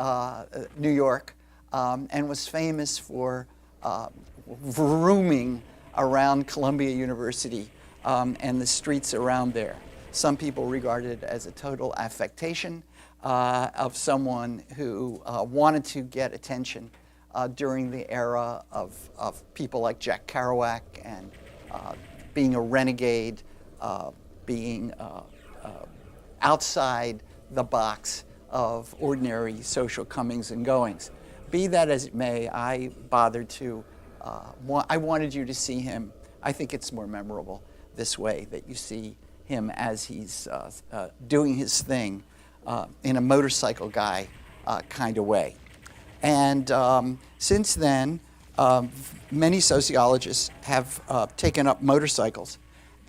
New York and was famous for vrooming around Columbia University and the streets around there. Some people regard it as a total affectation of someone who wanted to get attention during the era of people like Jack Kerouac and being a renegade, being outside the box of ordinary social comings and goings. Be that as it may, I bothered to, I wanted you to see him. I think it's more memorable this way, that you see him as he's doing his thing in a motorcycle guy kind of way. And since then, many sociologists have taken up motorcycles,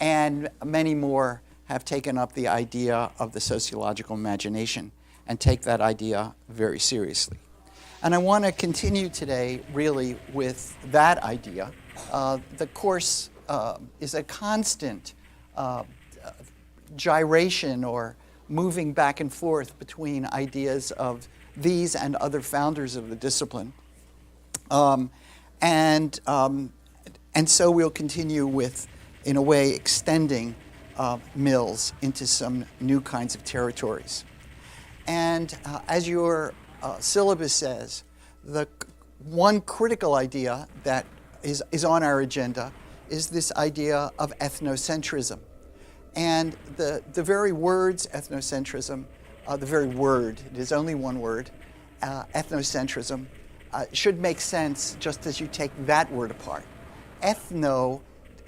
and many more have taken up the idea of the sociological imagination and take that idea very seriously. And I want to continue today really with that idea. The course is a constant gyration or moving back and forth between ideas of these and other founders of the discipline. And so we'll continue with, in a way, extending Mills into some new kinds of territories. And as your syllabus says, the one critical idea that is on our agenda is this idea of ethnocentrism. And the very words ethnocentrism, the very word, it is only one word, ethnocentrism, should make sense just as you take that word apart. Ethno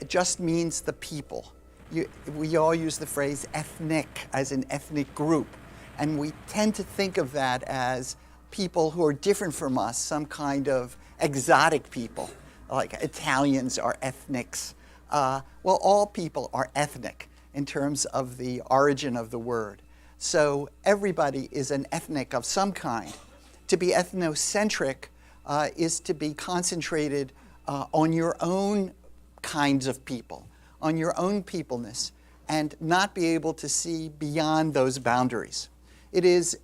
just means the people. We all use the phrase ethnic as an ethnic group, and we tend to think of that as people who are different from us, some kind of exotic people, like Italians are ethnics. Well, all people are ethnic in terms of the origin of the word. So everybody is an ethnic of some kind. To be ethnocentric is to be concentrated on your own kinds of people, on your own peopleness, and not be able to see beyond those boundaries. It is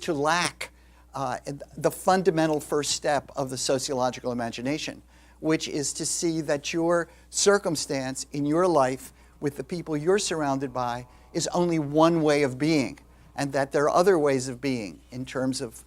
to lack the fundamental first step of the sociological imagination, which is to see that your circumstance in your life with the people you're surrounded by is only one way of being, and that there are other ways of being in terms of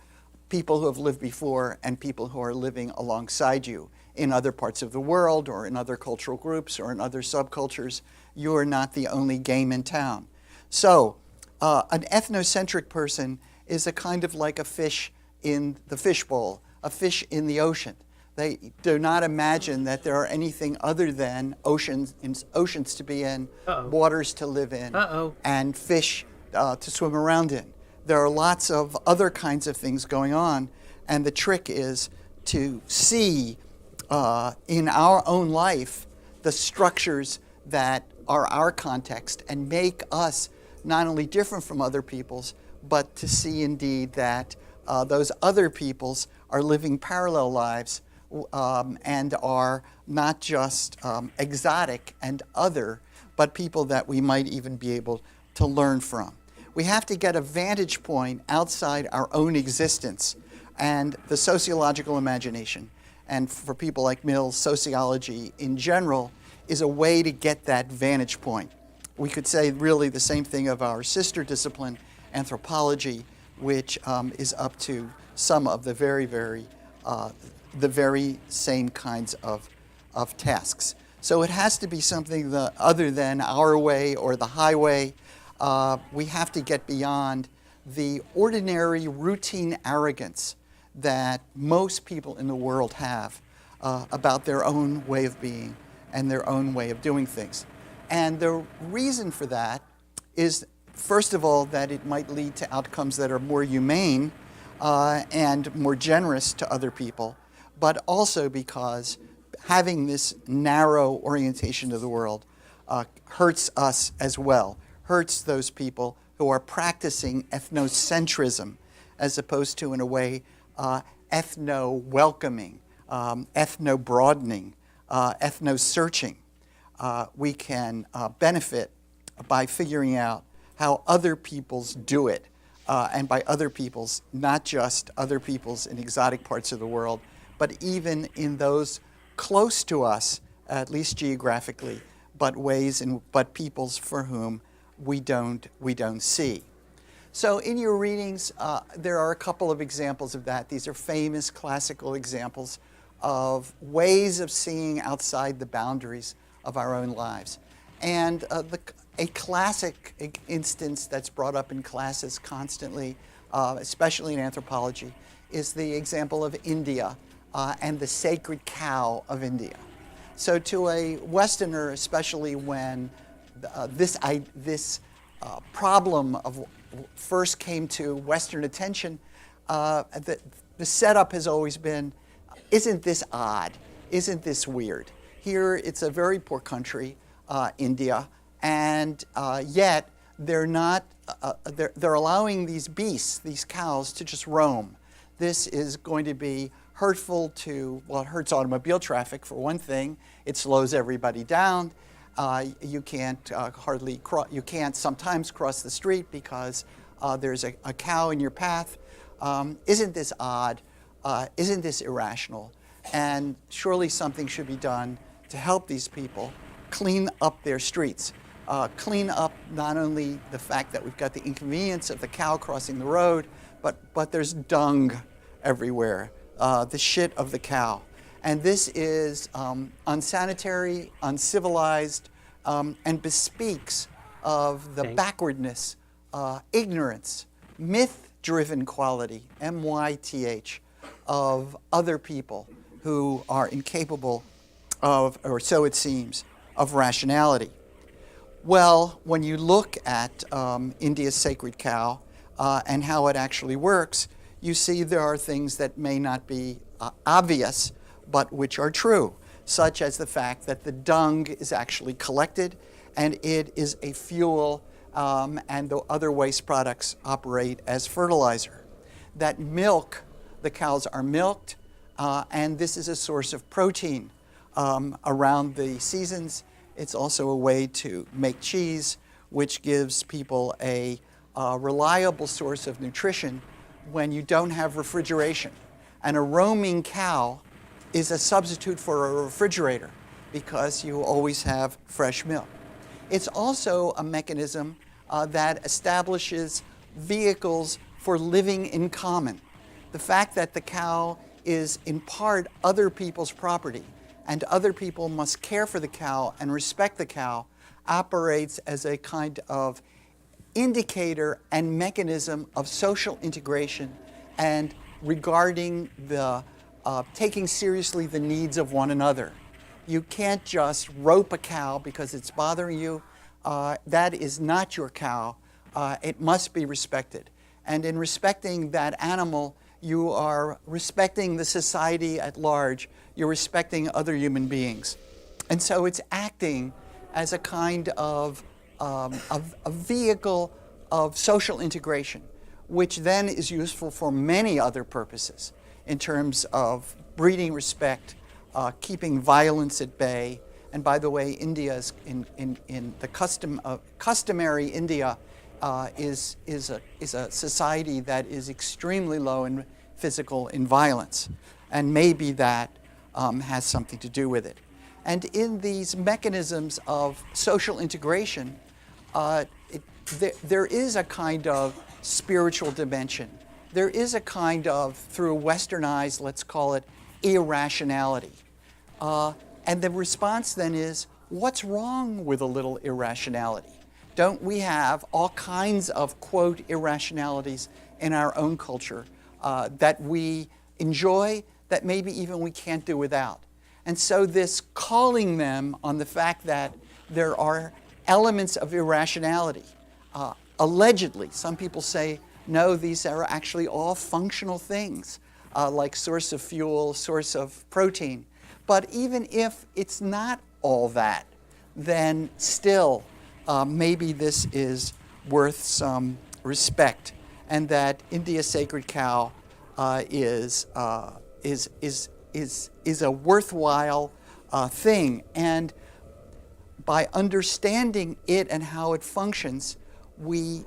people who have lived before and people who are living alongside you in other parts of the world or in other cultural groups or in other subcultures. You are not the only game in town. So an ethnocentric person is a kind of like a fish in the fishbowl, a fish in the ocean. They do not imagine that there are anything other than oceans to be in, waters to live in, and fish to swim around in. There are lots of other kinds of things going on, and the trick is to see in our own life the structures that are our context and make us not only different from other peoples, but to see indeed that those other peoples are living parallel lives and are not just exotic and other, but people that we might even be able to learn from. We have to get a vantage point outside our own existence, and the sociological imagination, and for people like Mills, sociology in general, is a way to get that vantage point. We could say really the same thing of our sister discipline, anthropology, which is up to some of the very same kinds of tasks. So it has to be something other than our way or the highway. We have to get beyond the ordinary routine arrogance that most people in the world have about their own way of being and their own way of doing things. And the reason for that is, first of all, that it might lead to outcomes that are more humane and more generous to other people, but also because having this narrow orientation to the world hurts us as well, hurts those people who are practicing ethnocentrism as opposed to, in a way, ethno-welcoming, ethno-broadening, ethno-searching. We can benefit by figuring out how other peoples do it, and by other peoples, not just other peoples in exotic parts of the world, but even in those close to us, at least geographically, but peoples for whom we don't see. So in your readings, there are a couple of examples of that. These are famous classical examples of ways of seeing outside the boundaries of our own lives. And a classic instance that's brought up in classes constantly, especially in anthropology, is the example of India and the sacred cow of India. So to a Westerner, especially when this problem of first came to Western attention, the setup has always been, isn't this odd? Isn't this weird? Here it's a very poor country, India, and yet they're not, they're allowing these beasts, these cows, to just roam. This is going to be hurtful to, well, it hurts automobile traffic for one thing. It slows everybody down. You can't you can't sometimes cross the street because there's a cow in your path. Isn't this odd? Isn't this irrational? And surely something should be done to help these people clean up their streets. Clean up not only the fact that we've got the inconvenience of the cow crossing the road, but there's dung everywhere, the shit of the cow. And this is unsanitary, uncivilized, and bespeaks of the backwardness, ignorance, myth-driven quality, MYTH, of other people who are incapable of, or so it seems, of rationality. Well, when you look at India's sacred cow and how it actually works, you see there are things that may not be obvious, but which are true, such as the fact that the dung is actually collected and it is a fuel, and the other waste products operate as fertilizer. That milk, the cows are milked, and this is a source of protein around the seasons. It's also a way to make cheese, which gives people a reliable source of nutrition when you don't have refrigeration. And a roaming cow is a substitute for a refrigerator because you always have fresh milk. It's also a mechanism that establishes vehicles for living in common. The fact that the cow is in part other people's property and other people must care for the cow and respect the cow operates as a kind of indicator and mechanism of social integration and regarding the taking seriously the needs of one another. You can't just rope a cow because it's bothering you. That is not your cow. It must be respected. And in respecting that animal, you are respecting the society at large. You're respecting other human beings. And so it's acting as a kind of a vehicle of social integration, which then is useful for many other purposes in terms of breeding respect, keeping violence at bay. And by the way, India's in the customary India is a society that is extremely low in physical in violence, and maybe that has something to do with it. And in these mechanisms of social integration, there is a kind of spiritual dimension. There is a kind of, through Western eyes, let's call it irrationality. And the response then is, what's wrong with a little irrationality? Don't we have all kinds of, quote, irrationalities in our own culture that we enjoy, that maybe even we can't do without? And so this calling them on the fact that there are elements of irrationality, allegedly, some people say, no, these are actually all functional things, like source of fuel, source of protein. But even if it's not all that, then still maybe this is worth some respect, and that India's sacred cow is a worthwhile thing. And by understanding it and how it functions, we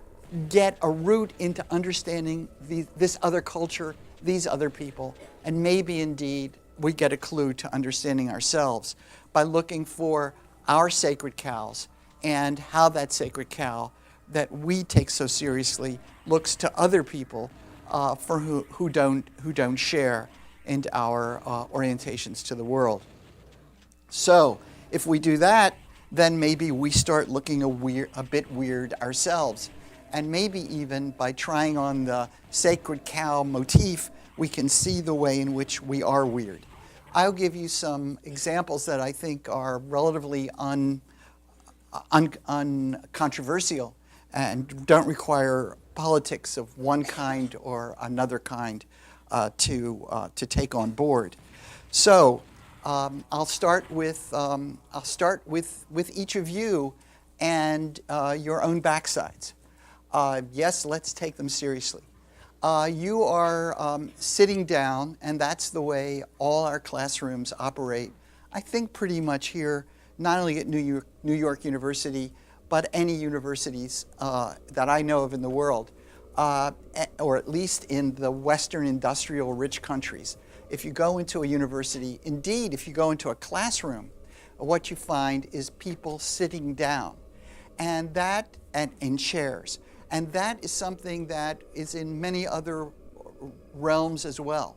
get a route into understanding this other culture, these other people, and maybe indeed we get a clue to understanding ourselves by looking for our sacred cows and how that sacred cow that we take so seriously looks to other people for who don't share in our orientations to the world. So if we do that, then maybe we start looking a bit weird ourselves. And maybe even by trying on the sacred cow motif, we can see the way in which we are weird. I'll give you some examples that I think are relatively uncontroversial and don't require politics of one kind or another kind to take on board. So I'll start with each of you and your own backsides. Yes, let's take them seriously. You are sitting down, and that's the way all our classrooms operate, I think pretty much here, not only at New York University, but any universities that I know of in the world, or at least in the Western industrial rich countries. If you go into a university, indeed, if you go into a classroom, what you find is people sitting down, and in chairs. And that is something that is in many other realms as well.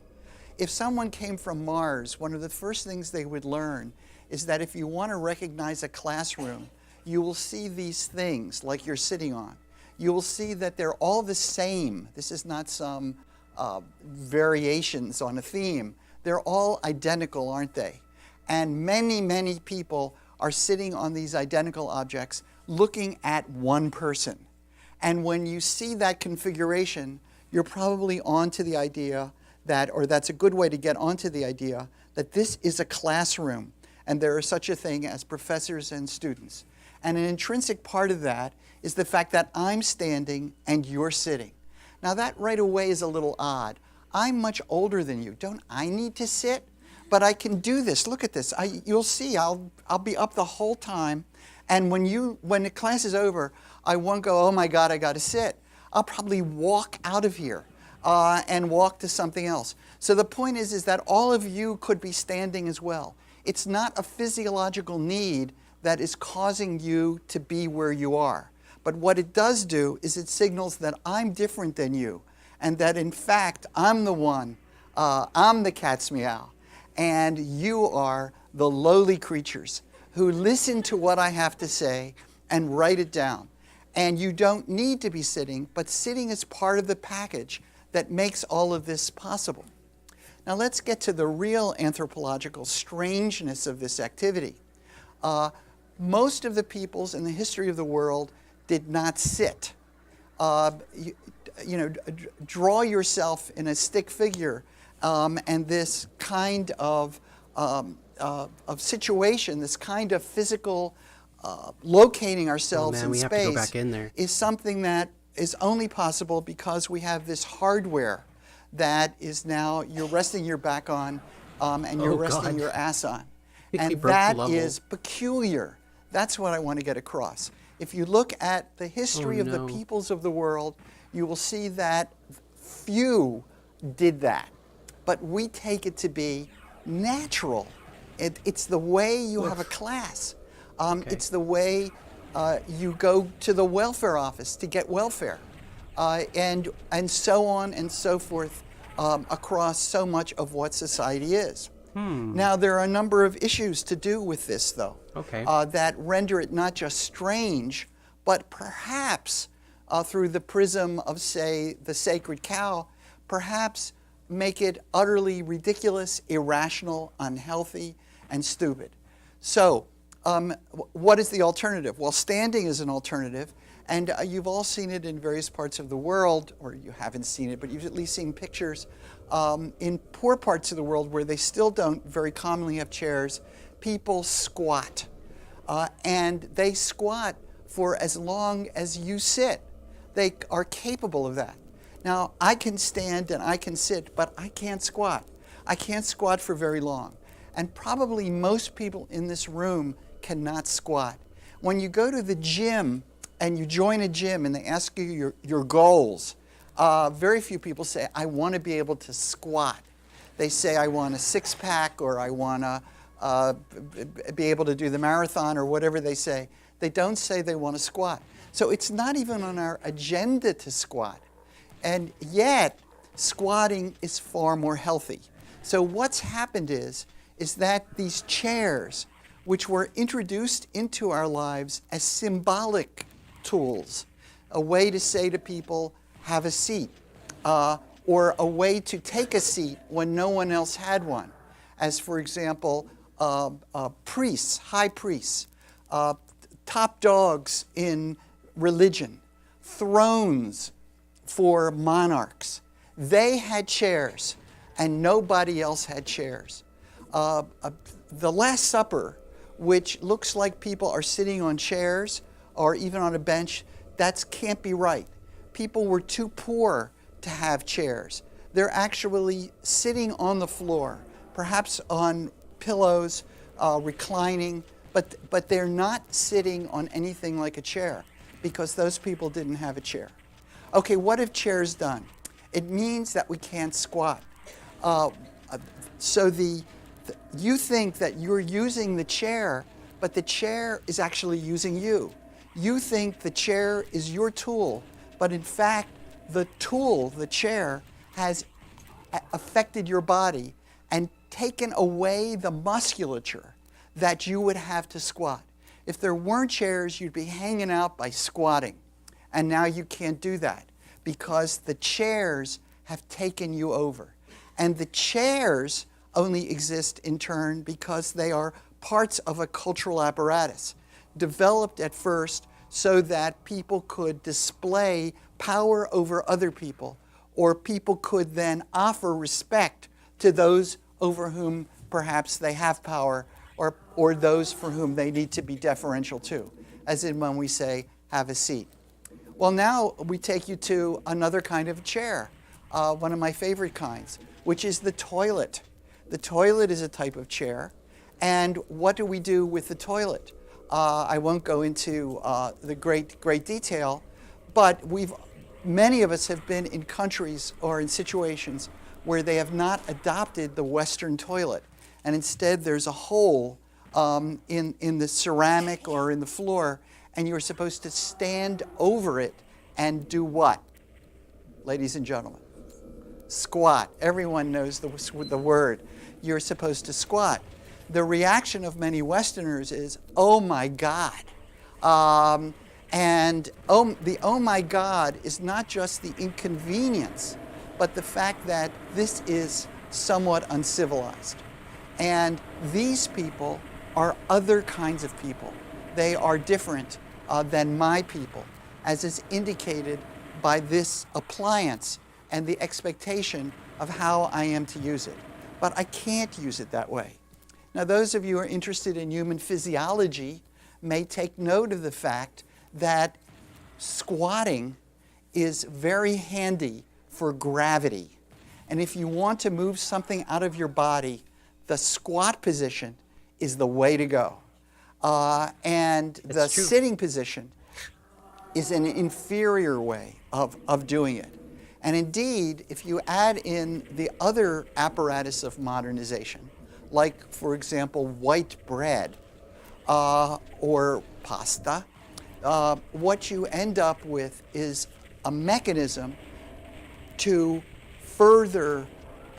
If someone came from Mars, one of the first things they would learn is that if you want to recognize a classroom, you will see these things like you're sitting on. You will see that they're all the same. This is not some variations on a theme. They're all identical, aren't they? And many, many people are sitting on these identical objects looking at one person. And when you see that configuration, you're probably onto the idea that, or that's a good way to get onto the idea, that this is a classroom and there is such a thing as professors and students. And an intrinsic part of that is the fact that I'm standing and you're sitting. Now that right away is a little odd. I'm much older than you. Don't I need to sit? But I can do this. Look at this. You'll see I'll be up the whole time. And when the class is over, I won't go, oh my God, I got to sit. I'll probably walk out of here and walk to something else. So the point is that all of you could be standing as well. It's not a physiological need that is causing you to be where you are. But what it does do is it signals that I'm different than you, and that in fact I'm the one, I'm the cat's meow, and you are the lowly creatures who listen to what I have to say and write it down. And you don't need to be sitting, but sitting is part of the package that makes all of this possible. Now let's get to the real anthropological strangeness of this activity. Most of the peoples in the history of the world did not sit. Draw yourself in a stick figure, and this kind of situation, this kind of physical locating ourselves in we space have to go back in there. is something that is only possible because we have this hardware that is now you're resting your back on and you're resting your ass on. And that is peculiar. That's what I want to get across. If you look at the history of the peoples of the world, you will see that few did that. But we take it to be natural. It's the way you have a class. It's the way you go to the welfare office to get welfare, and so on and so forth across so much of what society is. Now, there are a number of issues to do with this, though, that render it not just strange, but perhaps through the prism of, say, the sacred cow, perhaps make it utterly ridiculous, irrational, unhealthy, and stupid. So, what is the alternative? Well, standing is an alternative, and you've all seen it in various parts of the world, or you haven't seen it, but you've at least seen pictures in poor parts of the world where they still don't very commonly have chairs. People squat, and they squat for as long as you sit. They are capable of that. Now, I can stand and I can sit, but I can't squat. I can't squat for very long. And probably most people in this room cannot squat. When you go to the gym and you join a gym and they ask you your goals, very few people say, I want to be able to squat. They say, I want a six-pack, or I want to be able to do the marathon, or whatever they say. They don't say they want to squat. So it's not even on our agenda to squat. And yet, squatting is far more healthy. So what's happened is that these chairs, which were introduced into our lives as symbolic tools, a way to say to people, have a seat, or a way to take a seat when no one else had one, as for example, priests, high priests, top dogs in religion, thrones for monarchs. They had chairs, and nobody else had chairs. The Last Supper, which looks like people are sitting on chairs or even on a bench, that can't be right. People were too poor to have chairs. They're actually sitting on the floor, perhaps on pillows, reclining, but they're not sitting on anything like a chair because those people didn't have a chair. Okay, what have chairs done? It means that we can't squat. So you think that you're using the chair, but the chair is actually using you. You think the chair is your tool, but in fact, the tool, the chair, has affected your body and taken away the musculature that you would have to squat. If there weren't chairs, you'd be hanging out by squatting. And now you can't do that because the chairs have taken you over. And the chairs only exist in turn because they are parts of a cultural apparatus, developed at first so that people could display power over other people, or people could then offer respect to those over whom perhaps they have power, or those for whom they need to be deferential to, as in when we say, have a seat. Well, now we take you to another kind of chair, one of my favorite kinds, which is the toilet. The toilet is a type of chair, and what do we do with the toilet? I won't go into the great detail, but many of us have been in countries or in situations where they have not adopted the Western toilet, and instead there's a hole in the ceramic or in the floor, and you're supposed to stand over it and do what, ladies and gentlemen? Squat. Everyone knows the word. You're supposed to squat. The reaction of many Westerners is, oh my God. The oh my God is not just the inconvenience, but the fact that this is somewhat uncivilized. And these people are other kinds of people. They are different than my people, as is indicated by this appliance and the expectation of how I am to use it. But I can't use it that way. Now, those of you who are interested in human physiology may take note of the fact that squatting is very handy for gravity. And if you want to move something out of your body, the squat position is the way to go. And the sitting position is an inferior way of doing it. And indeed, if you add in the other apparatus of modernization, like, for example, white bread or pasta, what you end up with is a mechanism to further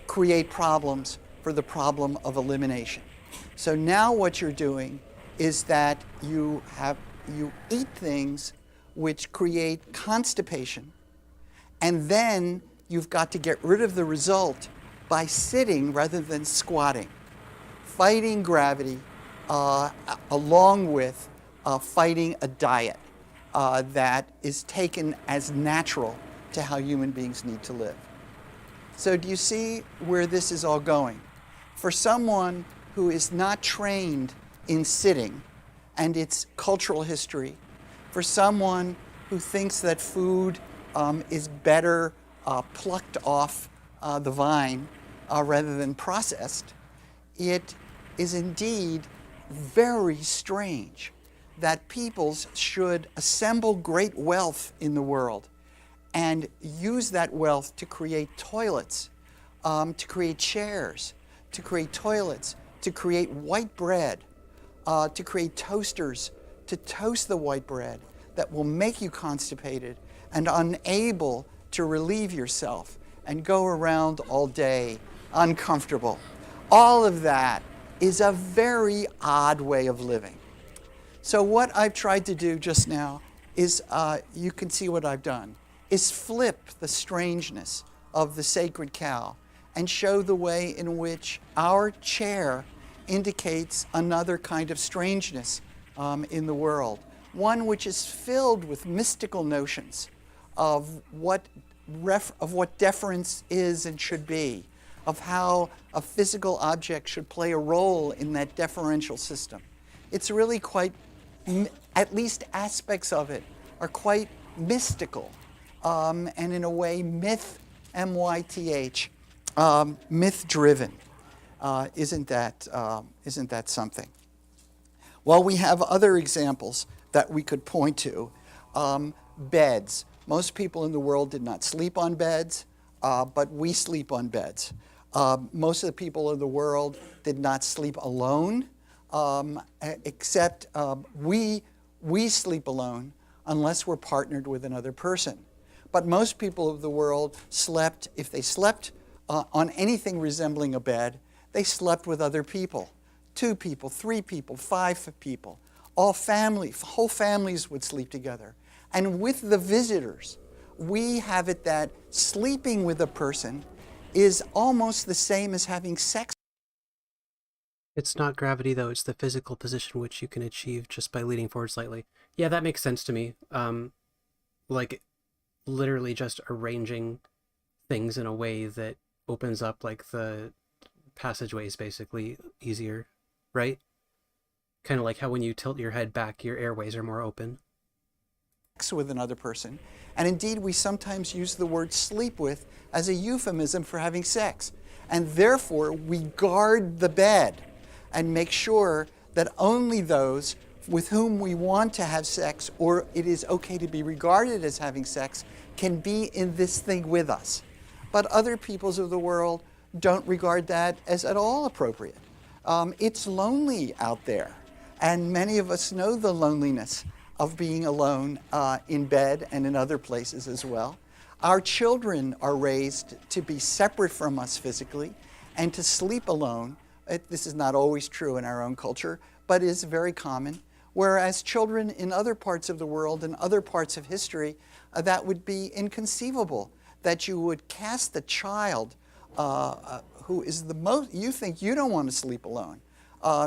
create problems for the problem of elimination. So now what you're doing is that you eat things which create constipation, and then you've got to get rid of the result by sitting rather than squatting, fighting gravity along with fighting a diet that is taken as natural to how human beings need to live. So do you see where this is all going? For someone who is not trained in sitting and its cultural history, for someone who thinks that food is better plucked off the vine rather than processed, it is indeed very strange that peoples should assemble great wealth in the world and use that wealth to create toilets, to create chairs, to create toilets, to create white bread, to create toasters, to toast the white bread. that will make you constipated and unable to relieve yourself and go around all day uncomfortable. All of that is a very odd way of living. So what I've tried to do just now is, you can see what I've done, is flip the strangeness of the sacred cow and show the way in which our chair indicates another kind of strangeness in the world, one which is filled with mystical notions of what deference is and should be, of how a physical object should play a role in that deferential system. It's really quite, at least aspects of it are quite mystical, and in a way myth, M-Y-T-H, myth-driven. Isn't that something? Well, we have other examples that we could point to. Beds. Most people in the world did not sleep on beds, but we sleep on beds. Most of the people in the world did not sleep alone, except we sleep alone unless we're partnered with another person. But most people of the world slept, if they slept on anything resembling a bed, they slept with other people. 2 people, 3 people, 5 people. Whole families would sleep together. And with the visitors, we have it that sleeping with a person is almost the same as having sex. It's not gravity, though. It's the physical position which you can achieve just by leaning forward slightly. Yeah, that makes sense to me. Like, literally just arranging things in a way that opens up, like, the passageways, basically, easier, right? Kind of like how when you tilt your head back, your airways are more open. With another person. And indeed, we sometimes use the word sleep with as a euphemism for having sex. And therefore, we guard the bed and make sure that only those with whom we want to have sex, or it is okay to be regarded as having sex, can be in this thing with us. But other peoples of the world don't regard that as at all appropriate. It's lonely out there, and many of us know the loneliness of being alone in bed and in other places as well. Our children are raised to be separate from us physically and to sleep alone. This is not always true in our own culture, but is very common. Whereas children in other parts of the world and other parts of history, that would be inconceivable, that you would cast a child who is the most, you think you don't want to sleep alone.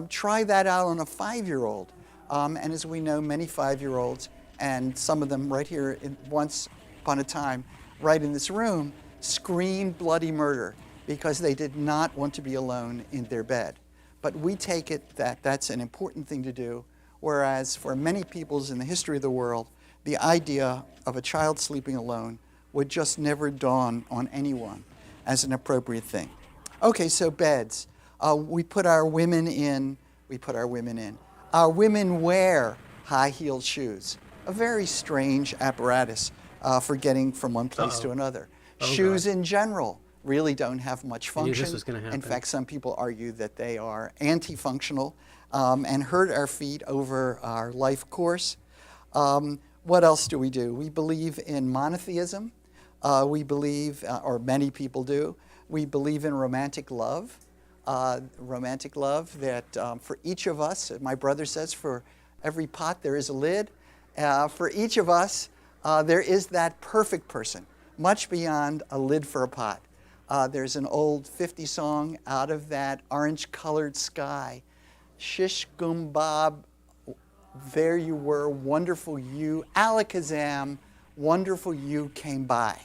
Try that out on a 5-year-old. And as we know, many 5-year-olds, and some of them right here once upon a time, right in this room, screamed bloody murder because they did not want to be alone in their bed. But we take it that that's an important thing to do, whereas for many peoples in the history of the world, the idea of a child sleeping alone would just never dawn on anyone as an appropriate thing. Okay, so beds. We put our women in. Our women wear high-heeled shoes, a very strange apparatus for getting from one place to another. Shoes in general really don't have much function. I knew this was going to happen. In fact, some people argue that they are anti-functional and hurt our feet over our life course. What else do? We believe in monotheism. We believe, or many people do, we believe in romantic love. That for each of us, my brother says, for every pot there is a lid. For each of us, there is that perfect person, much beyond a lid for a pot. There's an old 50 song, Out of That Orange-Colored Sky. Shish Gumbab, there you were, wonderful you. Alakazam, wonderful you came by.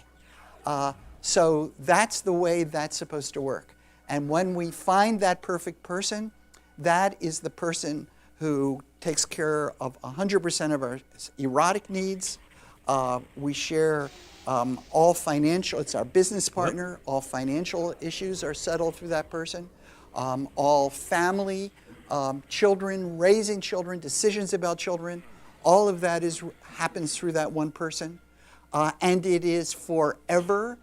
So that's the way that's supposed to work. And when we find that perfect person, that is the person who takes care of 100% of our erotic needs. We share all financial, it's our business partner. All financial issues are settled through that person. All family, children, raising children, decisions about children, all of that happens through that one person. And it is forever,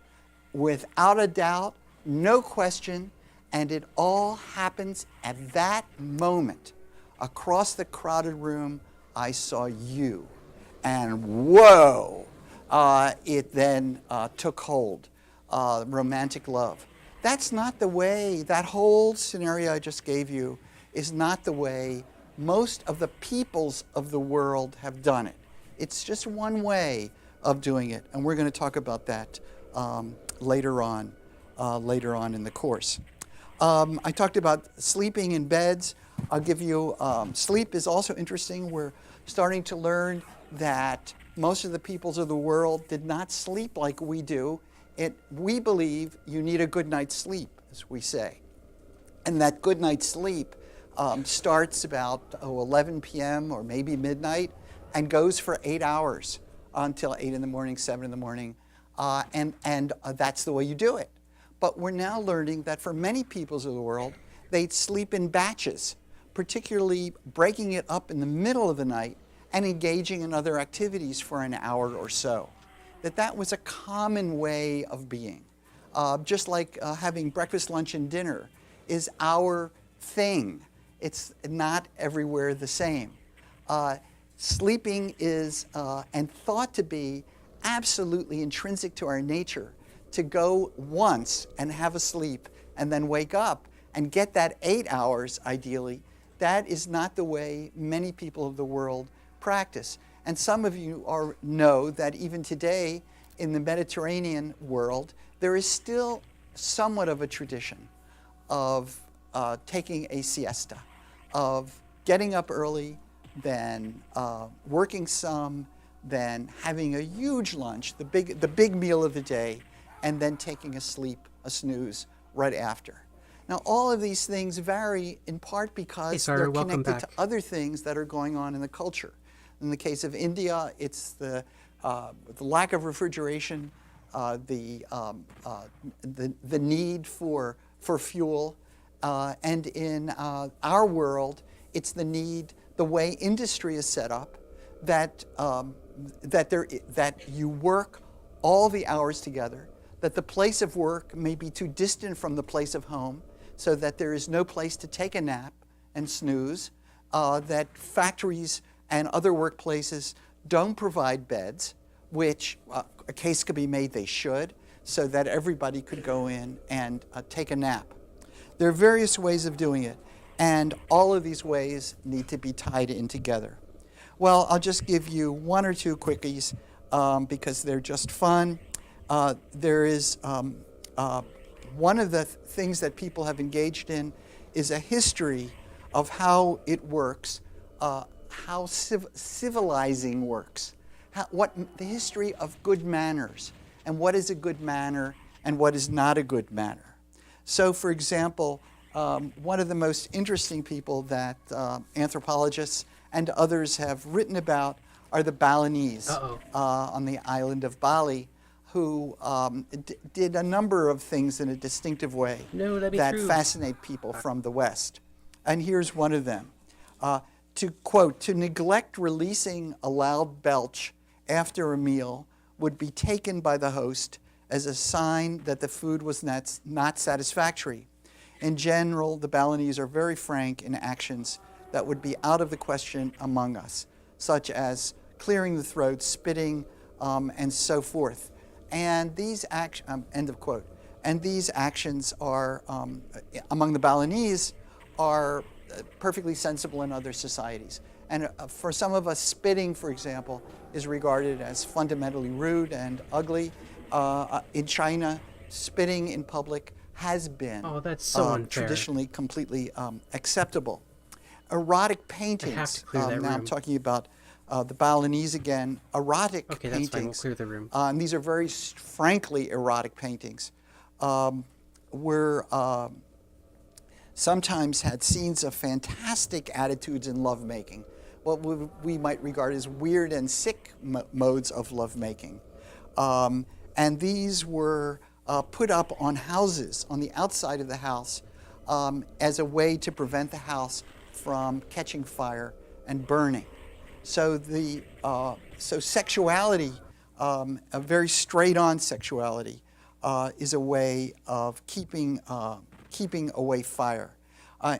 without a doubt, no question, and it all happens at that moment. Across the crowded room, I saw you, and whoa, it then took hold. Romantic love. That's not the way, that whole scenario I just gave you is not the way most of the peoples of the world have done it. It's just one way of doing it, and we're going to talk about that later on in the course. I talked about sleeping in beds. I'll give you, sleep is also interesting. We're starting to learn that most of the peoples of the world did not sleep like we do. We believe you need a good night's sleep, as we say. And that good night's sleep starts about 11 p.m. or maybe midnight and goes for 8 hours until 8 in the morning, 7 in the morning. And that's the way you do it. But we're now learning that for many peoples of the world, they'd sleep in batches, particularly breaking it up in the middle of the night and engaging in other activities for an hour or so. That was a common way of being. Just like having breakfast, lunch, and dinner is our thing. It's not everywhere the same. Sleeping is and thought to be absolutely intrinsic to our nature, to go once and have a sleep and then wake up and get that 8 hours ideally. That is not the way many people of the world practice. And some of you know that even today in the Mediterranean world, there is still somewhat of a tradition of taking a siesta, of getting up early, then working some, then having a huge lunch, the big meal of the day, and then taking a snooze right after. Now, all of these things vary in part because they're connected to other things that are going on in the culture. In the case of India, it's the lack of refrigeration, the need for fuel, and in our world, it's the way industry is set up, that you work all the hours together, that the place of work may be too distant from the place of home, so that there is no place to take a nap and snooze, that factories and other workplaces don't provide beds, which a case could be made they should, so that everybody could go in and take a nap. There are various ways of doing it, and all of these ways need to be tied in together. Well, I'll just give you one or two quickies because they're just fun. There is one of the things that people have engaged in is a history of how it works, how civilizing works, the history of good manners, and what is a good manner and what is not a good manner. So, for example, one of the most interesting people that anthropologists and others have written about are the Balinese on the island of Bali, who did a number of things in a distinctive way that fascinate people from the West. And here's one of them. To quote, "To neglect releasing a loud belch after a meal would be taken by the host as a sign that the food was not satisfactory. In general, the Balinese are very frank in actions that would be out of the question among us, such as clearing the throat, spitting, and so forth. And these end of quote. And these actions are, among the Balinese, are perfectly sensible in other societies. And for some of us, spitting, for example, is regarded as fundamentally rude and ugly. In China, spitting in public has been traditionally completely acceptable. Erotic paintings. Now I'm talking about the Balinese again. Erotic paintings. That's fine. We'll clear the room. And these are very frankly erotic paintings. Were sometimes had scenes of fantastic attitudes in lovemaking, what we might regard as weird and sick modes of lovemaking. And these were put up on houses, on the outside of the house, as a way to prevent the house from catching fire and burning. So so sexuality, a very straight-on sexuality, is a way of keeping away fire.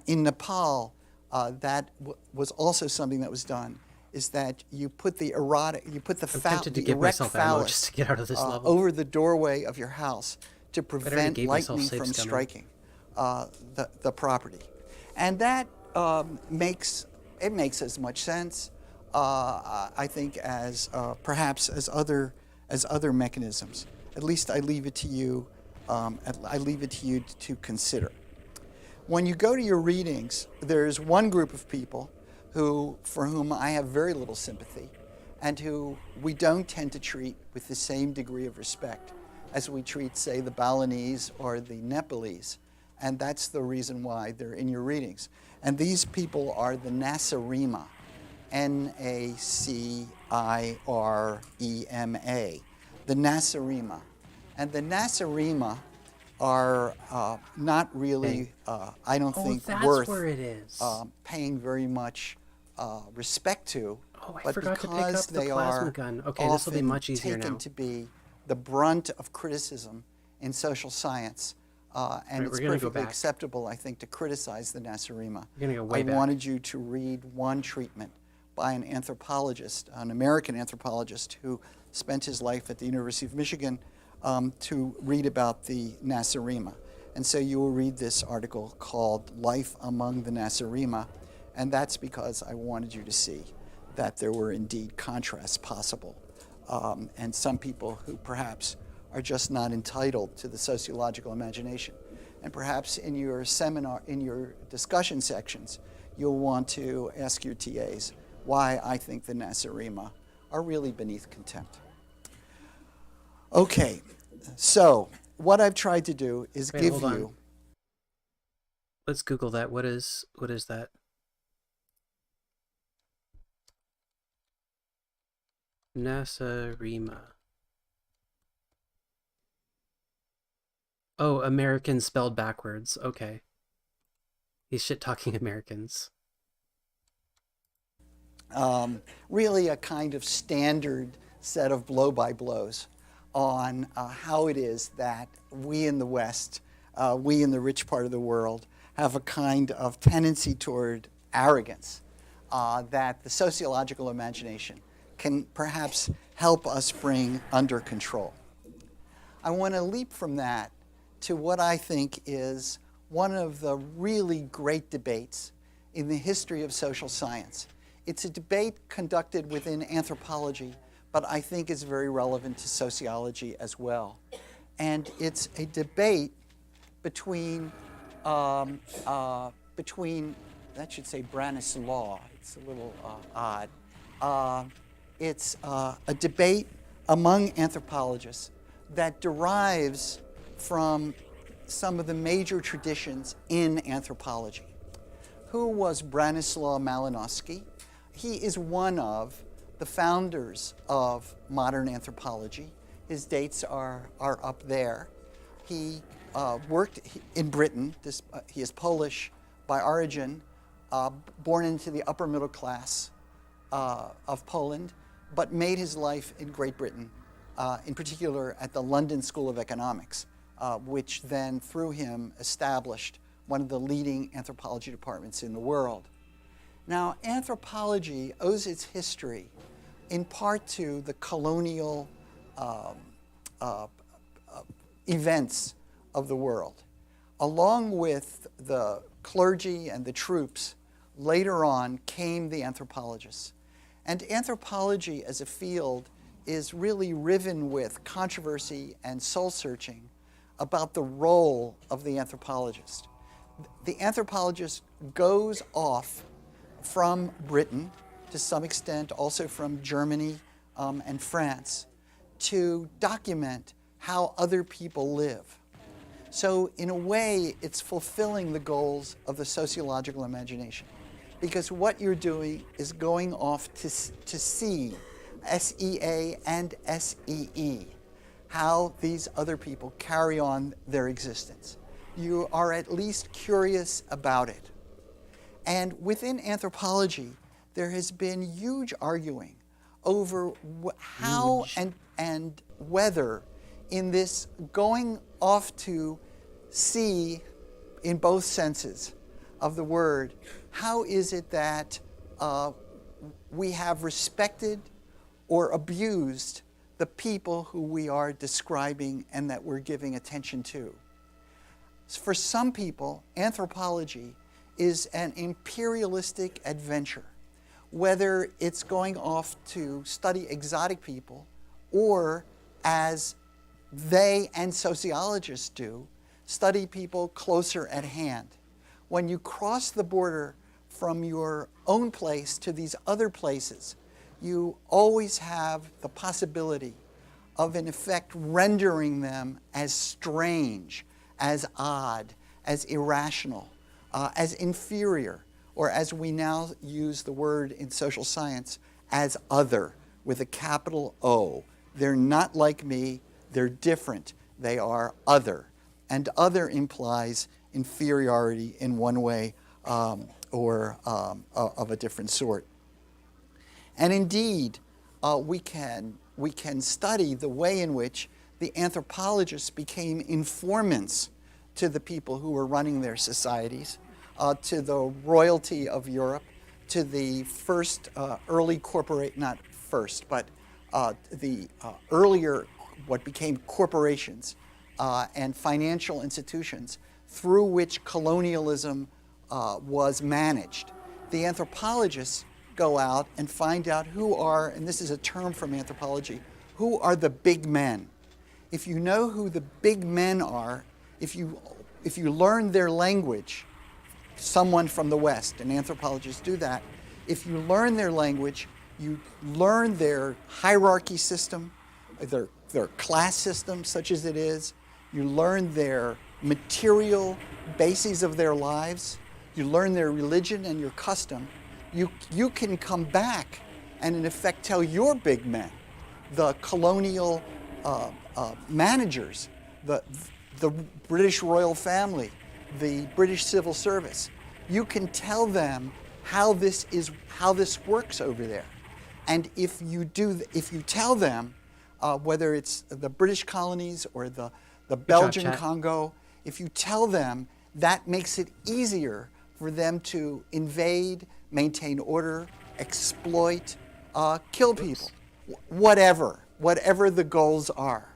In Nepal, that was also something that was done. is that you put the erotic, you put the, I'm tempted to the give erect myself ammo phallus just to get out of this level. over the doorway of your house to I already prevent gave myself lightning safe from scumming. striking the property. And that makes as much sense, I think, as perhaps as other mechanisms. At least I leave it to you. To consider. When you go to your readings, there's one group of people for whom I have very little sympathy, and who we don't tend to treat with the same degree of respect as we treat, say, the Balinese or the Nepalese. And that's the reason why they're in your readings. And these people are the Nasarima, N-A-C-I-R-E-M-A, the Nasarima. And the Nasarima are not really, I don't think, that's worth where it is. paying very much respect to. Oh, I but forgot to pick because up the they plasma are gun. Okay, this will be often much easier taken now. to be the brunt of criticism in social science, and Right, it's we're gonna go perfectly back. acceptable, I think, to criticize the Nasarima. We're gonna go way I back. wanted you to read one treatment by an anthropologist, an American anthropologist who spent his life at the University of Michigan, to read about the Nasarima. And so you will read this article called Life Among the Nasarima, and that's because I wanted you to see that there were indeed contrasts possible, and some people who perhaps are just not entitled to the sociological imagination. And perhaps in your seminar, in your discussion sections, you'll want to ask your TAs why I think the Nasarima are really beneath contempt. Okay, so what I've tried to do is Wait, give hold on. you. Let's Google that. What is that? Nasarima. Oh, Americans spelled backwards. Okay. He's shit-talking Americans. Really a kind of standard set of blow-by-blows on how it is that we in the West, we in the rich part of the world, have a kind of tendency toward arrogance that the sociological imagination can perhaps help us bring under control. I want to leap from that to what I think is one of the really great debates in the history of social science. It's a debate conducted within anthropology, but I think is very relevant to sociology as well. And it's a debate between that should say Branislaw. It's a little odd. It's a debate among anthropologists that derives from some of the major traditions in anthropology. Who was Branislaw Malinowski? He is one of the founders of modern anthropology. His dates are up there. He worked in Britain. He is Polish by origin, born into the upper middle class of Poland, but made his life in Great Britain, in particular at the London School of Economics, which then, through him, established one of the leading anthropology departments in the world. Now, anthropology owes its history in part to the colonial events of the world. Along with the clergy and the troops, later on came the anthropologists. And anthropology as a field is really riven with controversy and soul-searching about the role of the anthropologist. The anthropologist goes off from Britain, to some extent also from Germany and France, to document how other people live. So in a way, it's fulfilling the goals of the sociological imagination, because what you're doing is going off to see, S-E-A and S-E-E, how these other people carry on their existence. You are at least curious about it. And within anthropology, there has been huge arguing over how and whether in this going off to sea in both senses of the word, how is it that we have respected or abused the people who we are describing and that we're giving attention to. For some people, anthropology is an imperialistic adventure, whether it's going off to study exotic people or, as they and sociologists do, study people closer at hand. When you cross the border from your own place to these other places, you always have the possibility of, in effect, rendering them as strange, as odd, as irrational, as inferior, or as we now use the word in social science, as other, with a capital O. They're not like me, they're different, they are other. And other implies inferiority in one way or of a different sort. And indeed, we can study the way in which the anthropologists became informants to the people who were running their societies, to the royalty of Europe, to the first early corporate, not first, but the earlier what became corporations and financial institutions through which colonialism was managed. The anthropologists go out and find out who are, and this is a term from anthropology, who are the big men. If you know who the big men are, if you learn their language, someone from the West, and anthropologists do that, if you learn their language, you learn their hierarchy system, their class system, such as it is, you learn their material bases of their lives, you learn their religion and your custom, you can come back and in effect tell your big men, the colonial managers, the British royal family, the British civil service. You can tell them how this works over there. And if you tell them, whether it's the British colonies or the Belgian Congo, if you tell them, that makes it easier for them to invade, maintain order, exploit, kill people, whatever the goals are.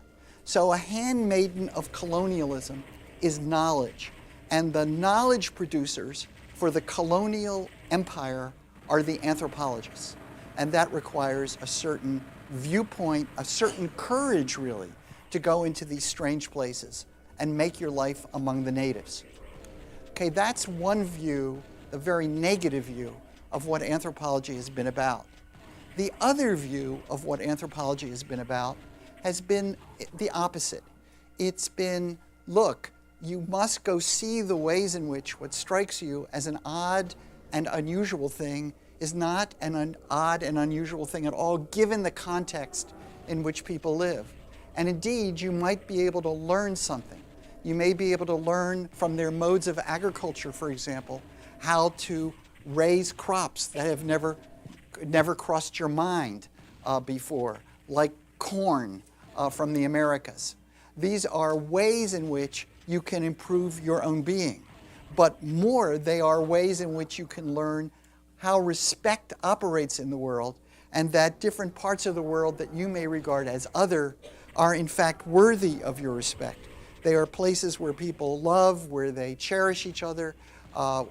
So a handmaiden of colonialism is knowledge, and the knowledge producers for the colonial empire are the anthropologists. And that requires a certain viewpoint, a certain courage, really, to go into these strange places and make your life among the natives. Okay, that's one view, a very negative view of what anthropology has been about. The other view of what anthropology has been about has been the opposite. It's been, look, you must go see the ways in which what strikes you as an odd and unusual thing is not an odd and unusual thing at all, given the context in which people live. And indeed, you might be able to learn something. You may be able to learn from their modes of agriculture, for example, how to raise crops that have never crossed your mind before, like corn from the Americas. These are ways in which you can improve your own being. But more, they are ways in which you can learn how respect operates in the world, and that different parts of the world that you may regard as other are in fact worthy of your respect. They are places where people love, where they cherish each other,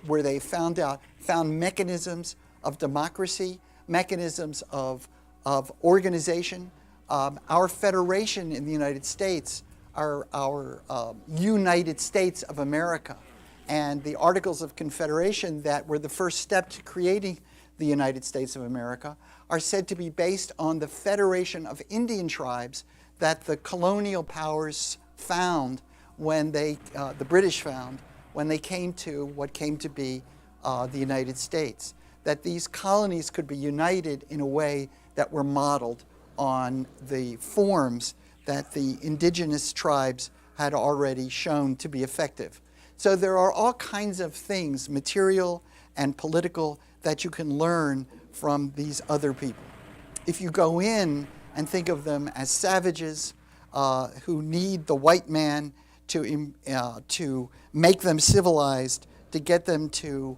where they found mechanisms of democracy, mechanisms of organization. Our federation in the United States, our United States of America, and the Articles of Confederation that were the first step to creating the United States of America are said to be based on the federation of Indian tribes that the colonial powers found when the British found when they came to what came to be the United States. That these colonies could be united in a way that were modeled on the forms that the indigenous tribes had already shown to be effective. So there are all kinds of things, material and political, that you can learn from these other people. If you go in and think of them as savages who need the white man to make them civilized, to get them to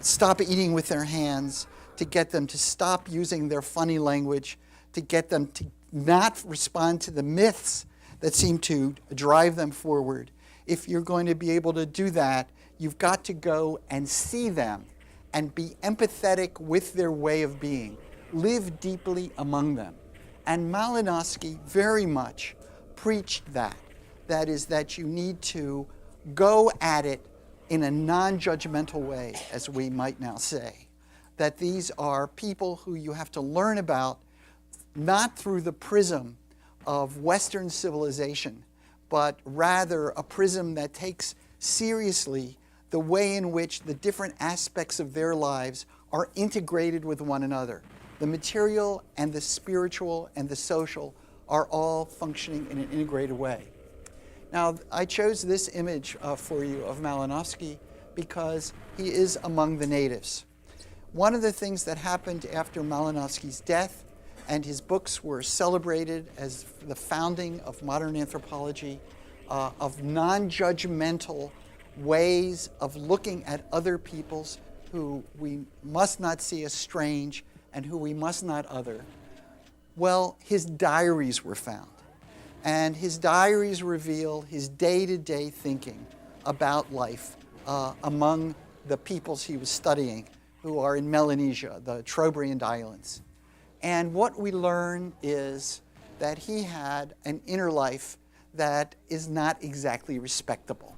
stop eating with their hands, to get them to stop using their funny language, to get them to not respond to the myths that seem to drive them forward. If you're going to be able to do that, you've got to go and see them and be empathetic with their way of being. Live deeply among them. And Malinowski very much preached that. That is, that you need to go at it in a non-judgmental way, as we might now say. That these are people who you have to learn about, not through the prism of Western civilization, but rather a prism that takes seriously the way in which the different aspects of their lives are integrated with one another. The material and the spiritual and the social are all functioning in an integrated way. Now, I chose this image for you of Malinowski because he is among the natives. One of the things that happened after Malinowski's death, and his books were celebrated as the founding of modern anthropology, of non-judgmental ways of looking at other peoples who we must not see as strange and who we must not other. Well, his diaries were found. And his diaries reveal his day-to-day thinking about life among the peoples he was studying, who are in Melanesia, the Trobriand Islands. And what we learn is that he had an inner life that is not exactly respectable.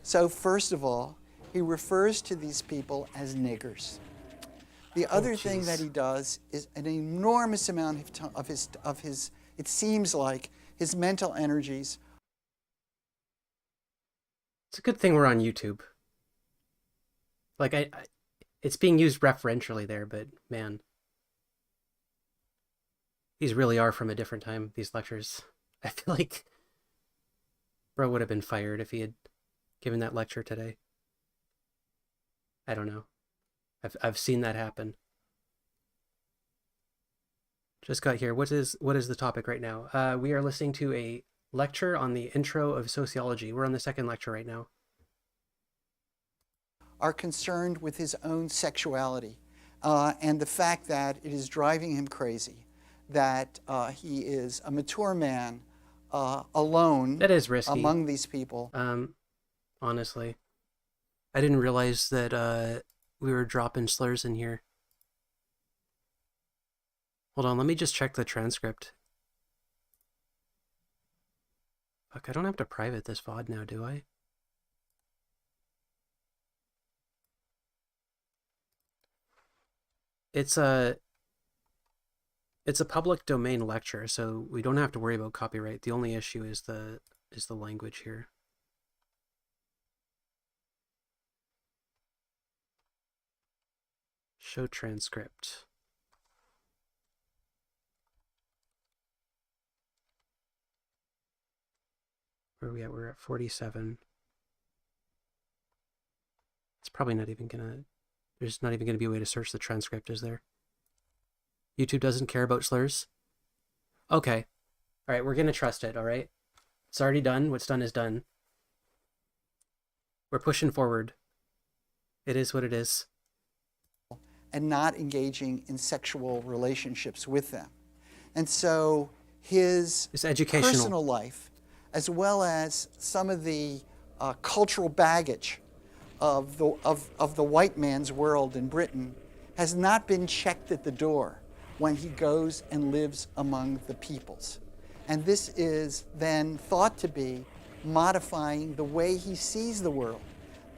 So first of all, he refers to these people as niggers. The other thing that he does is an enormous amount of his, it seems like, his mental energies. It's a good thing we're on YouTube. Like, it's being used referentially there, but man, these really are from a different time, these lectures. I feel like bro would have been fired if he had given that lecture today. I don't know. I've seen that happen. Just got here. What is the topic right now? We are listening to a lecture on the intro of sociology. We're on the second lecture right now. Are concerned with his own sexuality and the fact that it is driving him crazy, that he is a mature man alone. That is risky among these people. Honestly, I didn't realize that we were dropping slurs in here. Hold on, let me just check the transcript. Fuck, I don't have to private this VOD now, do I? It's a public domain lecture, so we don't have to worry about copyright. The only issue is the language here. Show transcript. Where are we at? We're at 47. It's probably not even gonna... There's not even gonna be a way to search the transcript, is there? YouTube doesn't care about slurs? Okay. Alright, we're gonna trust it, alright? It's already done. What's done is done. We're pushing forward. It is what it is. And not engaging in sexual relationships with them. And so his educational personal life, as well as some of the cultural baggage of the white man's world in Britain, has not been checked at the door when he goes and lives among the peoples. And this is then thought to be modifying the way he sees the world.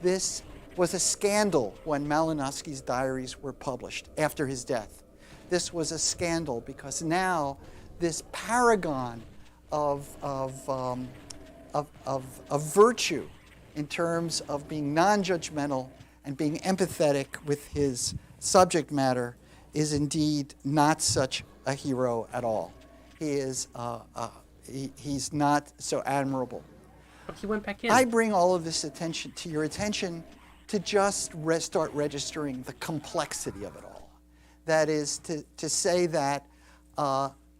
This was a scandal when Malinowski's diaries were published after his death. This was a scandal because now this paragon of virtue in terms of being non-judgmental and being empathetic with his subject matter is indeed not such a hero at all. He is he's not so admirable. Oh, he went back in. I bring all of this attention to your attention to just start registering the complexity of it all. That is to say that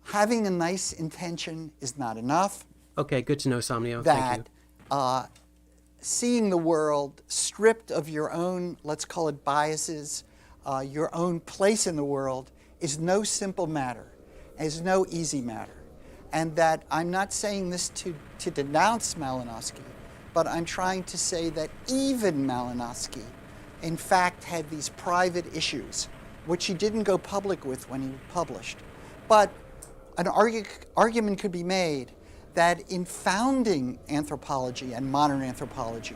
having a nice intention is not enough. Okay, good to know, Somnio. That Thank you. Seeing the world stripped of your own, let's call it biases, your own place in the world is no simple matter, is no easy matter. And that I'm not saying this to denounce Malinowski, but I'm trying to say that even Malinowski, in fact, had these private issues, which he didn't go public with when he published. But an argument could be made that in founding anthropology and modern anthropology,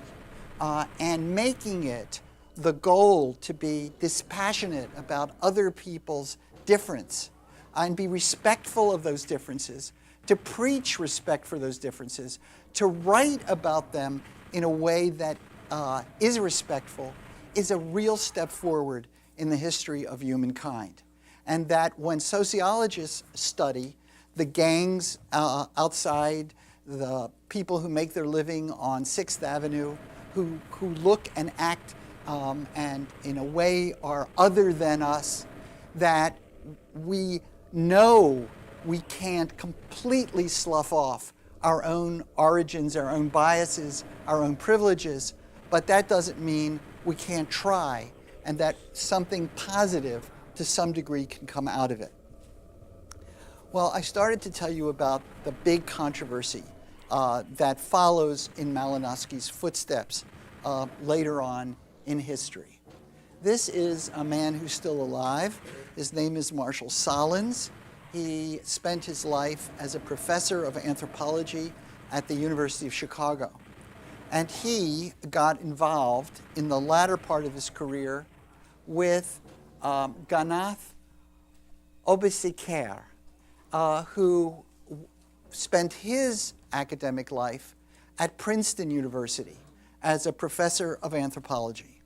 and making it the goal to be dispassionate about other people's difference and be respectful of those differences, to preach respect for those differences, to write about them in a way that is respectful, is a real step forward in the history of humankind. And that when sociologists study the gangs outside, the people who make their living on 6th Avenue, who look and act and in a way are other than us, that we know we can't completely slough off our own origins, our own biases, our own privileges, but that doesn't mean we can't try, and that something positive to some degree can come out of it. Well, I started to tell you about the big controversy that follows in Malinowski's footsteps later on in history. This is a man who's still alive. His name is Marshall Sahlins. He spent his life as a professor of anthropology at the University of Chicago. And he got involved in the latter part of his career with Ganath Obesekere, who spent his academic life at Princeton University as a professor of anthropology.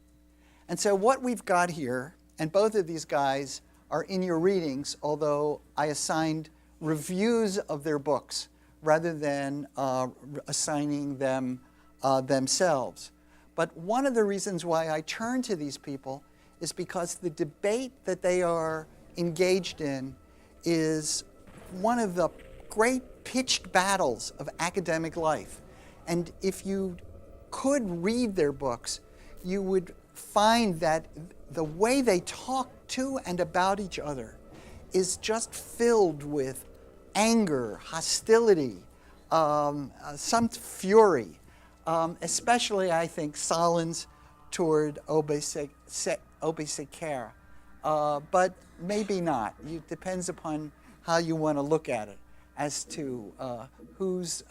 And so what we've got here, and both of these guys are in your readings, although I assigned reviews of their books rather than assigning them themselves. But one of the reasons why I turn to these people is because the debate that they are engaged in is one of the great pitched battles of academic life. And if you could read their books, you would find that the way they talk to and about each other is just filled with anger, hostility, some fury, especially, I think, Sahlins toward Obesekere, but maybe not. It depends upon how you want to look at it as to who's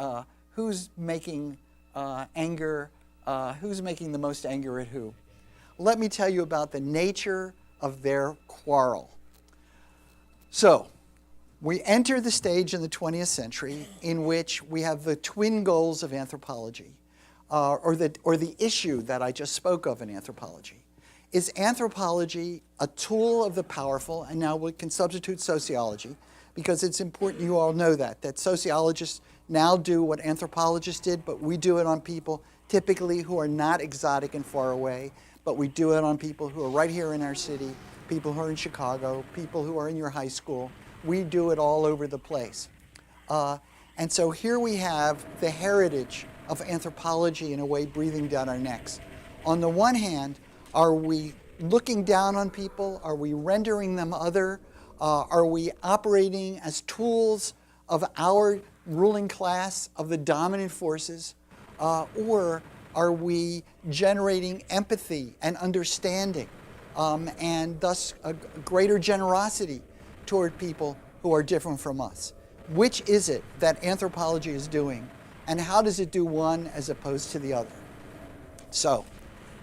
making anger, who's making the most anger at who. Let me tell you about the nature of their quarrel. So, we enter the stage in the 20th century in which we have the twin goals of anthropology, or the issue that I just spoke of in anthropology. Is anthropology a tool of the powerful? And now we can substitute sociology, because it's important you all know that sociologists now do what anthropologists did, but we do it on people typically who are not exotic and far away, but we do it on people who are right here in our city, people who are in Chicago, people who are in your high school. We do it all over the place. And so here we have the heritage of anthropology in a way breathing down our necks. On the one hand, are we looking down on people? Are we rendering them other? Are we operating as tools of our ruling class, of the dominant forces? Or are we generating empathy and understanding, and thus a greater generosity toward people who are different from us? Which is it that anthropology is doing, and how does it do one as opposed to the other? So,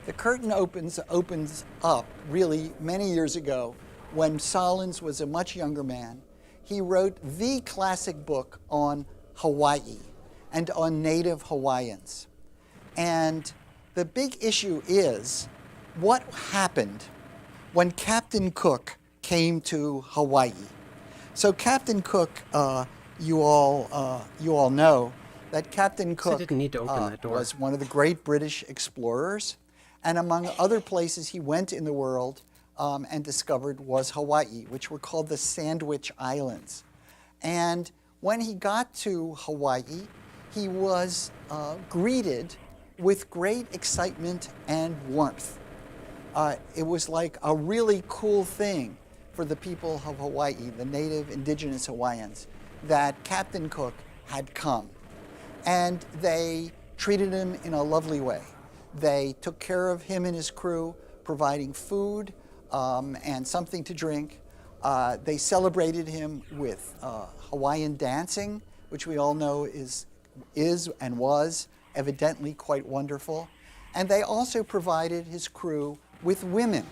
the curtain opens up really many years ago when Sahlins was a much younger man. He wrote the classic book on Hawaii and on native Hawaiians. And the big issue is what happened when Captain Cook came to Hawaii. So Captain Cook, you all know that Captain Cook didn't need to open that door. Was one of the great British explorers, and among other places he went in the world and discovered was Hawaii, which were called the Sandwich Islands. And when he got to Hawaii, he was greeted with great excitement and warmth. it was like a really cool thing for the people of Hawaii, the native indigenous Hawaiians, that Captain Cook had come. And they treated him in a lovely way. They took care of him and his crew, providing food and something to drink. They celebrated him with Hawaiian dancing, which we all know is and was evidently quite wonderful. And they also provided his crew with women,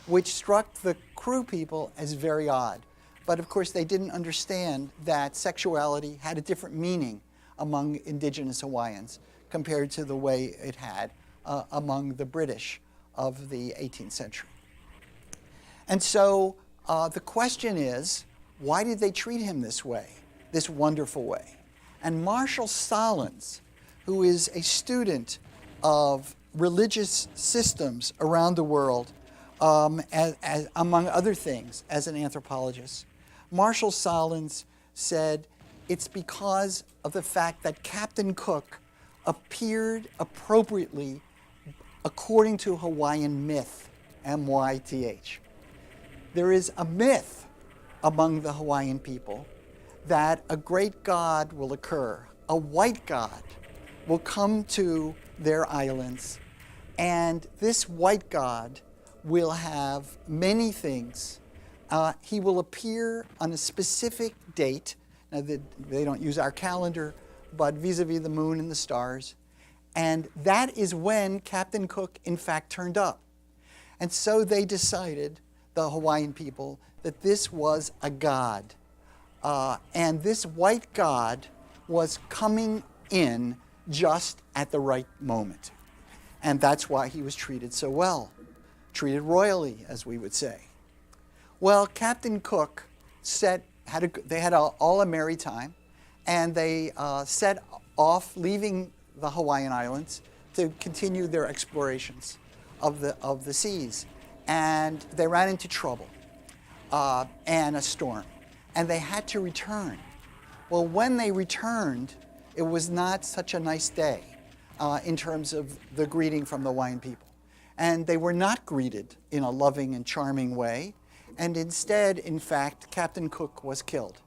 which struck the crew people as very odd. But of course, they didn't understand that sexuality had a different meaning among indigenous Hawaiians compared to the way it had among the British of the 18th century. And so the question is, why did they treat him this way, this wonderful way? And Marshall Solins, who is a student of religious systems around the world, among other things, as an anthropologist, Marshall Solins said it's because of the fact that Captain Cook appeared appropriately according to Hawaiian myth, M-Y-T-H. There is a myth among the Hawaiian people that a great god will occur. A white god will come to their islands, and this white god will have many things. He will appear on a specific date. Now, they don't use our calendar, but vis-a-vis the moon and the stars. And that is when Captain Cook, in fact, turned up. And so they decided, the Hawaiian people, that this was a god. And this white god was coming in just at the right moment. And that's why he was treated so well, treated royally, as we would say. Well, Captain Cook they had all a merry time, and they set off, leaving the Hawaiian Islands to continue their explorations of the seas. And they ran into trouble and a storm, and they had to return. Well, when they returned, it was not such a nice day in terms of the greeting from the Hawaiian people. And they were not greeted in a loving and charming way. And instead, in fact, Captain Cook was killed.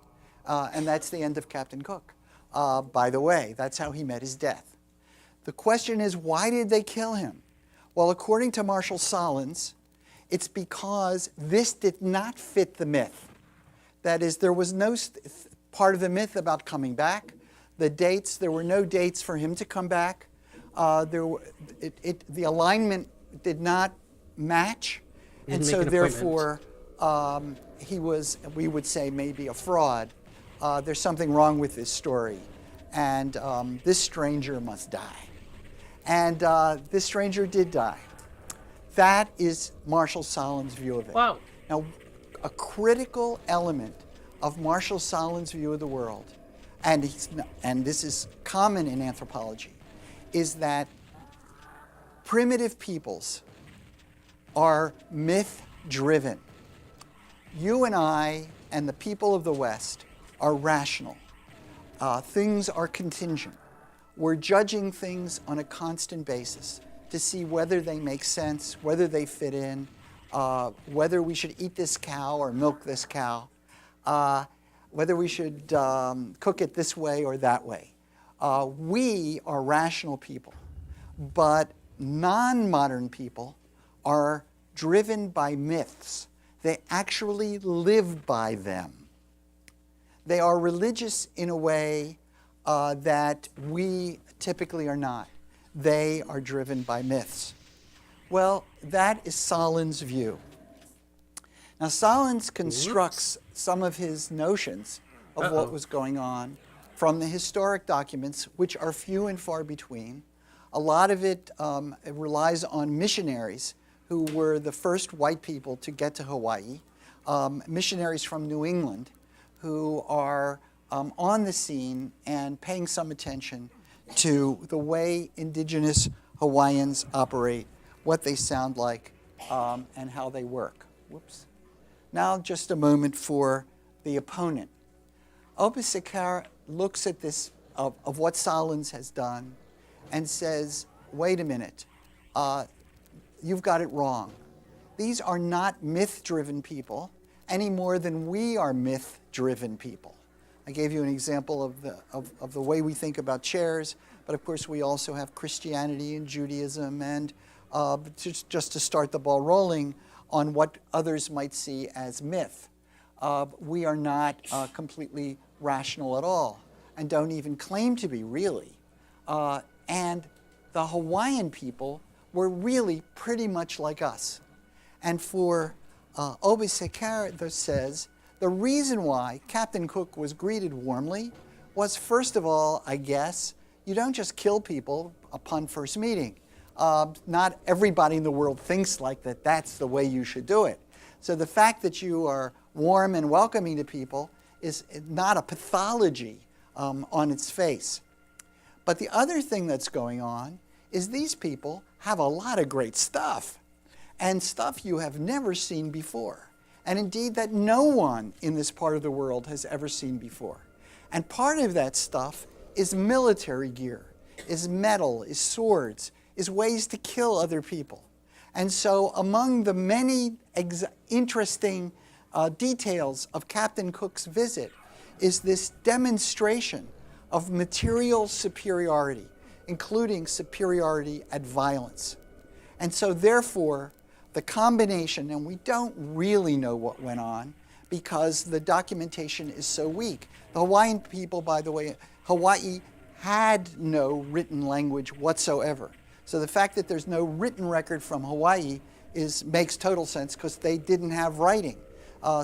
And that's the end of Captain Cook. By the way, that's how he met his death. The question is, why did they kill him? Well, according to Marshall Solins, it's because this did not fit the myth. That is, there was no part of the myth about coming back. The dates, there were no dates for him to come back. The alignment did not match. And so therefore, he was, we would say, maybe a fraud. There's something wrong with this story. And this stranger must die. And this stranger did die. That is Marshall Solins' view of it. Wow. Now, a critical element of Marshall Solins' view of the world, and this is common in anthropology, is that primitive peoples are myth-driven. You and I and the people of the West are rational. Things are contingent. We're judging things on a constant basis to see whether they make sense, whether they fit in, whether we should eat this cow or milk this cow, whether we should cook it this way or that way. We are rational people, but non-modern people are driven by myths. They actually live by them. They are religious in a way that we typically are not. They are driven by myths. Well, that is Solins' view. Now, Solins constructs some of his notions of what was going on from the historic documents, which are few and far between. A lot of it relies on missionaries who were the first white people to get to Hawaii, missionaries from New England who are on the scene and paying some attention to the way indigenous Hawaiians operate, what they sound like, and how they work. Whoops. Now just a moment for the opponent. Opisakara looks at this, of what Solins has done, and says, wait a minute, you've got it wrong. These are not myth-driven people any more than we are myth-driven people. I gave you an example of the way we think about chairs, but of course we also have Christianity and Judaism, and just to start the ball rolling on what others might see as myth. We are not completely rational at all, and don't even claim to be, really. And the Hawaiian people were really pretty much like us. And for Obisekere says, the reason why Captain Cook was greeted warmly was, first of all, I guess, you don't just kill people upon first meeting. Not everybody in the world thinks like that. That's the way you should do it. So the fact that you are warm and welcoming to people is not a pathology on its face. But the other thing that's going on is these people have a lot of great stuff, and stuff you have never seen before, and indeed that no one in this part of the world has ever seen before. And part of that stuff is military gear, is metal, is swords, is ways to kill other people. And so among the many interesting details of Captain Cook's visit is this demonstration of material superiority, including superiority at violence. And so therefore, the combination, and we don't really know what went on because the documentation is so weak. The Hawaiian people, by the way, Hawaii had no written language whatsoever. So the fact that there's no written record from Hawaii makes total sense because they didn't have writing.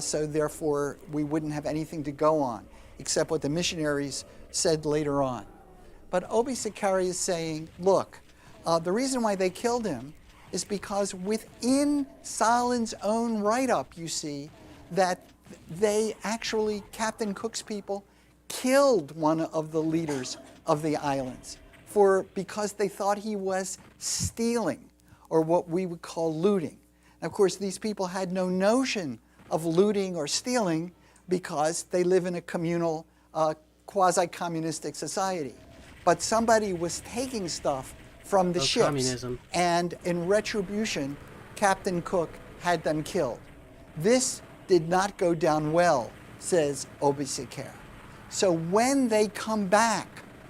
So therefore, we wouldn't have anything to go on except what the missionaries said later on. But Obisekere is saying, look, the reason why they killed him is because within Salin's own write-up, you see, that they actually, Captain Cook's people, killed one of the leaders of the islands because they thought he was stealing, or what we would call looting. And of course, these people had no notion of looting or stealing because they live in a communal, quasi-communistic society. But somebody was taking stuff from the ships, communism. And in retribution, Captain Cook had them killed. This did not go down well, says Obisekere. So when they come back,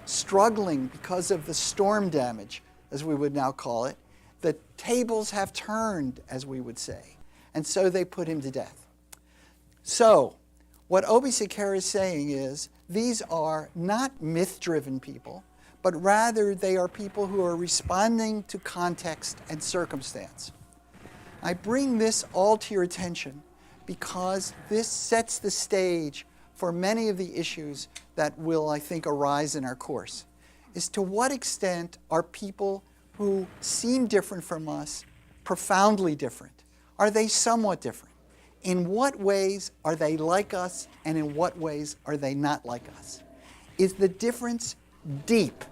struggling because of the storm damage, as we would now call it, the tables have turned, as we would say. And so they put him to death. So what Obisekere is saying is, these are not myth-driven people, but rather they are people who are responding to context and circumstance. I bring this all to your attention because this sets the stage for many of the issues that will, I think, arise in our course, is to what extent are people who seem different from us profoundly different? Are they somewhat different? In what ways are they like us, and in what ways are they not like us? Is the difference deep?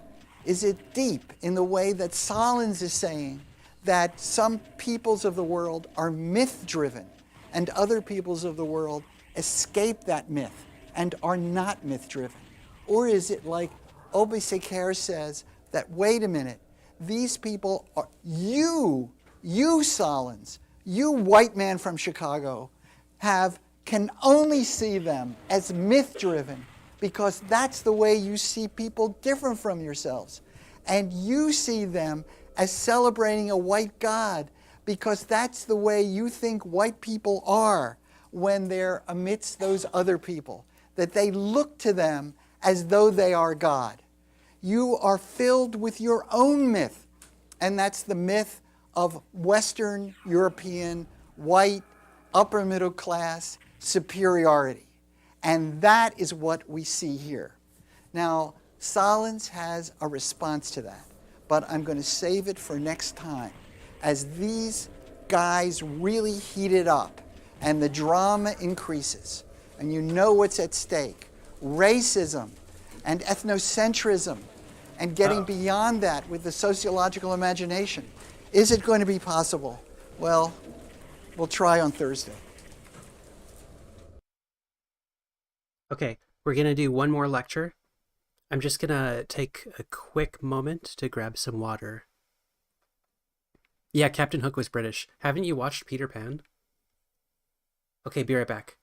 Is it deep in the way that Solins is saying that some peoples of the world are myth-driven and other peoples of the world escape that myth and are not myth-driven? Or is it like Obisekere says that, wait a minute, these people are, you Solins, you white man from Chicago, can only see them as myth-driven because that's the way you see people different from yourselves. And you see them as celebrating a white God because that's the way you think white people are when they're amidst those other people, that they look to them as though they are God. You are filled with your own myth, and that's the myth of Western European, white, upper middle class superiority. And that is what we see here. Now, Solins has a response to that, but I'm going to save it for next time as these guys really heat it up and the drama increases and you know what's at stake. Racism and ethnocentrism and getting beyond that with the sociological imagination. Is it going to be possible? Well, we'll try on Thursday. Okay, we're going to do one more lecture. I'm just going to take a quick moment to grab some water. Yeah, Captain Hook was British. Haven't you watched Peter Pan? Okay, be right back.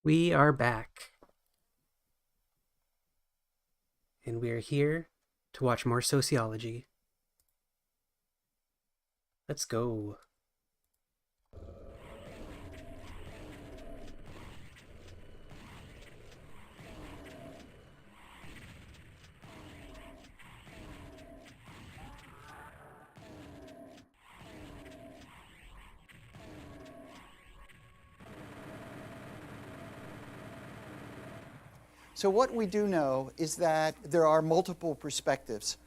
We are back. And we are here to watch more sociology. Let's go. So what we do know is that there are multiple perspectives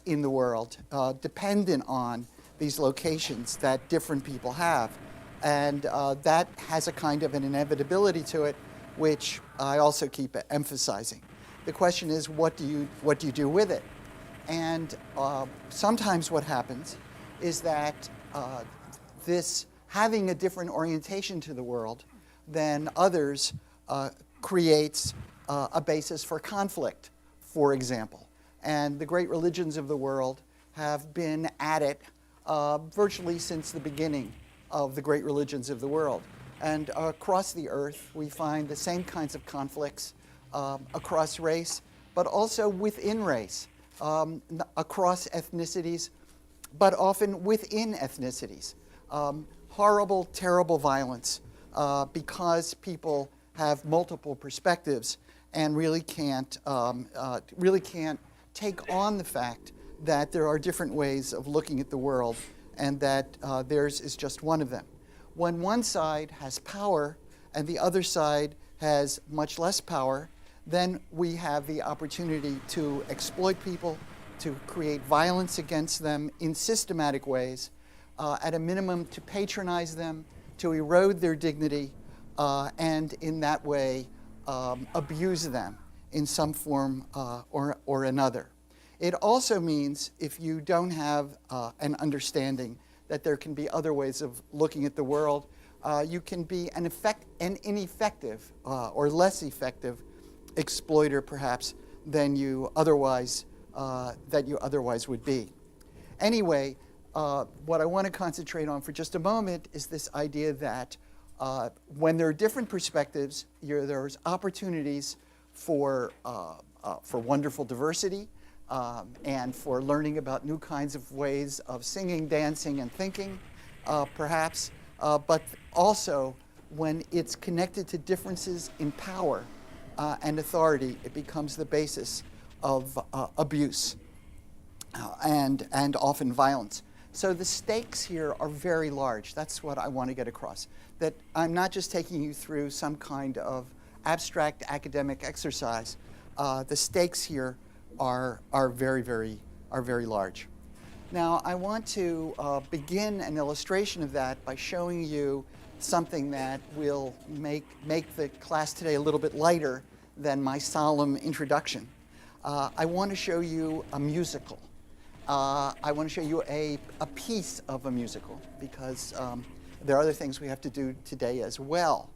in the world dependent on these locations that different people have. And that has a kind of an inevitability to it, which I also keep emphasizing. The question is, what do you do with it? And sometimes what happens is that this having a different orientation to the world than others creates a basis for conflict, for example. And the great religions of the world have been at it virtually since the beginning of the great religions of the world. And across the earth, we find the same kinds of conflicts across race, but also within race, across ethnicities, but often within ethnicities. Horrible, terrible violence because people have multiple perspectives and really can't take on the fact that there are different ways of looking at the world and that theirs is just one of them. When one side has power and the other side has much less power, then we have the opportunity to exploit people, to create violence against them in systematic ways, at a minimum to patronize them, to erode their dignity, and in that way abuse them in some form or another. It also means if you don't have an understanding that there can be other ways of looking at the world, you can be an ineffective or less effective exploiter, perhaps, than you otherwise would be. Anyway, what I want to concentrate on for just a moment is this idea that when there are different perspectives, there's opportunities for wonderful diversity and for learning about new kinds of ways of singing, dancing, and thinking, perhaps, but also when it's connected to differences in power and authority, it becomes the basis of abuse and often violence. So the stakes here are very large. That's what I want to get across. That I'm not just taking you through some kind of abstract academic exercise. The stakes here are very large. Now, I want to begin an illustration of that by showing you something that will make the class today a little bit lighter than my solemn introduction. I want to show you a musical. I want to show you a piece of a musical, because there are other things we have to do today as well.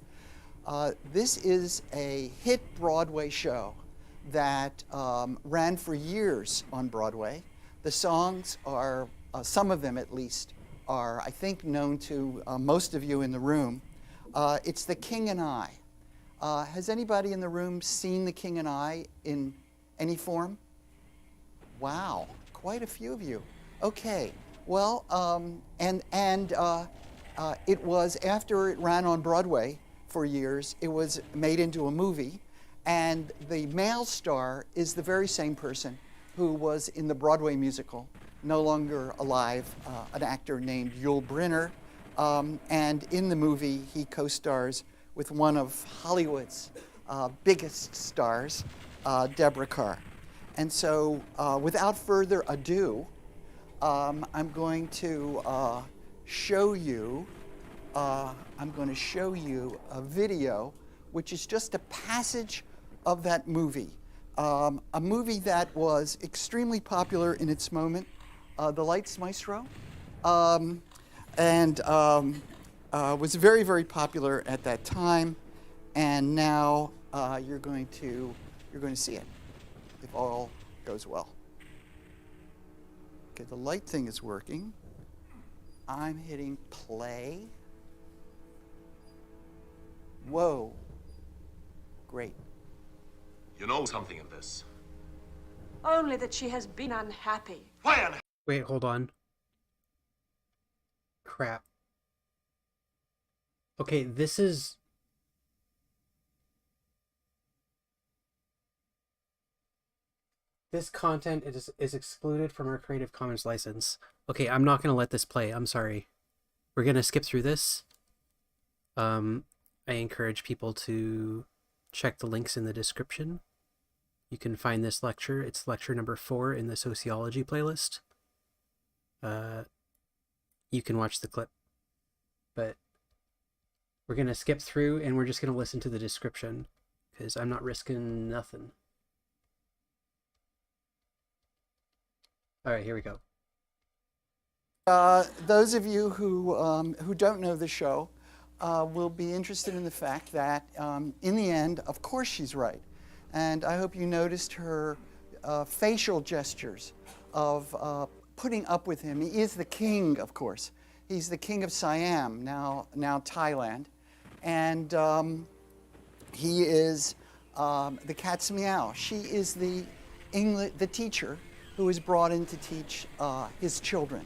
This is a hit Broadway show that ran for years on Broadway. The songs are, some of them at least, are, I think, known to most of you in the room. It's The King and I. Has anybody in the room seen The King and I in any form? Wow, quite a few of you. Okay, well, it was, after it ran on Broadway for years, it was made into a movie, and the male star is the very same person who was in the Broadway musical, no longer alive, an actor named Yul Brynner, and in the movie he co-stars with one of Hollywood's biggest stars, Deborah Kerr. And so without further ado, I'm going to show you a video which is just a passage of that movie. A movie that was extremely popular in its moment, The Lights Maestro, and was very popular at that time, and now you're going to see it if all goes well. Okay, the light thing is working. I'm hitting play. Whoa, great. You know something of this. Only that she has been unhappy. Why unhappy? Wait, hold on. Crap. Okay, this content is excluded from our Creative Commons license. Okay, I'm not going to let this play. I'm sorry. We're going to skip through this. I encourage people to check the links in the description. You can find this lecture. It's lecture number 4 in the Sociology playlist. You can watch the clip. But we're going to skip through and we're just going to listen to the description, because I'm not risking nothing. All right, here we go. Those of you who don't know the show will be interested in the fact that in the end, of course she's right. And I hope you noticed her facial gestures of putting up with him. He is the king, of course. He's the king of Siam, now Thailand. And he is the cat's meow. She is the teacher who is brought in to teach his children.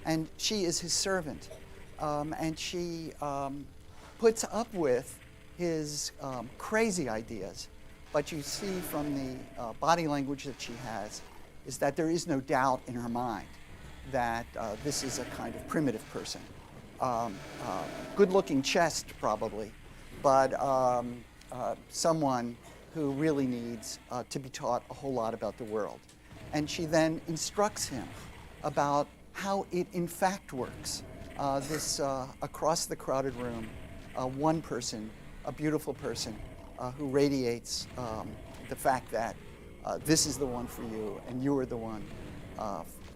And she is his servant. And she puts up with his crazy ideas. But you see from the body language that she has is that there is no doubt in her mind that this is a kind of primitive person. Good-looking chest, probably, but someone who really needs to be taught a whole lot about the world. And she then instructs him about how it in fact works. Across the crowded room, one person, a beautiful person, who radiates the fact that this is the one for you and you are the one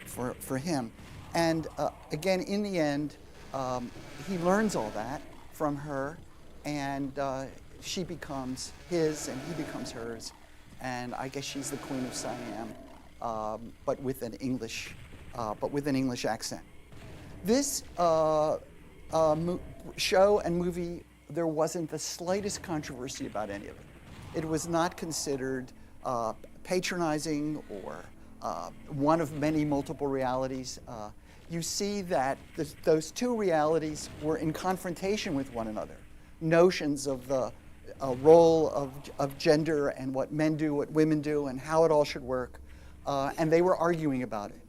for him. And again, in the end, he learns all that from her, and she becomes his and he becomes hers. And I guess she's the Queen of Siam, but with an English accent. This show and movie, there wasn't the slightest controversy about any of it. It was not considered patronizing or one of many multiple realities. You see that those two realities were in confrontation with one another. Notions of the role of gender and what men do, what women do, and how it all should work. And they were arguing about it.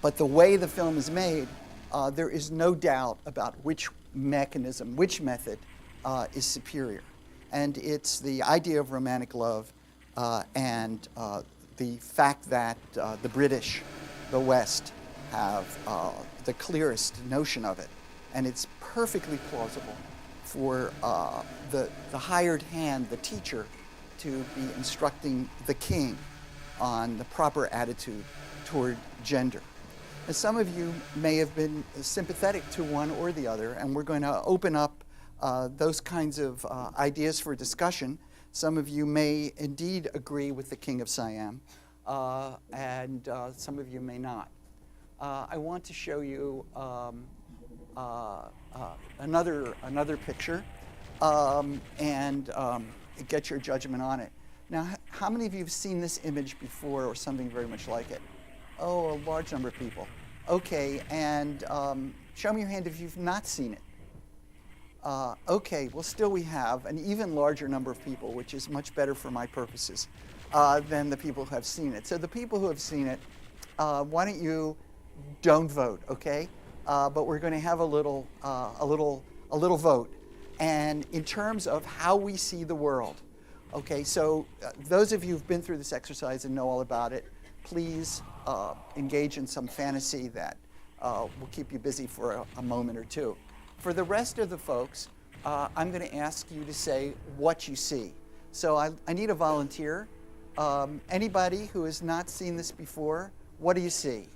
But the way the film is made, there is no doubt about which mechanism, which method is superior. And it's the idea of romantic love and the fact that the British, the West, have the clearest notion of it. And it's perfectly plausible for the hired hand, the teacher, to be instructing the king on the proper attitude toward gender. Now, some of you may have been sympathetic to one or the other, and we're going to open up those kinds of ideas for discussion. Some of you may indeed agree with the King of Siam, and some of you may not. I want to show you another picture and get your judgment on it. Now, how many of you have seen this image before or something very much like it? Oh, a large number of people. Okay, and show me your hand if you've not seen it. Okay, well, still we have an even larger number of people, which is much better for my purposes than the people who have seen it. So the people who have seen it, why don't you don't vote, okay? But we're going to have a little vote, and in terms of how we see the world. Okay, so those of you who've been through this exercise and know all about it, please engage in some fantasy that will keep you busy for a moment or two. For the rest of the folks, I'm going to ask you to say what you see. So I need a volunteer. Anybody who has not seen this before, what do you see?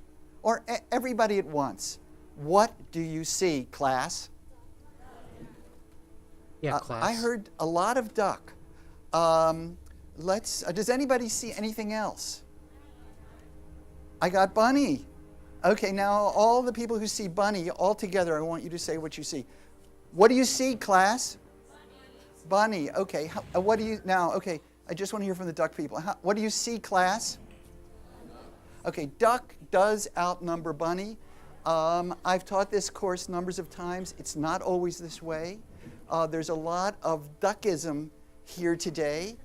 Or everybody at once. What do you see, class? Yeah, class. I heard a lot of duck. Does anybody see anything else? I got bunny. Okay, now all the people who see bunny, all together, I want you to say what you see. What do you see, class? Bunny. Okay, what do you, now, okay, I just want to hear from the duck people. What do you see, class? Okay, duck does outnumber bunny. I've taught this course numbers of times. It's not always this way. There's a lot of duckism here today.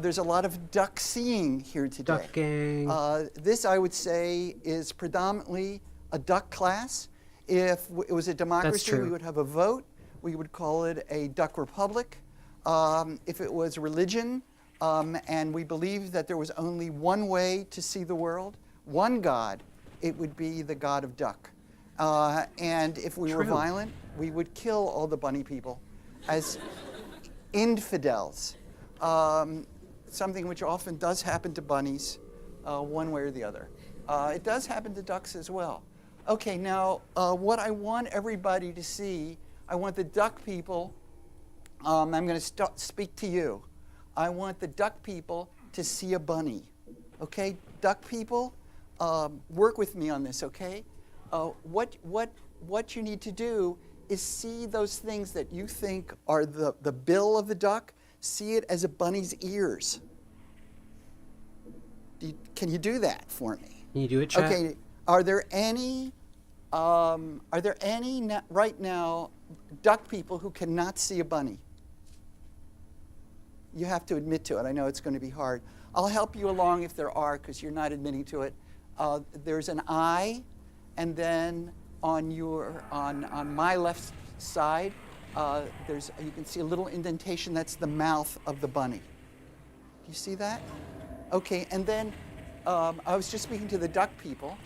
There's a lot of duck seeing here today. Ducking. This, I would say, is predominantly a duck class. If it was a democracy, we would have a vote. We would call it a duck republic. If it was religion, and we believed that there was only one way to see the world, one God, it would be the God of duck. And if we were violent, we would kill all the bunny people as infidels. Something which often does happen to bunnies, one way or the other. It does happen to ducks as well. Okay, now what I want everybody to see, I want the duck people, I'm going to speak to you. I want the duck people to see a bunny. Okay, duck people, work with me on this, okay? What you need to do is see those things that you think are the bill of the duck, see it as a bunny's ears. Can you do that for me? Can you do it, Chad? Okay, are there any right now duck people who cannot see a bunny? You have to admit to it. I know it's going to be hard. I'll help you along if there are, because you're not admitting to it. There's an eye, and then on my left side, You can see a little indentation. That's the mouth of the bunny. Do you see that? Okay, and then I was just speaking to the duck people,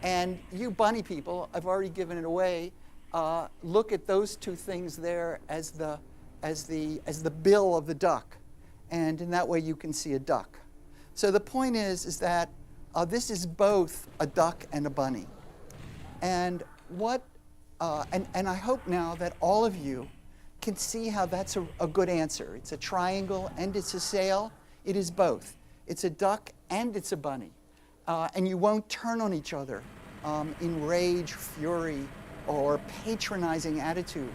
and you bunny people, I've already given it away. Look at those two things there as the bill of the duck, and in that way you can see a duck. So the point is that this is both a duck and a bunny, and I hope now that all of you can see how that's a good answer. It's a triangle and it's a sail. It is both. It's a duck and it's a bunny. And you won't turn on each other in rage, fury, or patronizing attitude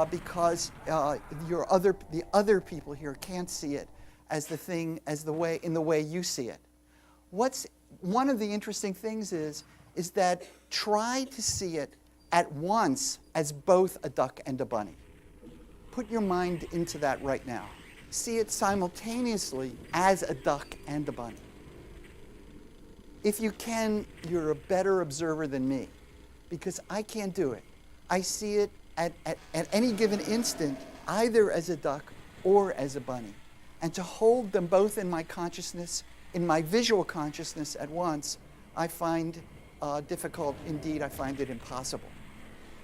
because the other people here can't see it as in the way you see it. One of the interesting things is that try to see it at once as both a duck and a bunny. Put your mind into that right now. See it simultaneously as a duck and a bunny. If you can, you're a better observer than me, because I can't do it. I see it at any given instant, either as a duck or as a bunny. And to hold them both in my consciousness, in my visual consciousness at once, I find difficult. Indeed, I find it impossible.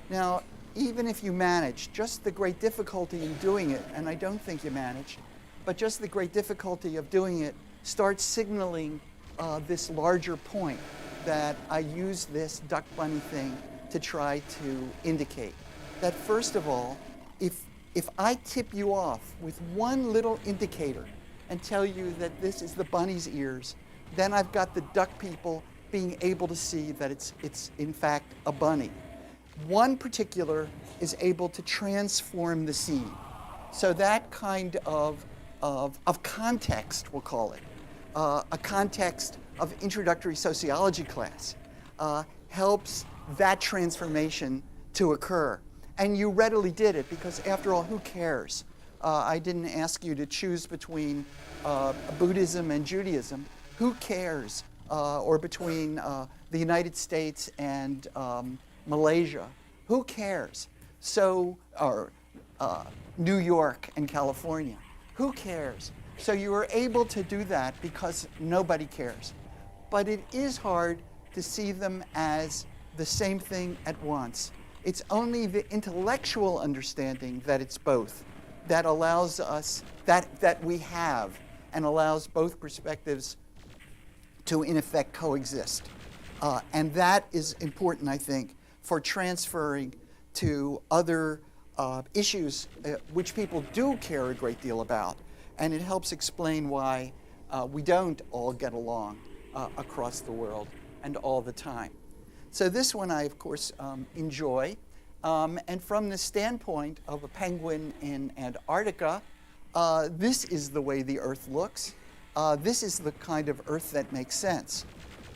Now, even if you manage, just the great difficulty in doing it, and I don't think you managed, but just the great difficulty of doing it starts signaling this larger point that I use this duck bunny thing to try to indicate. That first of all, if I tip you off with one little indicator and tell you that this is the bunny's ears, then I've got the duck people being able to see that it's in fact a bunny. One particular is able to transform the scene. So that kind of context, we'll call it, a context of introductory sociology class, helps that transformation to occur. And you readily did it because, after all, who cares? I didn't ask you to choose between Buddhism and Judaism. Who cares? Or between the United States and Malaysia. Who cares? So, or New York and California. Who cares? So you were able to do that because nobody cares. But it is hard to see them as the same thing at once. It's only the intellectual understanding that it's both that allows us, that we have, and allows both perspectives to, in effect, coexist. And that is important, I think, for transferring to other issues which people do care a great deal about. And it helps explain why we don't all get along across the world and all the time. So this one I, of course, enjoy. And from the standpoint of a penguin in Antarctica, this is the way the Earth looks. This is the kind of Earth that makes sense.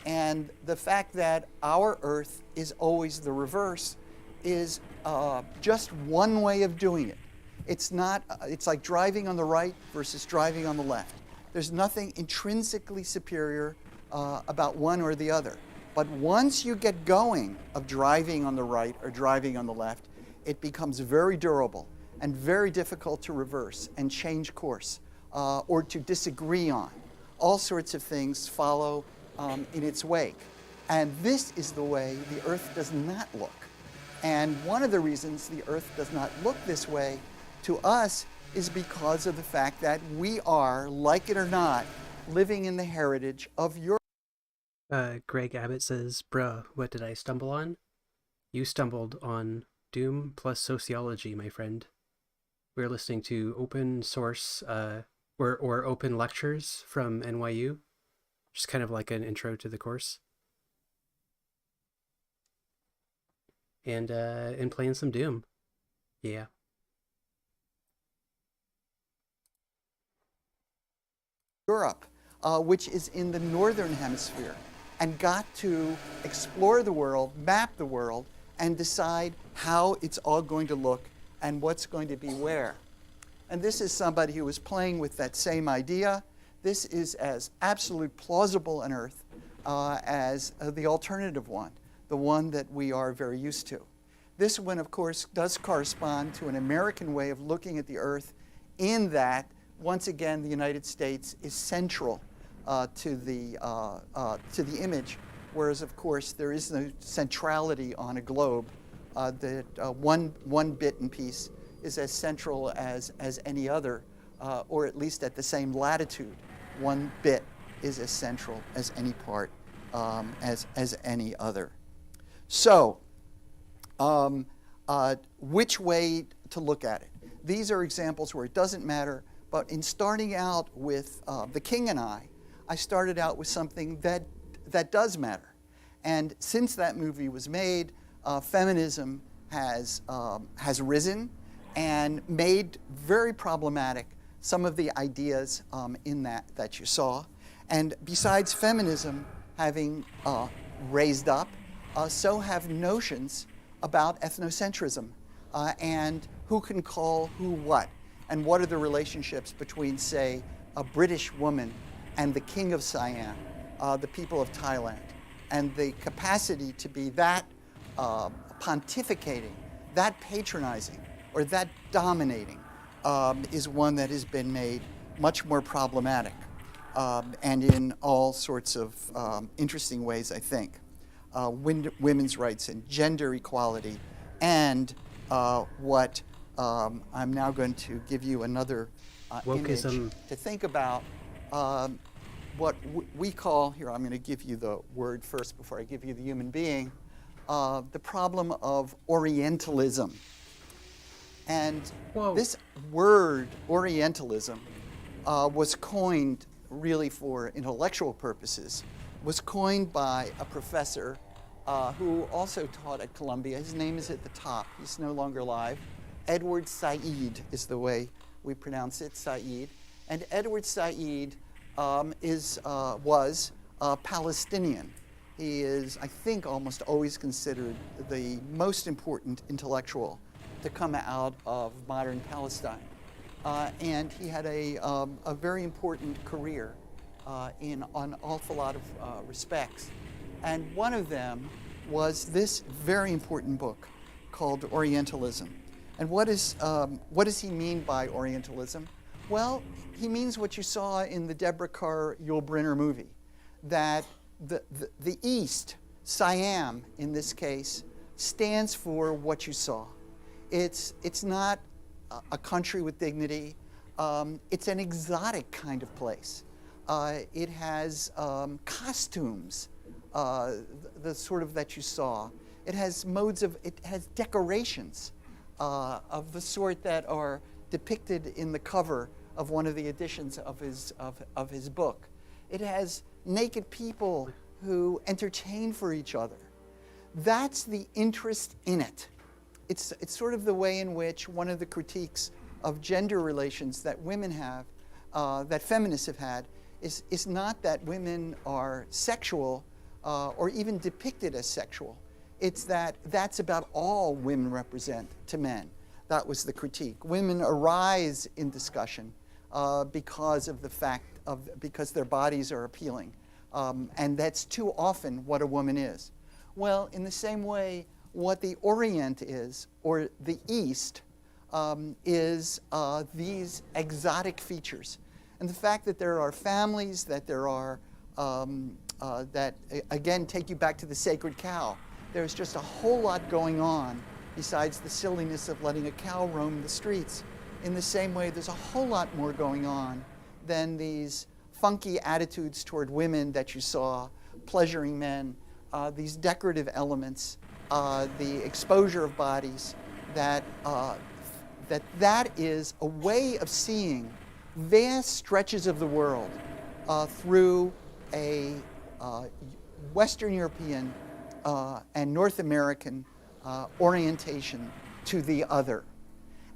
And the fact that our Earth is always the reverse is just one way of doing it. It's like driving on the right versus driving on the left. There's nothing intrinsically superior about one or the other. But once you get going of driving on the right or driving on the left, it becomes very durable and very difficult to reverse and change course or to disagree on. All sorts of things follow in its wake. And this is the way the Earth does not look. And one of the reasons the Earth does not look this way to us is because of the fact that we are, like it or not, living in the heritage of Europe. Greg Abbott says, bruh, what did I stumble on? You stumbled on Doom plus Sociology, my friend. We're listening to open source or open lectures from NYU, just kind of like an intro to the course. And playing some Doom. Yeah. Europe, which is in the northern hemisphere, and got to explore the world, map the world, and decide how it's all going to look and what's going to be where. And this is somebody who was playing with that same idea. This is as absolute plausible an Earth as the alternative one, the one that we are very used to. This one, of course, does correspond to an American way of looking at the Earth, in that, once again, the United States is central to the image, whereas, of course, there is no centrality on a globe. That one bit and piece is as central as any other, or at least at the same latitude. One bit is as central as any part, as any other. So, which way to look at it? These are examples where it doesn't matter, but in starting out with The King and I started out with something that does matter. And since that movie was made, feminism has risen and made very problematic some of the ideas in that you saw. And besides feminism having raised up, so have notions about ethnocentrism and who can call who what, and what are the relationships between, say, a British woman and the King of Siam, the people of Thailand, and the capacity to be that pontificating, that patronizing, or that dominating is one that has been made much more problematic, and in all sorts of interesting ways, I think. Women's rights and gender equality, and what I'm now going to give you another image to think about, what we call, here I'm going to give you the word first before I give you the human being, the problem of Orientalism. And this word, Orientalism, was coined really for intellectual purposes, was coined by a professor who also taught at Columbia. His name is at the top. He's no longer alive. Edward Said is the way we pronounce it, Said. And Edward Said was Palestinian. He is, I think, almost always considered the most important intellectual to come out of modern Palestine. And he had a very important career in an awful lot of respects. And one of them was this very important book called Orientalism. And what does he mean by Orientalism? Well, he means what you saw in the Deborah Kerr-Yul Brynner movie, that the East, Siam in this case, stands for what you saw. It's not a country with dignity. It's an exotic kind of place. It has costumes, the sort of that you saw. It has it has decorations of the sort that are depicted in the cover of one of the editions of his book. It has naked people who entertain for each other. That's the interest in it. It's sort of the way in which one of the critiques of gender relations that women have, that feminists have had, is not that women are sexual or even depicted as sexual. It's that that's about all women represent to men. That was the critique. Women arise in discussion because of the fact because their bodies are appealing. And that's too often what a woman is. Well, in the same way, what the Orient is, or the East, is these exotic features. And the fact that there are families, that there are, that again take you back to the sacred cow. There's just a whole lot going on besides the silliness of letting a cow roam the streets. In the same way, there's a whole lot more going on than these funky attitudes toward women that you saw, pleasuring men, these decorative elements, the exposure of bodies, that is a way of seeing vast stretches of the world through a Western European and North American orientation to the other.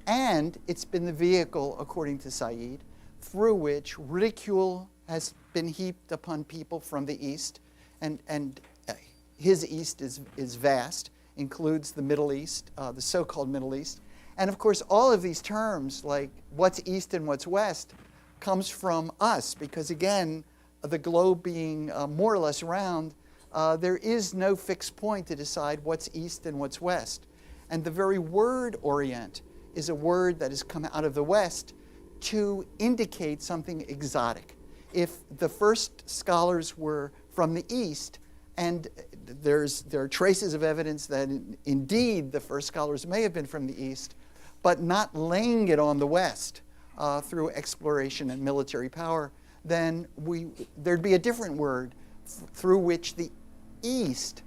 And it's been the vehicle, according to Said, through which ridicule has been heaped upon people from the East, and his East is vast, includes the Middle East, the so-called Middle East. And of course, all of these terms, like what's East and what's West, comes from us, because again, the globe being more or less round, there is no fixed point to decide what's East and what's West. And the very word Orient is a word that has come out of the West to indicate something exotic. If the first scholars were from the East, and there are traces of evidence that indeed the first scholars may have been from the East, but not laying it on the West through exploration and military power, then there'd be a different word through which the East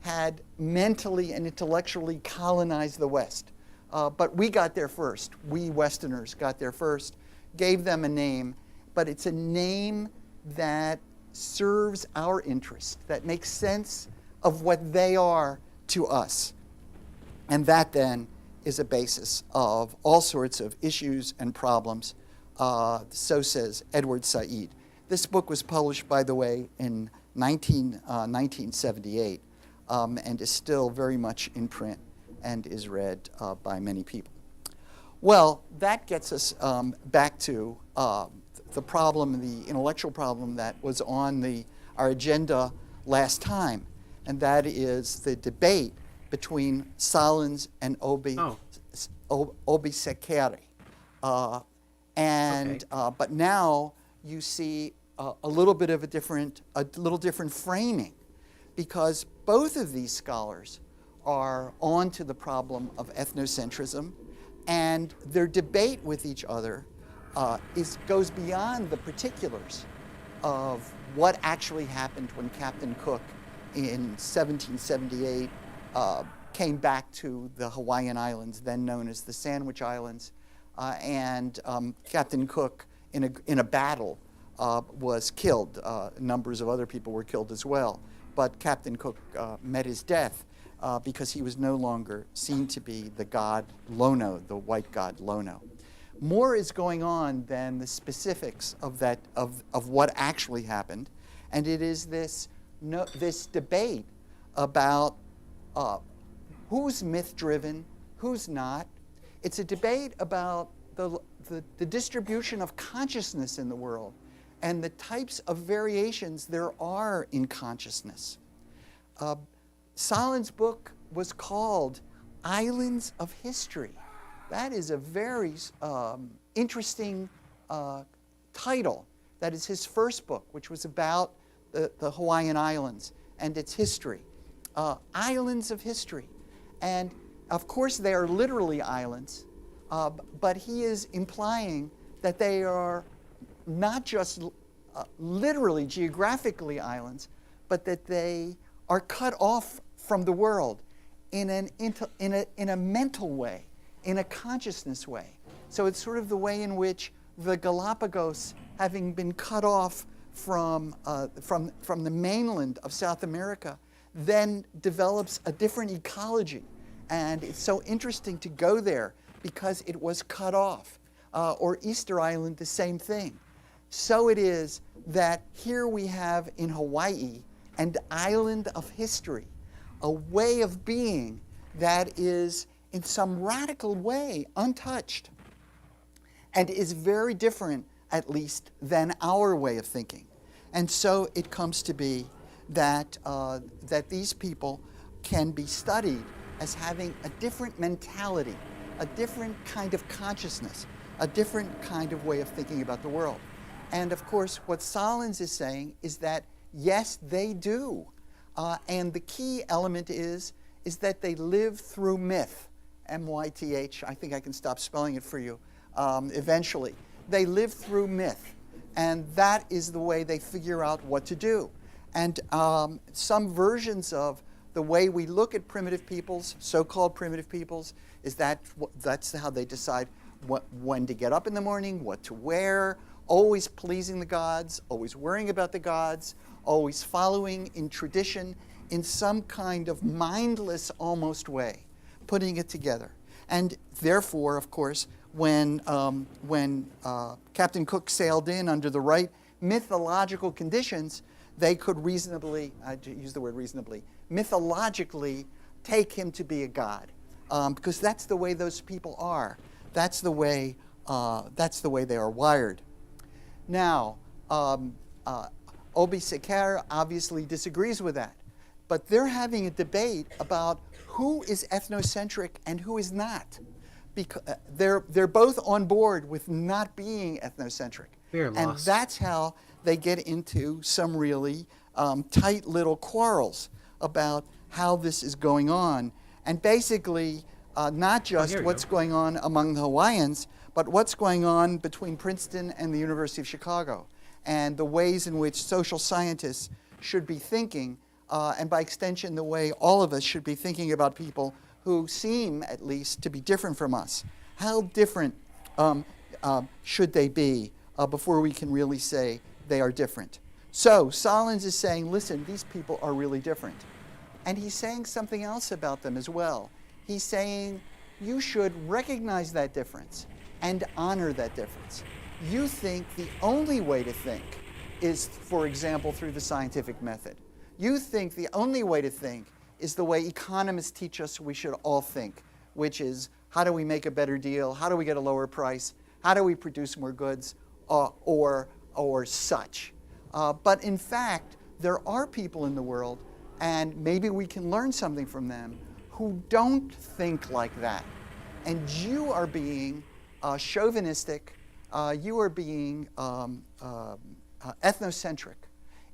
had mentally and intellectually colonized the West. But we got there first. We Westerners got there first, gave them a name, but it's a name that serves our interest, that makes sense of what they are to us. And that then is a basis of all sorts of issues and problems. So says Edward Said. This book was published, by the way, in 1978 and is still very much in print and is read by many people. Well, that gets us back to the problem, the intellectual problem that was on our agenda last time, and that is the debate between Salins and Obisekere. But now you see a little bit of a little different framing, because both of these scholars are on to the problem of ethnocentrism, and their debate with each other goes beyond the particulars of what actually happened when Captain Cook in 1778 came back to the Hawaiian Islands, then known as the Sandwich Islands, and Captain Cook in a battle was killed. Numbers of other people were killed as well, but Captain Cook met his death because he was no longer seen to be the god Lono, the white god Lono. More is going on than the specifics of what actually happened, and it is this debate about who's myth-driven, who's not. It's a debate about the distribution of consciousness in the world and the types of variations there are in consciousness. Salin's book was called Islands of History. That is a very interesting title. That is his first book, which was about the Hawaiian Islands and its history. Islands of History. And of course they are literally islands, but he is implying that they are not just literally geographically islands, but that they are cut off from the world in a mental way, in a consciousness way. So it's sort of the way in which the Galapagos, having been cut off from the mainland of South America, then develops a different ecology. And it's so interesting to go there because it was cut off. Or Easter Island, the same thing. So it is that here we have in Hawaii an island of history, a way of being that is in some radical way untouched and is very different, at least, than our way of thinking. And so it comes to be that these people can be studied as having a different mentality, a different kind of consciousness, a different kind of way of thinking about the world. And of course, what Salins is saying is that, yes, they do. And the key element is that they live through myth, M-Y-T-H. I think I can stop spelling it for you eventually. They live through myth, and that is the way they figure out what to do. And some versions of the way we look at primitive peoples, so-called primitive peoples, is that's how they decide when to get up in the morning, what to wear, always pleasing the gods, always worrying about the gods, always following in tradition in some kind of mindless almost way, putting it together. And therefore, of course, when Captain Cook sailed in under the right mythological conditions, they could reasonably, I use the word reasonably, mythologically take him to be a god, because that's the way those people are. That's the way they are wired. Now, Obisekere obviously disagrees with that. but they're having a debate about who is ethnocentric and who is not. Because they're both on board with not being ethnocentric. We are And lost. that's how they get into some really tight little quarrels about how this is going on. And basically, not just here we what's go. going on among the Hawaiians, but what's going on between Princeton and the University of Chicago, and the ways in which social scientists should be thinking, and by extension, the way all of us should be thinking about people who seem, at least, to be different from us. How different should they be before we can really say they are different? So Solins is saying, listen, these people are really different. And he's saying something else about them as well. He's saying you should recognize that difference and honor that difference. You think the only way to think is, for example, through the scientific method. You think the only way to think is the way economists teach us we should all think, which is how do we make a better deal, how do we get a lower price, how do we produce more goods, or such. But in fact, there are people in the world, and maybe we can learn something from them, who don't think like that. And you are being chauvinistic, you are being ethnocentric.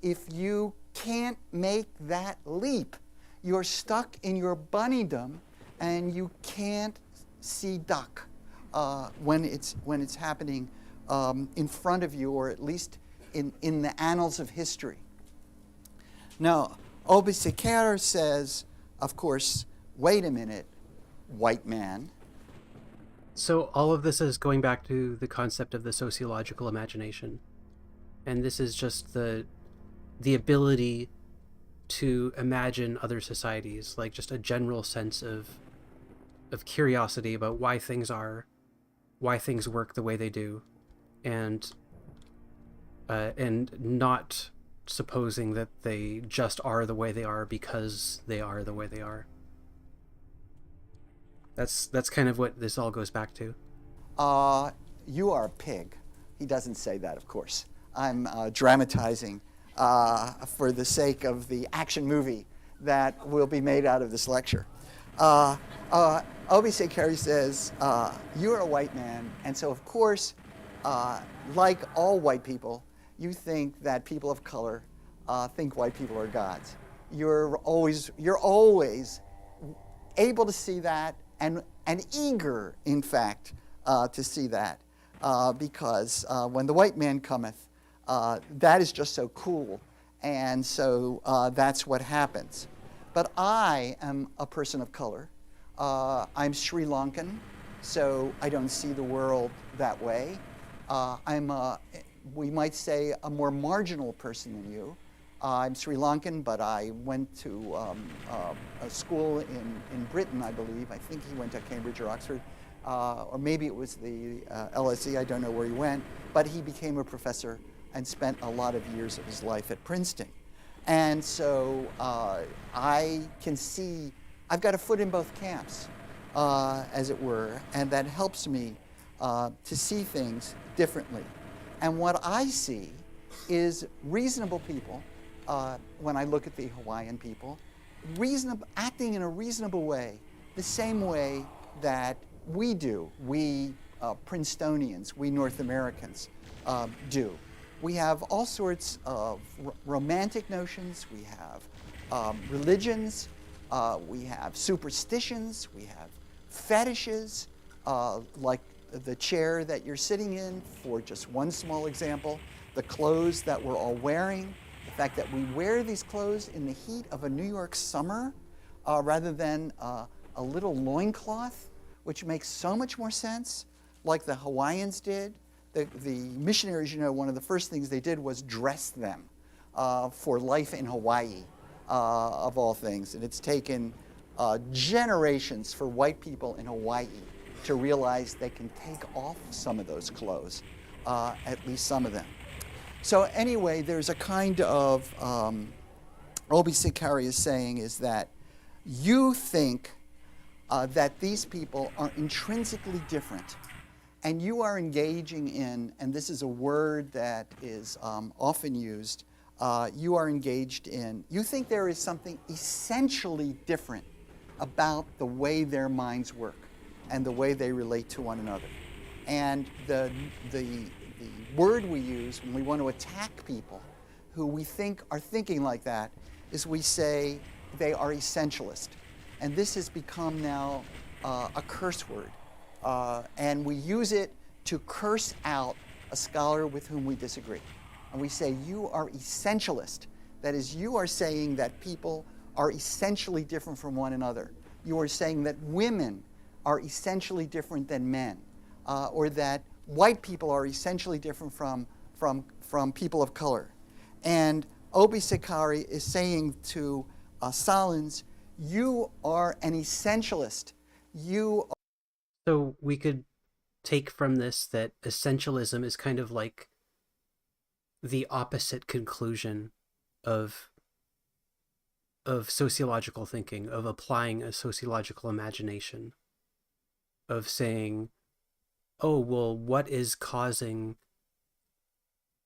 If you can't make that leap, you're stuck in your bunnydom, and you can't see duck when it's happening in front of you, or at least in the annals of history. Now, Obisekere says, of course, wait a minute, white man. So all of this is going back to the concept of the sociological imagination. And this is just the ability to imagine other societies, like just a general sense of curiosity about why things work the way they do, and not supposing that they just are the way they are because they are the way they are. That's kind of what this all goes back to. You are a pig. He doesn't say that, of course. I'm dramatizing for the sake of the action movie that will be made out of this lecture. Obisekere says, you're a white man, and so of course, like all white people, you think that people of color think white people are gods. You're always able to see that, and eager, in fact, to see that, because when the white man cometh, that is just so cool, and so that's what happens. But I am a person of color. I'm Sri Lankan, so I don't see the world that way. I'm, we might say, a more marginal person than you. I'm Sri Lankan, but I went to a school in Britain, I believe. I think he went to Cambridge or Oxford, or maybe it was the LSE. I don't know where he went, but he became a professor and spent a lot of years of his life at Princeton. And so I can see, I've got a foot in both camps, as it were, and that helps me to see things differently. And what I see is reasonable people, when I look at the Hawaiian people, acting in a reasonable way, the same way that we do, we Princetonians, we North Americans do. We have all sorts of romantic notions, we have religions, we have superstitions, we have fetishes, like the chair that you're sitting in, for just one small example, the clothes that we're all wearing, the fact that we wear these clothes in the heat of a New York summer rather than a little loincloth, which makes so much more sense, like the Hawaiians did. The missionaries, you know, one of the first things they did was dress them for life in Hawaii, of all things. And it's taken generations for white people in Hawaii to realize they can take off some of those clothes, at least some of them. So anyway, there's a kind of, Obisekere is saying is that you think that these people are intrinsically different, and you are engaging in, and this is a word that is often used, you are engaged in, you think there is something essentially different about the way their minds work and the way they relate to one another. And the word we use when we want to attack people who we think are thinking like that is we say they are essentialist. And this has become now a curse word. And we use it to curse out a scholar with whom we disagree. And we say, you are essentialist. That is, you are saying that people are essentially different from one another. You are saying that women are essentially different than men, or that white people are essentially different from people of color. And Obi Sakari is saying to Salins, you are an essentialist. You are. So we could take from this that essentialism is kind of like the opposite conclusion of sociological thinking, of applying a sociological imagination, of saying, oh, well, what is causing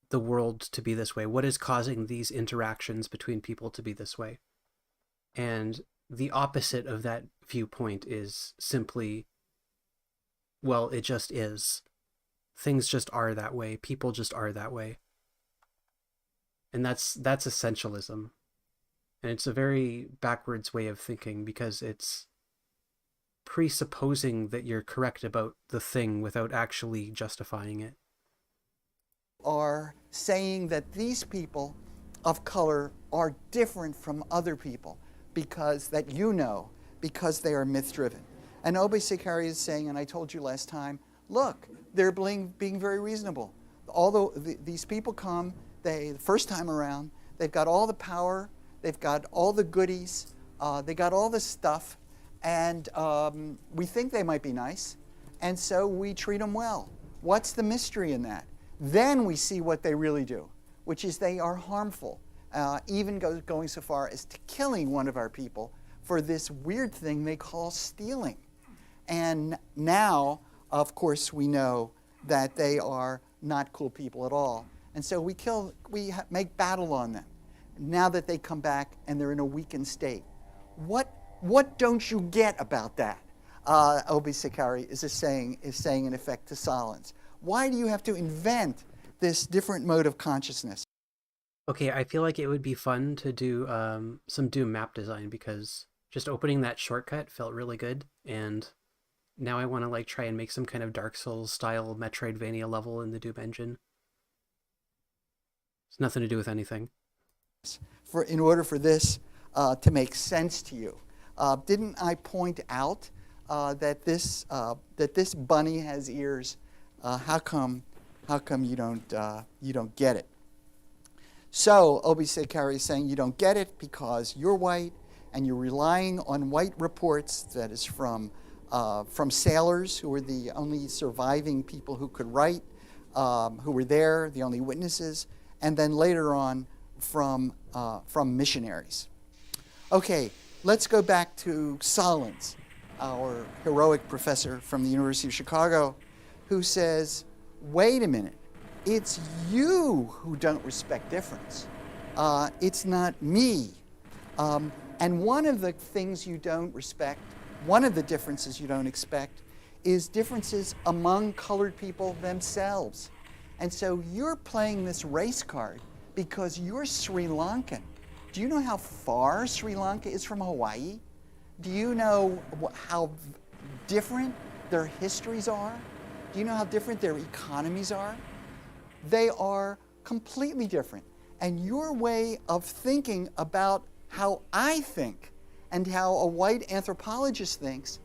the world to be this way? What is causing these interactions between people to be this way? And the opposite of that viewpoint is simply, well, it just is. Things just are that way. People just are that way. And that's essentialism. And it's a very backwards way of thinking because it's presupposing that you're correct about the thing without actually justifying it. Are saying that these people of color are different from other people because they are myth-driven. And Obi Sakari is saying, and I told you last time, look, they're being very reasonable. Although these people come, the first time around, they've got all the power, they've got all the goodies, they got all the stuff, and we think they might be nice, and so we treat them well. What's the mystery in that? Then we see what they really do, which is they are harmful, even going so far as to killing one of our people for this weird thing they call stealing. And now, of course, we know that they are not cool people at all. And so we make battle on them now that they come back and they're in a weakened state. What don't you get about that? Obi Sakari is saying in effect to Salins. Why do you have to invent this different mode of consciousness? Okay, I feel like it would be fun to do some Doom map design because just opening that shortcut felt really good, and now I want to try and make some kind of Dark Souls style Metroidvania level in the Doom engine. It's nothing to do with anything. In order for this to make sense to you, didn't I point out that this bunny has ears? How come you don't get it? So Obi Sakari is saying you don't get it because you're white and you're relying on white reports, that is from sailors who were the only surviving people who could write, who were there, the only witnesses, and then later on from missionaries. Okay, let's go back to Salins, our heroic professor from the University of Chicago, who says, wait a minute, it's you who don't respect difference. It's not me. And one of the things you don't respect, one of the differences you don't expect, is differences among colored people themselves. And so you're playing this race card because you're Sri Lankan. Do you know how far Sri Lanka is from Hawaii? Do you know how different their histories are? Do you know how different their economies are? They are completely different. And your way of thinking about how I think and how a white anthropologist thinks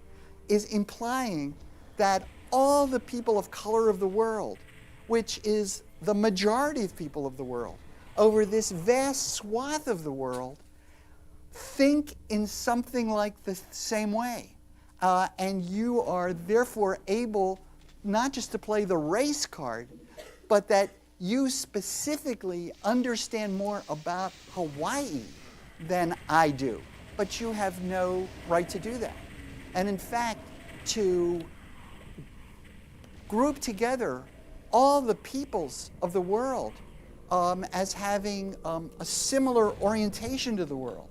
is implying that all the people of color of the world, which is the majority of people of the world, over this vast swath of the world, think in something like the same way. And you are therefore able not just to play the race card, but that you specifically understand more about Hawaii than I do. But you have no right to do that. And in fact, to group together all the peoples of the world as having a similar orientation to the world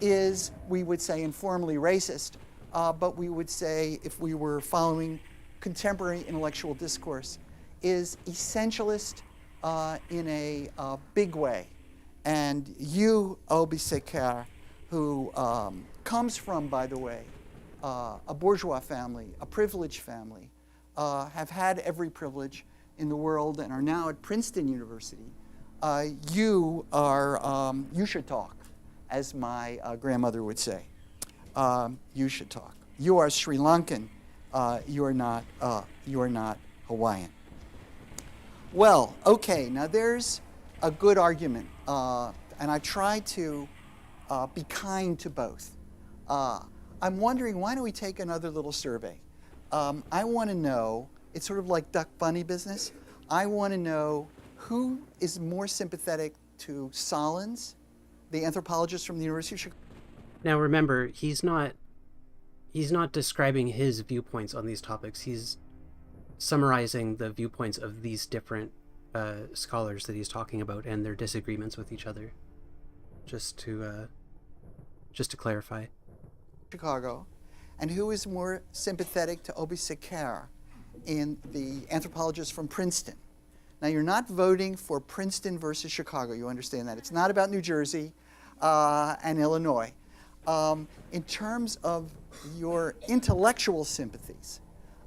is, we would say, informally racist, but we would say, if we were following contemporary intellectual discourse, is essentialist in a big way. And you, Obi Seker, who comes from, by the way, a bourgeois family, a privileged family, have had every privilege in the world and are now at Princeton University, you should talk, as my grandmother would say. You should talk. You are Sri Lankan. You are not Hawaiian. Well, okay. Now there's a good argument, and I try to be kind to both. I'm wondering, why don't we take another little survey? I want to know. It's sort of like duck bunny business. I want to know who is more sympathetic to Solons, the anthropologist from the University of Chicago. Now remember, he's not describing his viewpoints on these topics. He's summarizing the viewpoints of these different scholars that he's talking about and their disagreements with each other. Just to clarify. Chicago, and who is more sympathetic to Obi Seker, in the anthropologist from Princeton. Now, you're not voting for Princeton versus Chicago. You understand that. It's not about New Jersey and Illinois. In terms of your intellectual sympathies,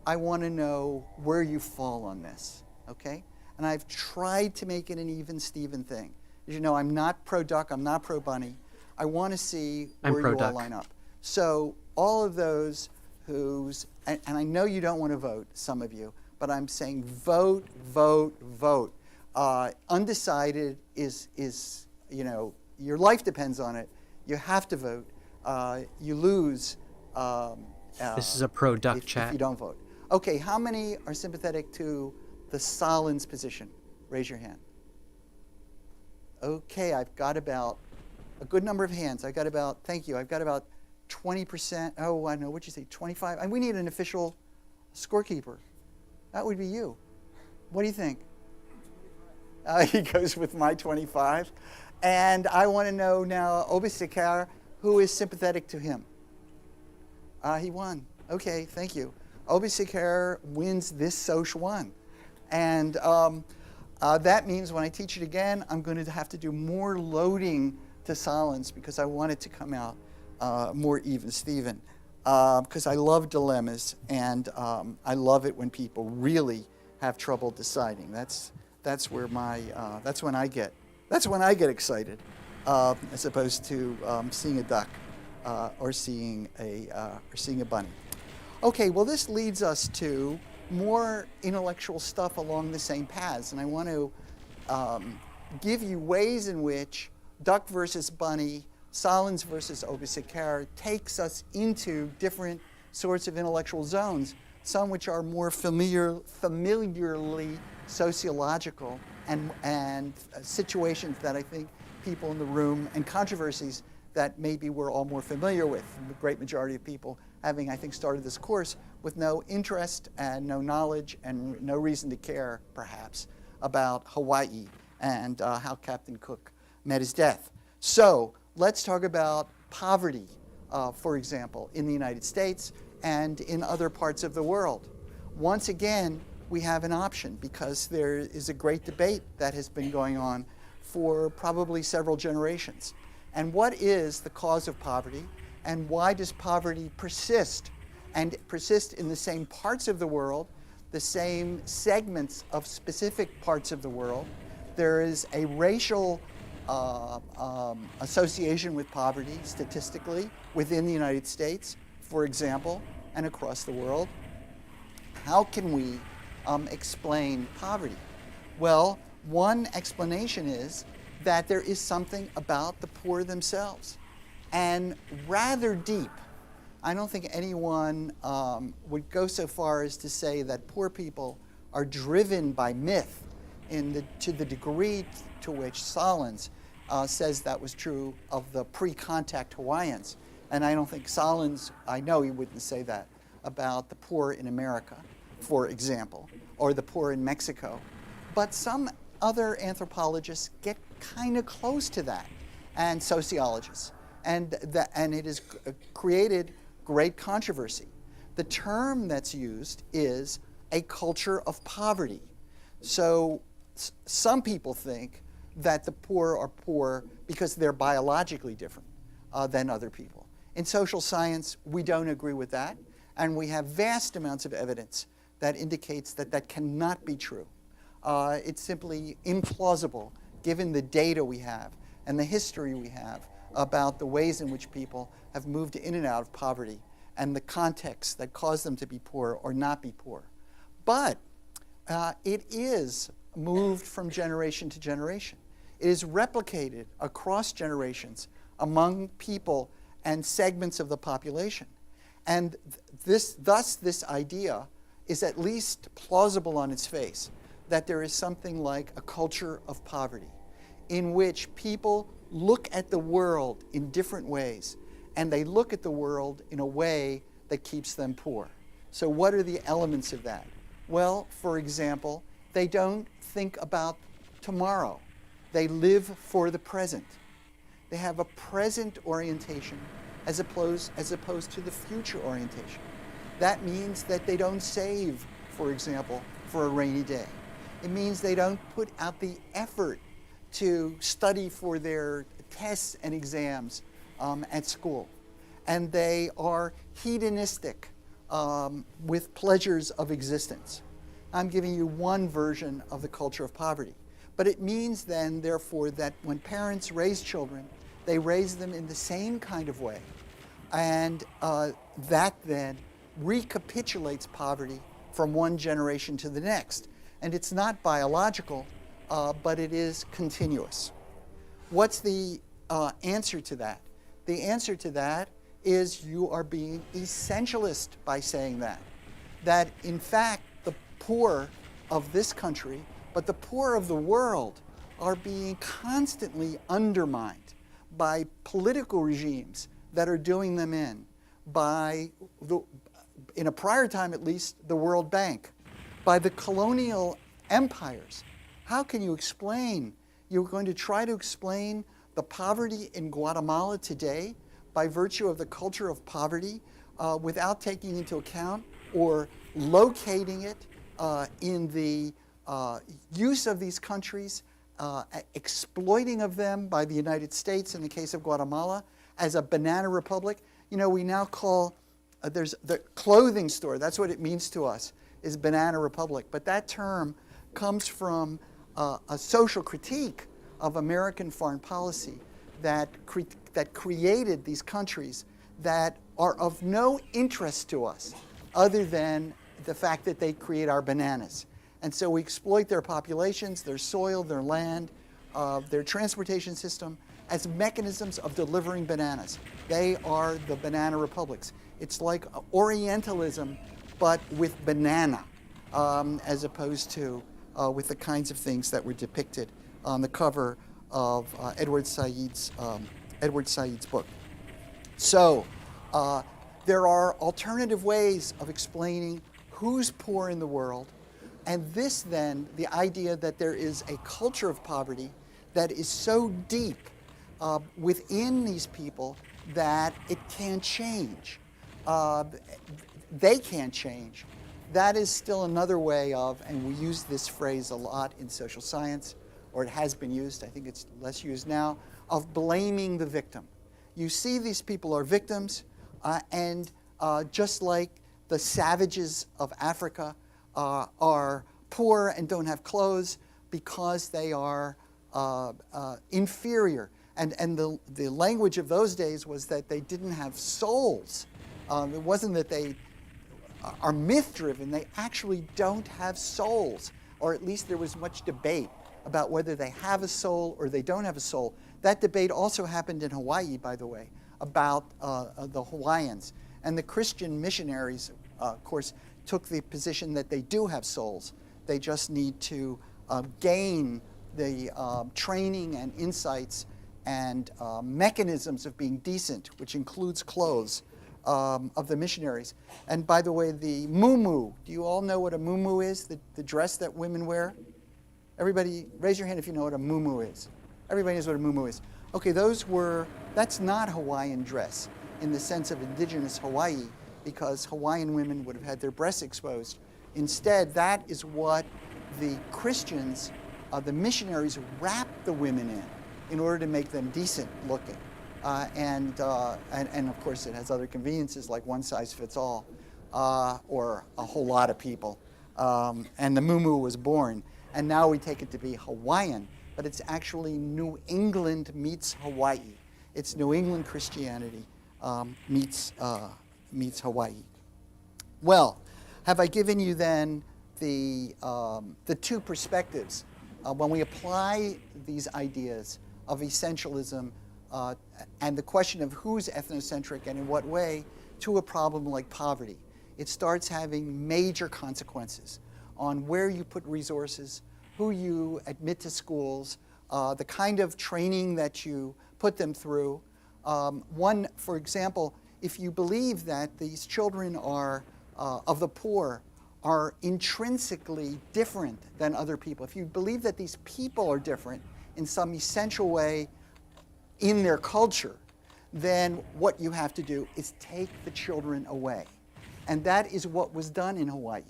I want to know where you fall on this, okay? And I've tried to make it an even-Steven thing. As you know, I'm not pro-duck, I'm not pro-bunny. I want to see where you all line up. So all of those who's, and I know you don't want to vote, some of you, but I'm saying vote, vote, vote. Undecided is, you know, your life depends on it. You have to vote. You lose. This is a pro-duck chat. If you don't vote. Okay, how many are sympathetic to the Solons position? Raise your hand. Okay, I've got about a good number of hands. I've got about, thank you, I've got about 20%, oh, I know, what'd you say, 25? And we need an official scorekeeper. That would be you. What do you think? He goes with my 25. And I want to know now, Obi Seker, who is sympathetic to him? He won. Okay, thank you. Obi Seker wins this Soch 1. And that means when I teach it again, I'm going to have to do more loading to Solons because I want it to come out more even-Steven, because I love dilemmas, and I love it when people really have trouble deciding. That's where my that's when I get excited, as opposed to seeing a duck or seeing a bunny. Okay, well this leads us to more intellectual stuff along the same paths, and I want to give you ways in which duck versus bunny, Solons versus Obi Seker takes us into different sorts of intellectual zones, some which are more familiarly sociological and situations that I think people in the room, and controversies that maybe we're all more familiar with, the great majority of people having, I think, started this course with no interest and no knowledge and no reason to care, perhaps, about Hawaii and how Captain Cook met his death. So let's talk about poverty, for example, in the United States and in other parts of the world. Once again, we have an option because there is a great debate that has been going on for probably several generations. And what is the cause of poverty, and why does poverty persist? And persist in the same parts of the world, the same segments of specific parts of the world. There is a racial association with poverty, statistically, within the United States, for example, and across the world. How can we explain poverty? Well, one explanation is that there is something about the poor themselves, and rather deep. I don't think anyone would go so far as to say that poor people are driven by myth to the degree to which Solons says that was true of the pre-contact Hawaiians. And I don't think Solons, I know he wouldn't say that about the poor in America, for example, or the poor in Mexico. But some other anthropologists get kind of close to that, and sociologists. And it has created great controversy. The term that's used is a culture of poverty. So some people think that the poor are poor because they're biologically different than other people. In social science, we don't agree with that, and we have vast amounts of evidence that indicates that that cannot be true. It's simply implausible given the data we have and the history we have about the ways in which people have moved in and out of poverty and the context that caused them to be poor or not be poor. But it is moved from generation to generation. It is replicated across generations among people and segments of the population. And thus this idea is at least plausible on its face, that there is something like a culture of poverty in which people look at the world in different ways, and they look at the world in a way that keeps them poor. So what are the elements of that? Well, for example, they don't think about tomorrow. They live for the present. They have a present orientation as opposed to the future orientation. That means that they don't save, for example, for a rainy day. It means they don't put out the effort to study for their tests and exams at school. And they are hedonistic with pleasures of existence. I'm giving you one version of the culture of poverty. But it means then, therefore, that when parents raise children, they raise them in the same kind of way. And that then recapitulates poverty from one generation to the next. And it's not biological, but it is continuous. What's the answer to that? The answer to that is you are being essentialist by saying that. That in fact, the poor of this country, but the poor of the world, are being constantly undermined by political regimes that are doing them in, by, in a prior time at least, the World Bank, by the colonial empires. How can you explain? You're going to try to explain the poverty in Guatemala today by virtue of the culture of poverty without taking into account or locating it in the use of these countries, exploiting of them by the United States in the case of Guatemala as a banana republic. You know, we now call, there's the clothing store, that's what it means to us, is banana republic. But that term comes from a social critique of American foreign policy that created these countries that are of no interest to us other than the fact that they create our bananas. And so we exploit their populations, their soil, their land, their transportation system as mechanisms of delivering bananas. They are the banana republics. It's like Orientalism, but with banana, as opposed to with the kinds of things that were depicted on the cover of Edward Said's book. So there are alternative ways of explaining who's poor in the world, and this then, the idea that there is a culture of poverty that is so deep within these people that it can't change. They can't change. That is still another way of, and we use this phrase a lot in social science, or it has been used, I think it's less used now, of blaming the victim. You see these people are victims, and just like the savages of Africa are poor and don't have clothes because they are inferior. And the language of those days was that they didn't have souls. It wasn't that they are myth-driven. They actually don't have souls, or at least there was much debate about whether they have a soul or they don't have a soul. That debate also happened in Hawaii, by the way, about the Hawaiians. And the Christian missionaries, of course, took the position that they do have souls. They just need to gain the training and insights and mechanisms of being decent, which includes clothes, of the missionaries. And by the way, the muumuu, do you all know what a muumuu is, the dress that women wear? Everybody, raise your hand if you know what a muumuu is. Everybody knows what a muumuu is. Okay, that's not Hawaiian dress in the sense of indigenous Hawaii, because Hawaiian women would have had their breasts exposed. Instead, that is what the Christians, the missionaries, wrapped the women in order to make them decent looking. And of course, it has other conveniences like one size fits all, or a whole lot of people. And the muumuu was born. And now we take it to be Hawaiian, but it's actually New England meets Hawaii. It's New England Christianity meets Hawaii. Well, have I given you then the two perspectives when we apply these ideas of essentialism and the question of who's ethnocentric and in what way to a problem like poverty? It starts having major consequences on where you put resources, who you admit to schools, the kind of training that you put them through. For example, if you believe that these children are of the poor are intrinsically different than other people, if you believe that these people are different in some essential way in their culture, then what you have to do is take the children away. And that is what was done in Hawaii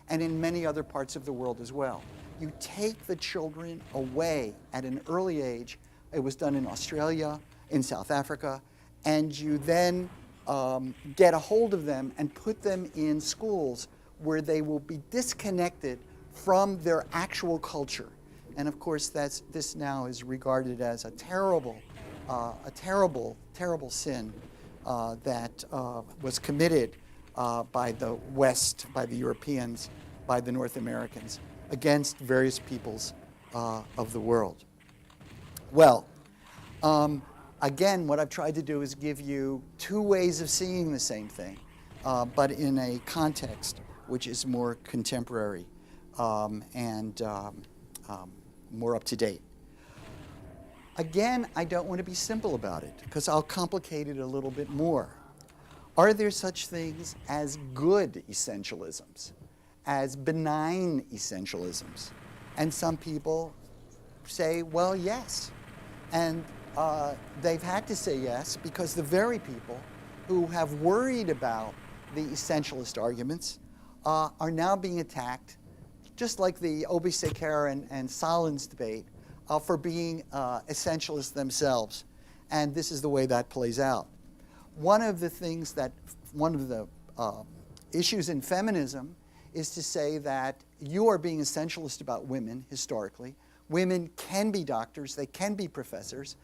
and in many other parts of the world as well. You take the children away at an early age. It was done in Australia, in South Africa, and you then get a hold of them and put them in schools where they will be disconnected from their actual culture. And of course, this now is regarded as a terrible, terrible sin that was committed by the West, by the Europeans, by the North Americans, against various peoples of the world. Well, again, what I've tried to do is give you two ways of seeing the same thing, but in a context which is more contemporary and more up to date. Again, I don't want to be simple about it, because I'll complicate it a little bit more. Are there such things as good essentialisms, as benign essentialisms? And some people say, well, yes. And they've had to say yes because the very people who have worried about the essentialist arguments are now being attacked, just like the Obisekere and Sahlins debate, for being essentialists themselves. And this is the way that plays out. One of the issues in feminism is to say that you are being essentialist about women historically. Women can be doctors, they can be professors,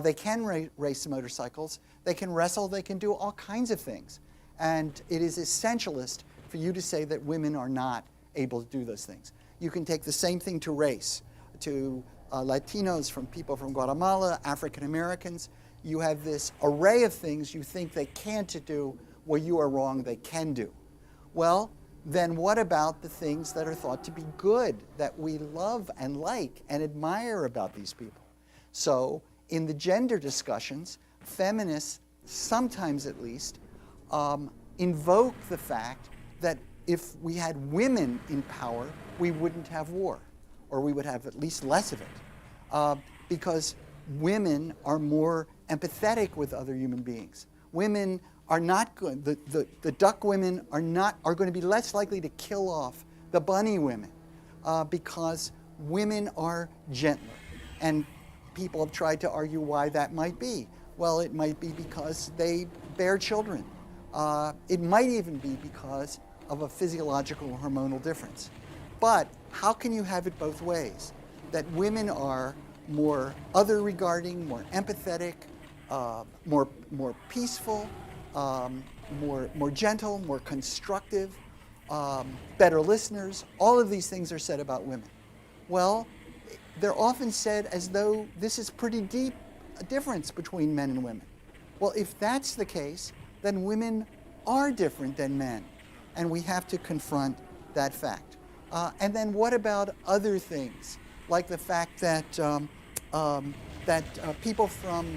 they can race motorcycles, they can wrestle, they can do all kinds of things. And it is essentialist for you to say that women are not able to do those things. You can take the same thing to race, to Latinos, from people from Guatemala, African Americans. You have this array of things you think they can't do. Well, you are wrong, they can do. Well, then what about the things that are thought to be good, that we love and like and admire about these people? So in the gender discussions, feminists, sometimes at least, invoke the fact that if we had women in power, we wouldn't have war, or we would have at least less of it, because women are more empathetic with other human beings. Women are not good. The duck women are going to be less likely to kill off the bunny women because women are gentler. And people have tried to argue why that might be. Well, it might be because they bear children. It might even be because of a physiological hormonal difference. But how can you have it both ways? That women are more other-regarding, more empathetic, more peaceful, more gentle, more constructive, better listeners. All of these things are said about women. Well, they're often said as though this is pretty deep a difference between men and women. Well, if that's the case, then women are different than men, and we have to confront that fact. And then what about other things, like the fact that people from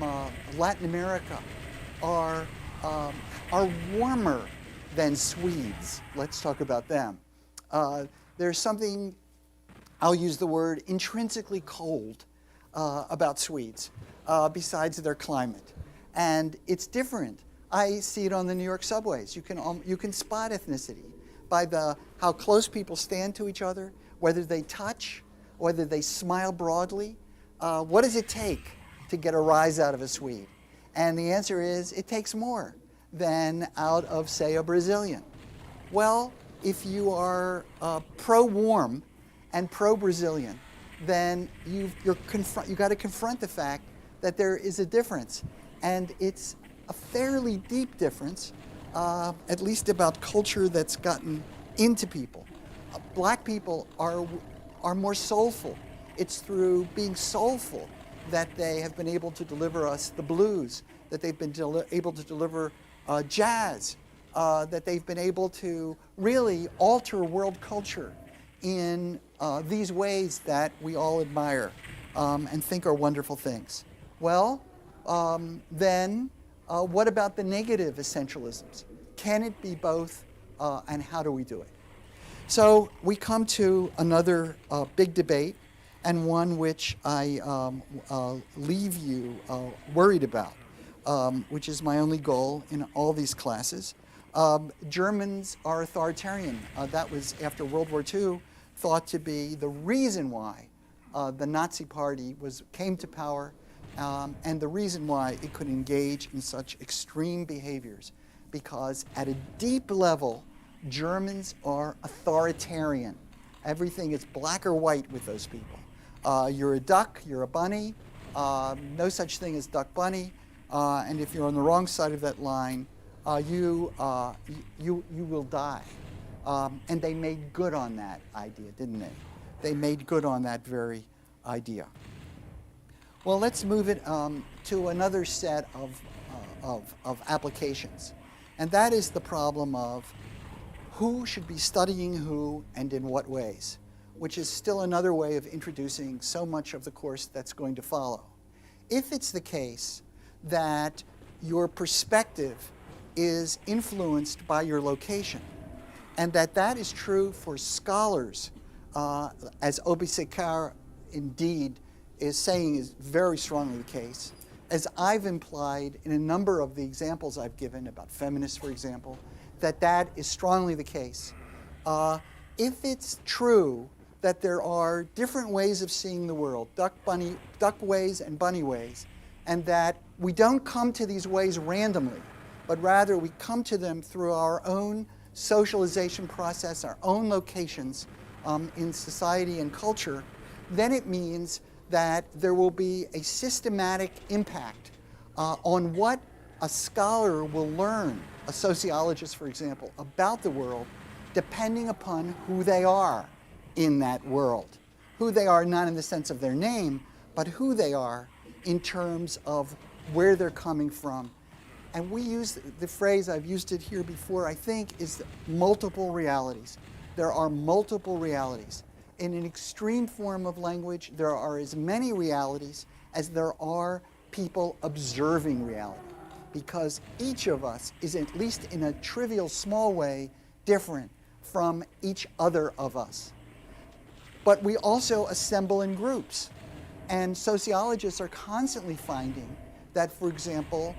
Latin America are warmer than Swedes? Let's talk about them. There's something I'll use the word intrinsically cold about Swedes, besides their climate. And it's different. I see it on the New York subways. You can spot ethnicity by how close people stand to each other, whether they touch, whether they smile broadly. What does it take to get a rise out of a Swede? And the answer is, it takes more than out of, say, a Brazilian. Well, if you are pro-warm and pro-Brazilian, then you got to confront the fact that there is a difference. And it's a fairly deep difference, at least about culture that's gotten into people. Black people are more soulful. It's through being soulful that they have been able to deliver us the blues, that they've been able to deliver jazz, that they've been able to really alter world culture in these ways that we all admire and think are wonderful things. Well, then what about the negative essentialisms? Can it be both, and how do we do it? So we come to another big debate, and one which I leave you worried about, which is my only goal in all these classes. Germans are authoritarian. That was, after World War II, thought to be the reason why the Nazi Party came to power, and the reason why it could engage in such extreme behaviors, because at a deep level, Germans are authoritarian. Everything is black or white with those people. You're a duck, you're a bunny, no such thing as duck bunny, and if you're on the wrong side of that line, you will die. And they made good on that idea, didn't they? They made good on that very idea. Well, let's move it to another set of applications. And that is the problem of who should be studying who and in what ways, which is still another way of introducing so much of the course that's going to follow. If it's the case that your perspective is influenced by your location, and that is true for scholars, as Obisekar indeed is saying is very strongly the case, as I've implied in a number of the examples I've given about feminists, for example, that is strongly the case. If it's true that there are different ways of seeing the world, duck ways and bunny ways, and that we don't come to these ways randomly, but rather we come to them through our own socialization process, our own locations in society and culture, then it means that there will be a systematic impact on what a scholar will learn, a sociologist, for example, about the world, depending upon who they are in that world. Who they are not in the sense of their name, but who they are in terms of where they're coming from. And we use the phrase, I've used it here before, I think, is multiple realities. There are multiple realities. In an extreme form of language, there are as many realities as there are people observing reality, because each of us is, at least in a trivial, small way, different from each other of us. But we also assemble in groups. And sociologists are constantly finding that, for example,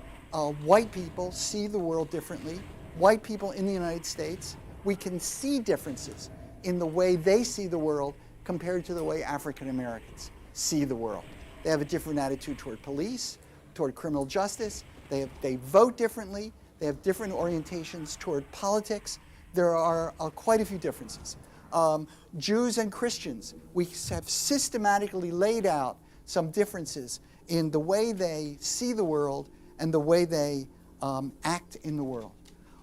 white people see the world differently. White people in the United States, we can see differences in the way they see the world compared to the way African Americans see the world. They have a different attitude toward police, toward criminal justice. They vote differently. They have different orientations toward politics. There are quite a few differences. Jews and Christians, we have systematically laid out some differences in the way they see the world and the way they act in the world.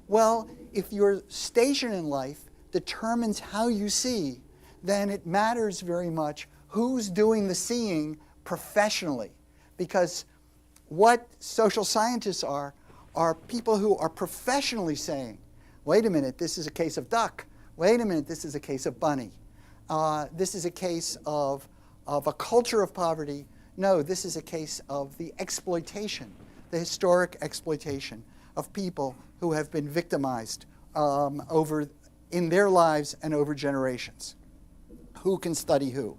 Well, if your station in life determines how you see, then it matters very much who's doing the seeing professionally. Because what social scientists are people who are professionally saying, wait a minute, this is a case of duck. Wait a minute, this is a case of bunny. This is a case of a culture of poverty. No, this is a case of the exploitation, the historic exploitation of people who have been victimized in their lives and over generations, who can study who.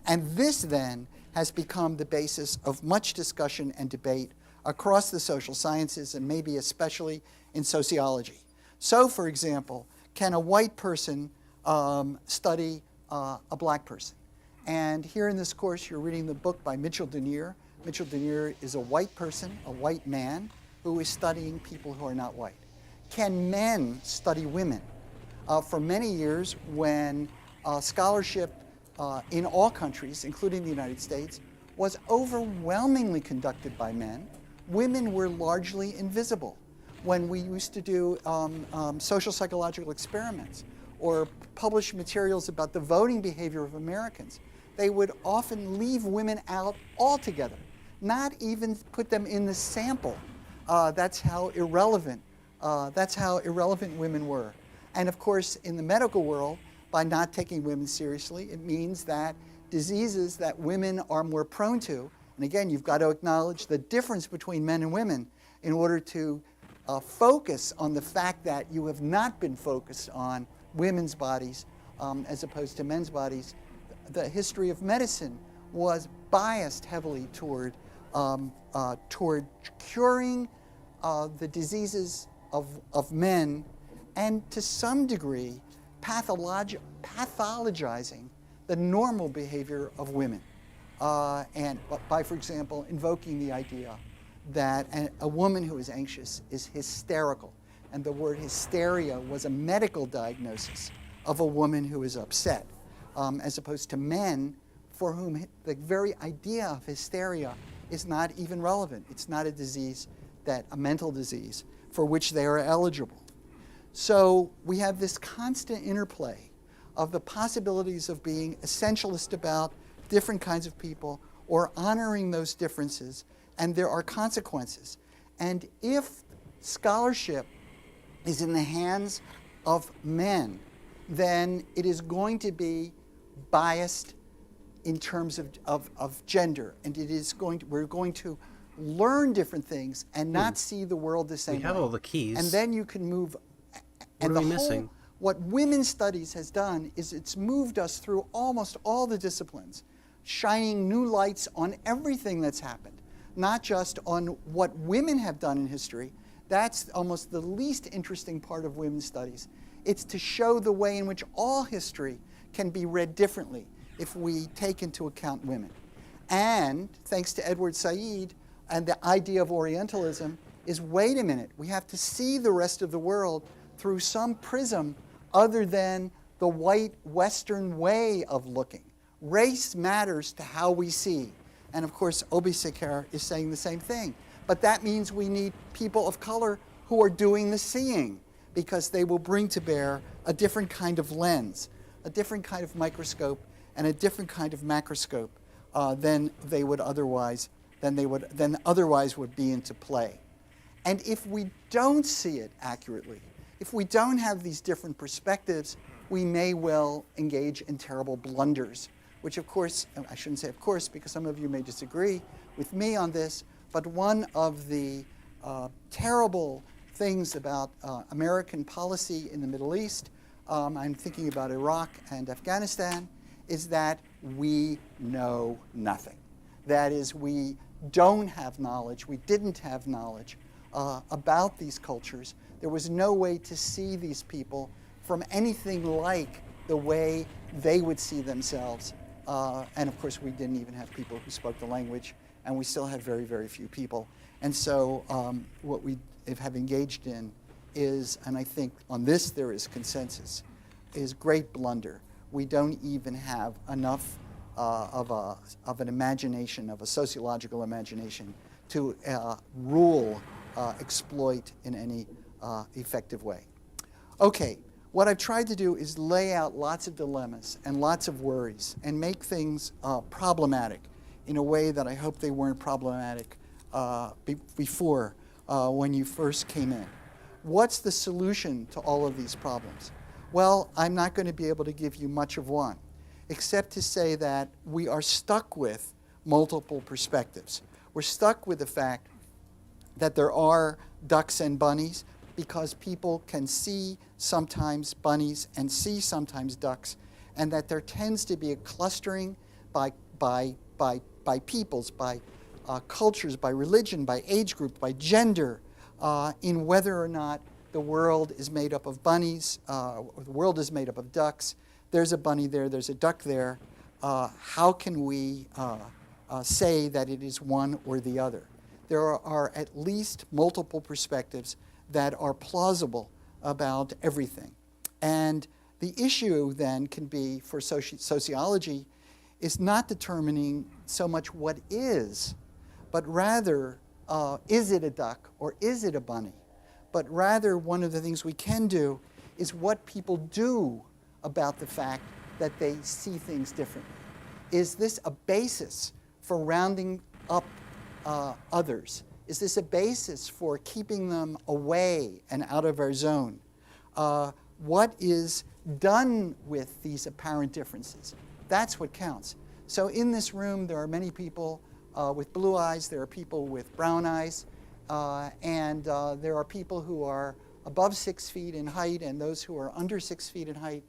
And this then has become the basis of much discussion and debate across the social sciences, and maybe especially in sociology. So, for example, can a white person study a black person? And here in this course, you're reading the book by Mitchell Denier. Mitchell Denier is a white person, a white man, who is studying people who are not white. Can men study women? For many years, when scholarship in all countries, including the United States, was overwhelmingly conducted by men, women were largely invisible. When we used to do social psychological experiments or publish materials about the voting behavior of Americans, they would often leave women out altogether, not even put them in the sample. That's how irrelevant women were. And of course, in the medical world, by not taking women seriously, it means that diseases that women are more prone to, and again, you've got to acknowledge the difference between men and women in order to focus on the fact that you have not been focused on women's bodies as opposed to men's bodies. The history of medicine was biased heavily toward curing the diseases of men, and to some degree pathologizing the normal behavior of women. And by, for example, invoking the idea that a woman who is anxious is hysterical. And the word hysteria was a medical diagnosis of a woman who is upset, as opposed to men for whom the very idea of hysteria is not even relevant. It's not a disease, a mental disease, for which they are eligible. So we have this constant interplay of the possibilities of being essentialist about different kinds of people or honoring those differences, and there are consequences. And if scholarship is in the hands of men, then it is going to be biased in terms of gender, and we're going to learn different things and not see the world the same way. We have all the keys. And then you can move. What are we missing? What women's studies has done is it's moved us through almost all the disciplines, shining new lights on everything that's happened, not just on what women have done in history. That's almost the least interesting part of women's studies. It's to show the way in which all history can be read differently if we take into account women. And thanks to Edward Said and the idea of Orientalism is, wait a minute, we have to see the rest of the world through some prism other than the white Western way of looking. Race matters to how we see. And of course, Obisekar is saying the same thing. But that means we need people of color who are doing the seeing, because they will bring to bear a different kind of lens, a different kind of microscope, and a different kind of macroscope than otherwise would be into play. And if we don't see it accurately, if we don't have these different perspectives, we may well engage in terrible blunders, which of course, I shouldn't say of course, because some of you may disagree with me on this, but one of the terrible things about American policy in the Middle East, I'm thinking about Iraq and Afghanistan, is that we know nothing. That is, we don't have knowledge, we didn't have knowledge about these cultures. There was no way to see these people from anything like the way they would see themselves. And of course, we didn't even have people who spoke the language, and we still had very, very few people. And so what we have engaged in is, and I think on this there is consensus, is great blunder. We don't even have enough of an imagination, of a sociological imagination, to rule, exploit in any effective way. Okay, what I've tried to do is lay out lots of dilemmas and lots of worries and make things problematic in a way that I hope they weren't problematic before when you first came in. What's the solution to all of these problems? Well, I'm not going to be able to give you much of one, except to say that we are stuck with multiple perspectives. We're stuck with the fact that there are ducks and bunnies, because people can see sometimes bunnies and see sometimes ducks, and that there tends to be a clustering by peoples, by cultures, by religion, by age group, by gender, in whether or not the world is made up of bunnies, or the world is made up of ducks. There's a bunny there, there's a duck there. How can we say that it is one or the other? There are at least multiple perspectives that are plausible about everything. And the issue then can be, for sociology, is not determining so much what is, but rather, is it a duck or is it a bunny? But rather, one of the things we can do is what people do about the fact that they see things differently. Is this a basis for rounding up others? Is this a basis for keeping them away and out of our zone? What is done with these apparent differences? That's what counts. So in this room, there are many people with blue eyes, there are people with brown eyes, and there are people who are above 6 feet in height and those who are under 6 feet in height.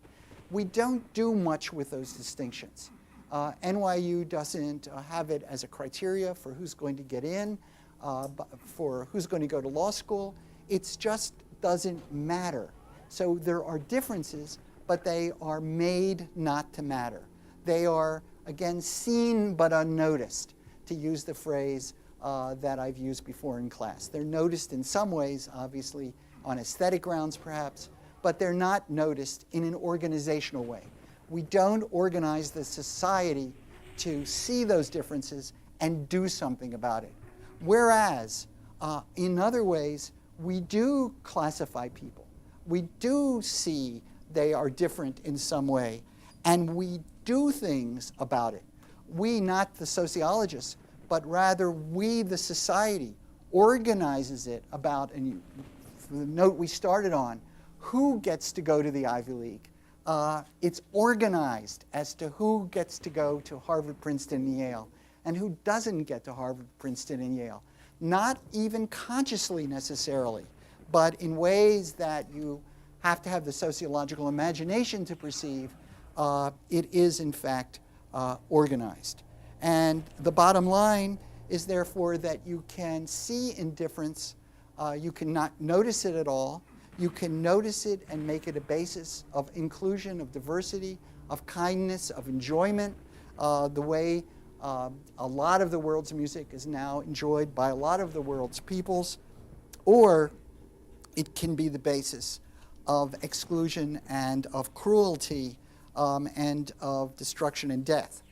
We don't do much with those distinctions. NYU doesn't have it as a criteria for who's going to get in, for who's going to go to law school. It just doesn't matter. So there are differences, but they are made not to matter. They are, again, seen but unnoticed, to use the phrase that I've used before in class. They're noticed in some ways, obviously, on aesthetic grounds perhaps, but they're not noticed in an organizational way. We don't organize the society to see those differences and do something about it. Whereas, in other ways, we do classify people. We do see they are different in some way, and we do things about it. We, not the sociologists, but rather we, the society, organizes it about, and the note we started on, who gets to go to the Ivy League. It's organized as to who gets to go to Harvard, Princeton, and Yale, and who doesn't get to Harvard, Princeton, and Yale. Not even consciously necessarily, but in ways that you have to have the sociological imagination to perceive, it is in fact organized. And the bottom line is therefore that you can see indifference, you cannot notice it at all. You can notice it and make it a basis of inclusion, of diversity, of kindness, of enjoyment, the way a lot of the world's music is now enjoyed by a lot of the world's peoples. Or it can be the basis of exclusion and of cruelty and of destruction and death.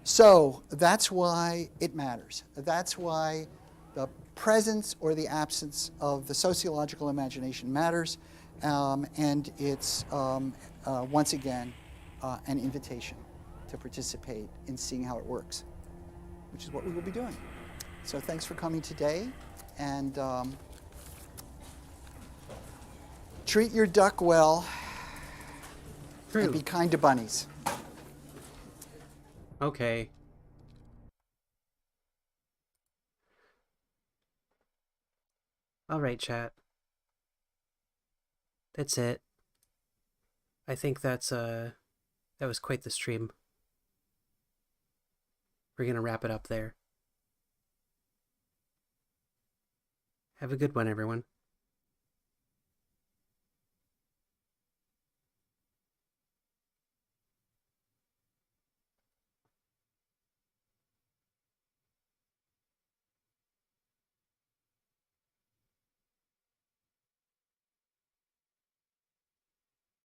So that's why it matters. That's why the presence or the absence of the sociological imagination matters, and it's, once again, an invitation to participate in seeing how it works, which is what we will be doing. So thanks for coming today, and treat your duck well, and be kind to bunnies. Okay. All right, chat. That's it. I think that was quite the stream. We're gonna wrap it up there. Have a good one, everyone.